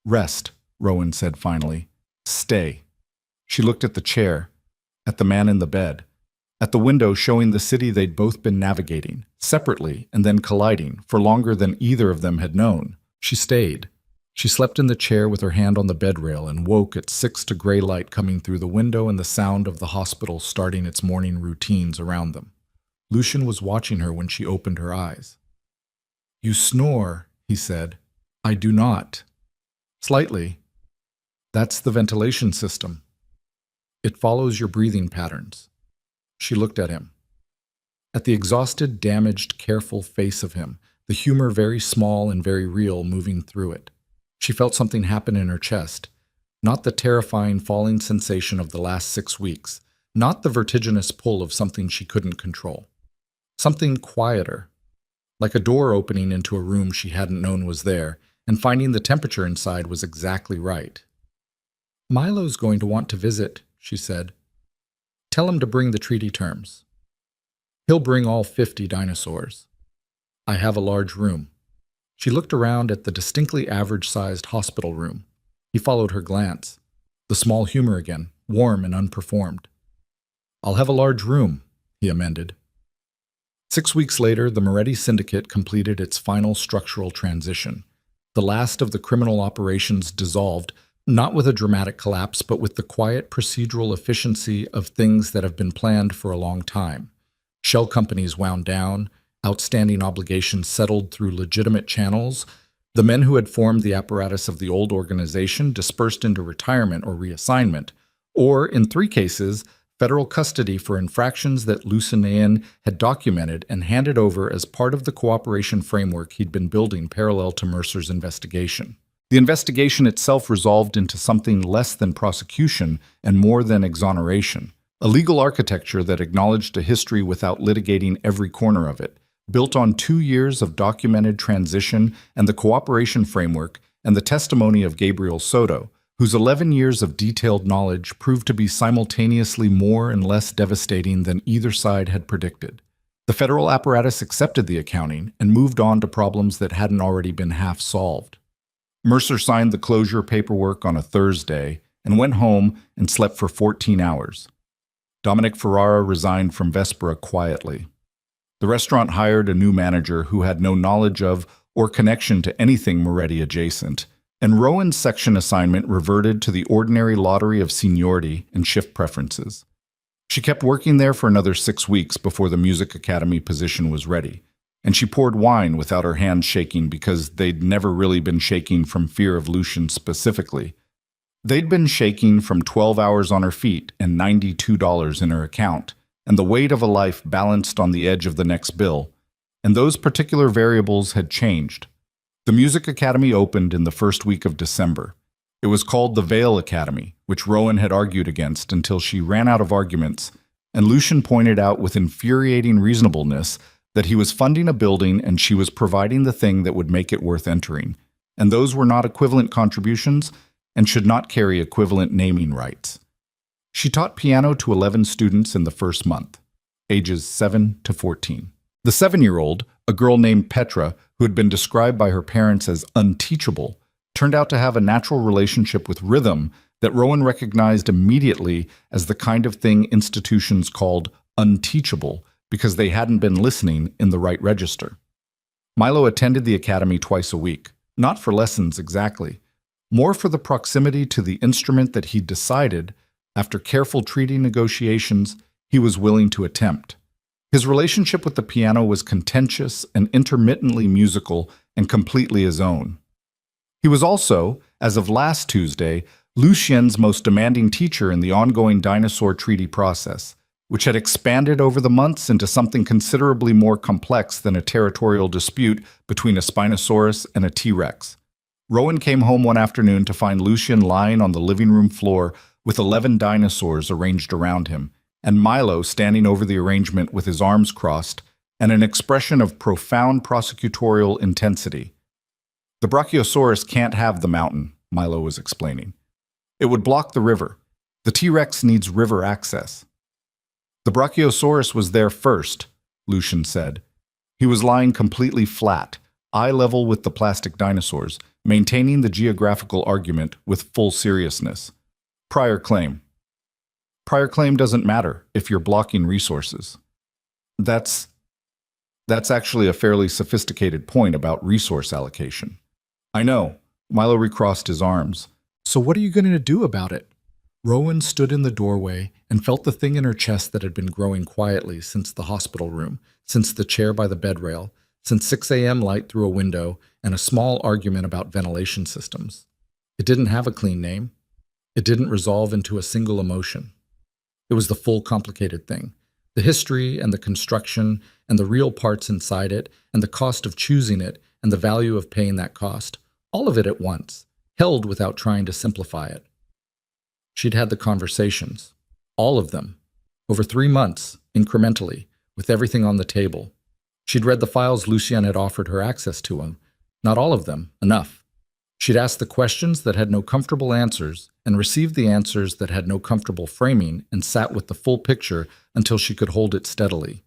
Rest, Rowan said finally. Stay. She looked at the chair, at the man in the bed, at the window showing the city they'd both been navigating, separately and then colliding, for longer than either of them had known. She stayed. She slept in the chair with her hand on the bed rail and woke at 6 to gray light coming through the window and the sound of the hospital starting its morning routines around them. Lucian was watching her when she opened her eyes. You snore, he said. I do not. Slightly. That's the ventilation system. It follows your breathing patterns. She looked at him. At the exhausted, damaged, careful face of him, the humor very small and very real moving through it. She felt something happen in her chest, not the terrifying falling sensation of the last 6 weeks, not the vertiginous pull of something she couldn't control. Something quieter, like a door opening into a room she hadn't known was there, and finding the temperature inside was exactly right. Milo's going to want to visit, she said. Tell him to bring the treaty terms. He'll bring all 50 dinosaurs. I have a large room. She looked around at the distinctly average-sized hospital room. He followed her glance. The small humor again, warm and unperformed. I'll have a large room, he amended. 6 weeks later, the Moretti Syndicate completed its final structural transition. The last of the criminal operations dissolved, not with a dramatic collapse, but with the quiet procedural efficiency of things that have been planned for a long time. Shell companies wound down, outstanding obligations settled through legitimate channels. The men who had formed the apparatus of the old organization dispersed into retirement or reassignment, or, in 3 cases, federal custody for infractions that Lucian had documented and handed over as part of the cooperation framework he'd been building parallel to Mercer's investigation. The investigation itself resolved into something less than prosecution and more than exoneration, a legal architecture that acknowledged a history without litigating every corner of it, built on 2 years of documented transition and the cooperation framework and the testimony of Gabriel Soto, whose 11 years of detailed knowledge proved to be simultaneously more and less devastating than either side had predicted. The federal apparatus accepted the accounting and moved on to problems that hadn't already been half solved. Mercer signed the closure paperwork on a Thursday and went home and slept for 14 hours. Dominic Ferrara resigned from Vespera quietly. The restaurant hired a new manager who had no knowledge of or connection to anything Moretti adjacent, and Rowan's section assignment reverted to the ordinary lottery of seniority and shift preferences. She kept working there for another 6 weeks before the Music Academy position was ready, and she poured wine without her hands shaking because they'd never really been shaking from fear of Lucian specifically. They'd been shaking from 12 hours on her feet and $92 in her account, and the weight of a life balanced on the edge of the next bill, and those particular variables had changed. The Music Academy opened in the first week of December. It was called the Vale Academy, which Rowan had argued against until she ran out of arguments, and Lucian pointed out with infuriating reasonableness that he was funding a building and she was providing the thing that would make it worth entering, and those were not equivalent contributions and should not carry equivalent naming rights. She taught piano to 11 students in the first month, ages 7 to 14. The 7-year-old, a girl named Petra, who had been described by her parents as unteachable, turned out to have a natural relationship with rhythm that Rowan recognized immediately as the kind of thing institutions called unteachable because they hadn't been listening in the right register. Milo attended the academy twice a week, not for lessons exactly, more for the proximity to the instrument that he decided, after careful treaty negotiations, he was willing to attempt. His relationship with the piano was contentious and intermittently musical and completely his own. He was also, as of last Tuesday, Lucien's most demanding teacher in the ongoing dinosaur treaty process, which had expanded over the months into something considerably more complex than a territorial dispute between a Spinosaurus and a T-Rex. Rowan came home one afternoon to find Lucien lying on the living room floor with 11 dinosaurs arranged around him, and Milo standing over the arrangement with his arms crossed and an expression of profound prosecutorial intensity. "The Brachiosaurus can't have the mountain," Milo was explaining. "It would block the river. The T-Rex needs river access." "The Brachiosaurus was there first," Lucien said. He was lying completely flat, eye level with the plastic dinosaurs, maintaining the geographical argument with full seriousness. Prior claim. Prior claim doesn't matter if you're blocking resources. That's actually a fairly sophisticated point about resource allocation. I know. Milo recrossed his arms. So what are you going to do about it? Rowan stood in the doorway and felt the thing in her chest that had been growing quietly since the hospital room, since the chair by the bed rail, since 6 a.m. light through a window, and a small argument about ventilation systems. It didn't have a clean name. It didn't resolve into a single emotion. It was the full complicated thing. The history and the construction and the real parts inside it and the cost of choosing it and the value of paying that cost. All of it at once, held without trying to simplify it. She'd had the conversations, all of them, over 3 months, incrementally, with everything on the table. She'd read the files Lucien had offered her access to him. Not all of them, enough. She'd asked the questions that had no comfortable answers and received the answers that had no comfortable framing and sat with the full picture until she could hold it steadily.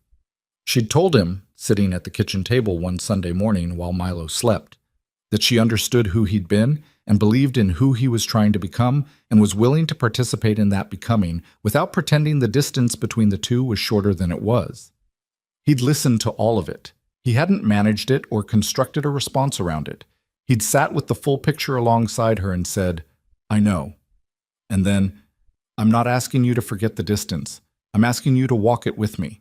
She'd told him, sitting at the kitchen table one Sunday morning while Milo slept, that she understood who he'd been and believed in who he was trying to become and was willing to participate in that becoming without pretending the distance between the two was shorter than it was. He'd listened to all of it. He hadn't managed it or constructed a response around it. He'd sat with the full picture alongside her and said, "I know." And then, "I'm not asking you to forget the distance. I'm asking you to walk it with me."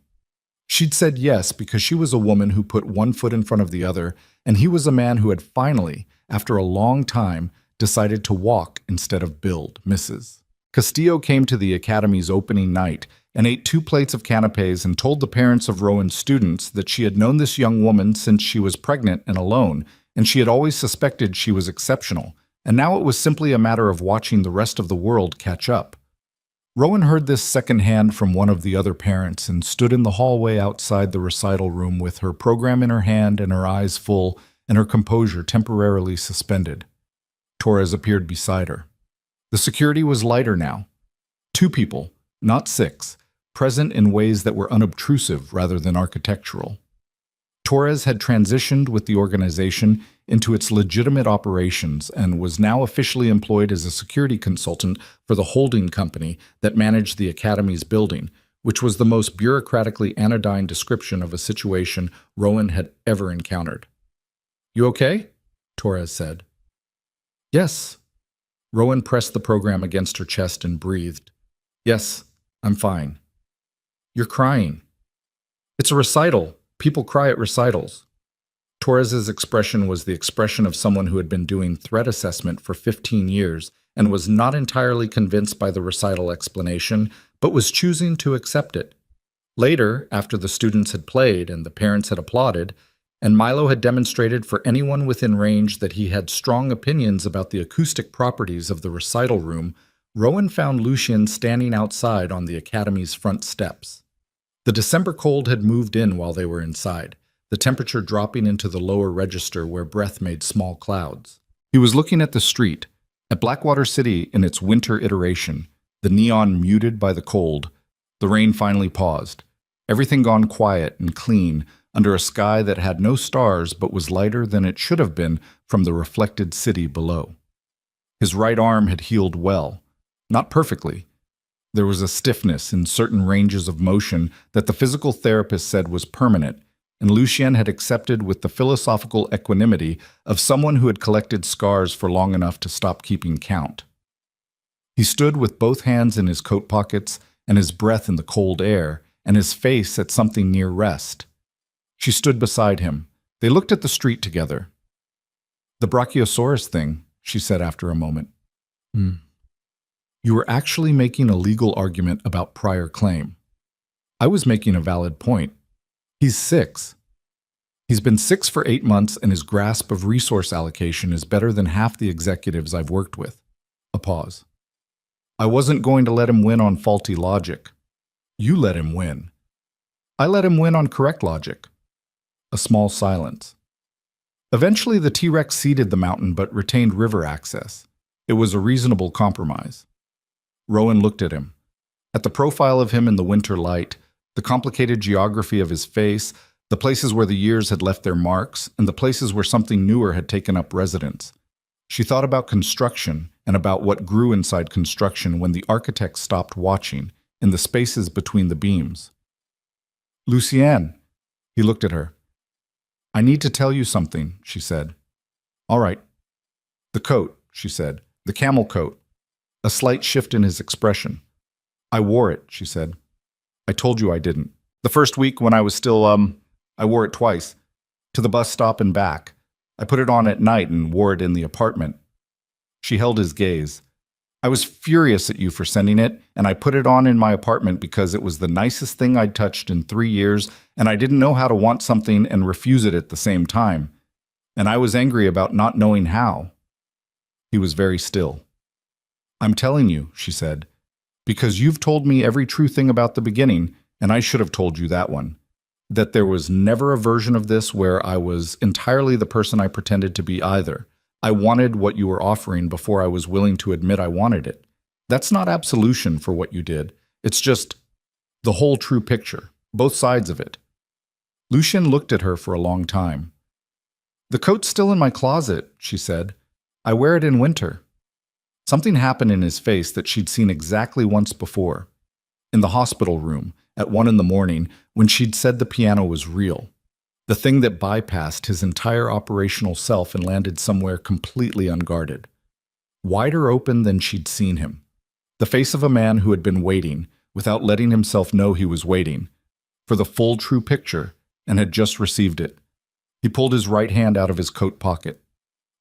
She'd said yes because she was a woman who put one foot in front of the other, and he was a man who had finally, after a long time, decided to walk instead of build, Mrs. Castillo came to the academy's opening night and ate 2 plates of canapés and told the parents of Rowan's students that she had known this young woman since she was pregnant and alone, and she had always suspected she was exceptional, and now it was simply a matter of watching the rest of the world catch up. Rowan heard this secondhand from one of the other parents and stood in the hallway outside the recital room with her program in her hand and her eyes full and her composure temporarily suspended. Torres appeared beside her. The security was lighter now. 2 people, not 6, present in ways that were unobtrusive rather than architectural. Torres had transitioned with the organization into its legitimate operations and was now officially employed as a security consultant for the holding company that managed the academy's building, which was the most bureaucratically anodyne description of a situation Rowan had ever encountered. "You okay?" Torres said. "Yes." Rowan pressed the program against her chest and breathed. "Yes, I'm fine." "You're crying." "It's a recital. People cry at recitals." Torres's expression was the expression of someone who had been doing threat assessment for 15 years and was not entirely convinced by the recital explanation, but was choosing to accept it. Later, after the students had played and the parents had applauded, and Milo had demonstrated for anyone within range that he had strong opinions about the acoustic properties of the recital room, Rowan found Lucien standing outside on the academy's front steps. The December cold had moved in while they were inside, the temperature dropping into the lower register where breath made small clouds. He was looking at the street, at Blackwater City in its winter iteration, the neon muted by the cold. The rain finally paused. Everything gone quiet and clean under a sky that had no stars but was lighter than it should have been from the reflected city below. His right arm had healed well, not perfectly. There was a stiffness in certain ranges of motion that the physical therapist said was permanent, and Lucien had accepted with the philosophical equanimity of someone who had collected scars for long enough to stop keeping count. He stood with both hands in his coat pockets and his breath in the cold air, and his face at something near rest. She stood beside him. They looked at the street together. "The Brachiosaurus thing," she said after a moment. You were actually making a legal argument about prior claim. I was making a valid point. He's 6. He's been 6 for 8 months, and his grasp of resource allocation is better than half the executives I've worked with. A pause. I wasn't going to let him win on faulty logic. You let him win. I let him win on correct logic. A small silence. Eventually, the T-Rex ceded the mountain but retained river access. It was a reasonable compromise. Rowan looked at him. At the profile of him in the winter light, the complicated geography of his face, the places where the years had left their marks, and the places where something newer had taken up residence. She thought about construction and about what grew inside construction when the architect stopped watching, in the spaces between the beams. Lucienne, he looked at her. I need to tell you something, she said. All right. The coat, she said. The camel coat. A slight shift in his expression. I wore it, she said. I told you I didn't. The first week when I was still, I wore it twice. To the bus stop and back. I put it on at night and wore it in the apartment. She held his gaze. I was furious at you for sending it, and I put it on in my apartment because it was the nicest thing I'd touched in 3 years, and I didn't know how to want something and refuse it at the same time. And I was angry about not knowing how. He was very still. I'm telling you, she said, because you've told me every true thing about the beginning, and I should have told you that one. That there was never a version of this where I was entirely the person I pretended to be either. I wanted what you were offering before I was willing to admit I wanted it. That's not absolution for what you did. It's just the whole true picture, both sides of it. Lucien looked at her for a long time. The coat's still in my closet, she said. I wear it in winter. Something happened in his face that she'd seen exactly once before. In the hospital room, at 1 a.m, when she'd said the piano was real. The thing that bypassed his entire operational self and landed somewhere completely unguarded. Wider open than she'd seen him. The face of a man who had been waiting, without letting himself know he was waiting, for the full true picture, and had just received it. He pulled his right hand out of his coat pocket.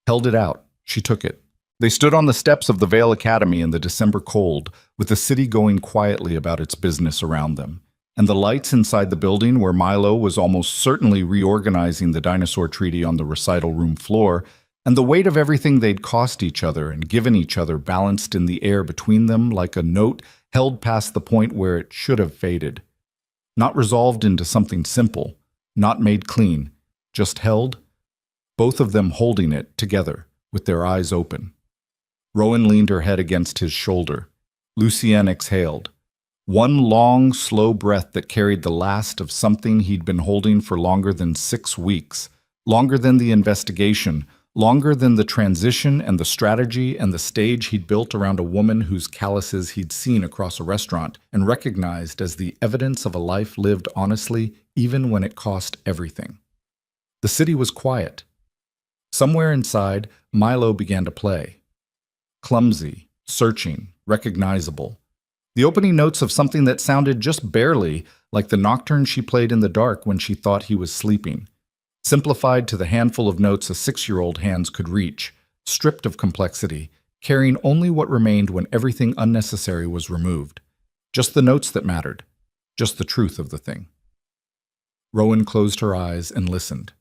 Held it out. She took it. They stood on the steps of the Vale Academy in the December cold, with the city going quietly about its business around them. And the lights inside the building where Milo was almost certainly reorganizing the dinosaur treaty on the recital room floor, and the weight of everything they'd cost each other and given each other balanced in the air between them like a note held past the point where it should have faded. Not resolved into something simple, not made clean, just held, both of them holding it together with their eyes open. Rowan leaned her head against his shoulder. Lucienne exhaled. One long, slow breath that carried the last of something he'd been holding for longer than 6 weeks, longer than the investigation, longer than the transition and the strategy and the stage he'd built around a woman whose calluses he'd seen across a restaurant and recognized as the evidence of a life lived honestly even when it cost everything. The city was quiet. Somewhere inside, Milo began to play. Clumsy, searching, recognizable. The opening notes of something that sounded just barely like the nocturne she played in the dark when she thought he was sleeping. Simplified to the handful of notes a 6-year-old hands could reach, stripped of complexity, carrying only what remained when everything unnecessary was removed. Just the notes that mattered, just the truth of the thing. Rowan closed her eyes and listened.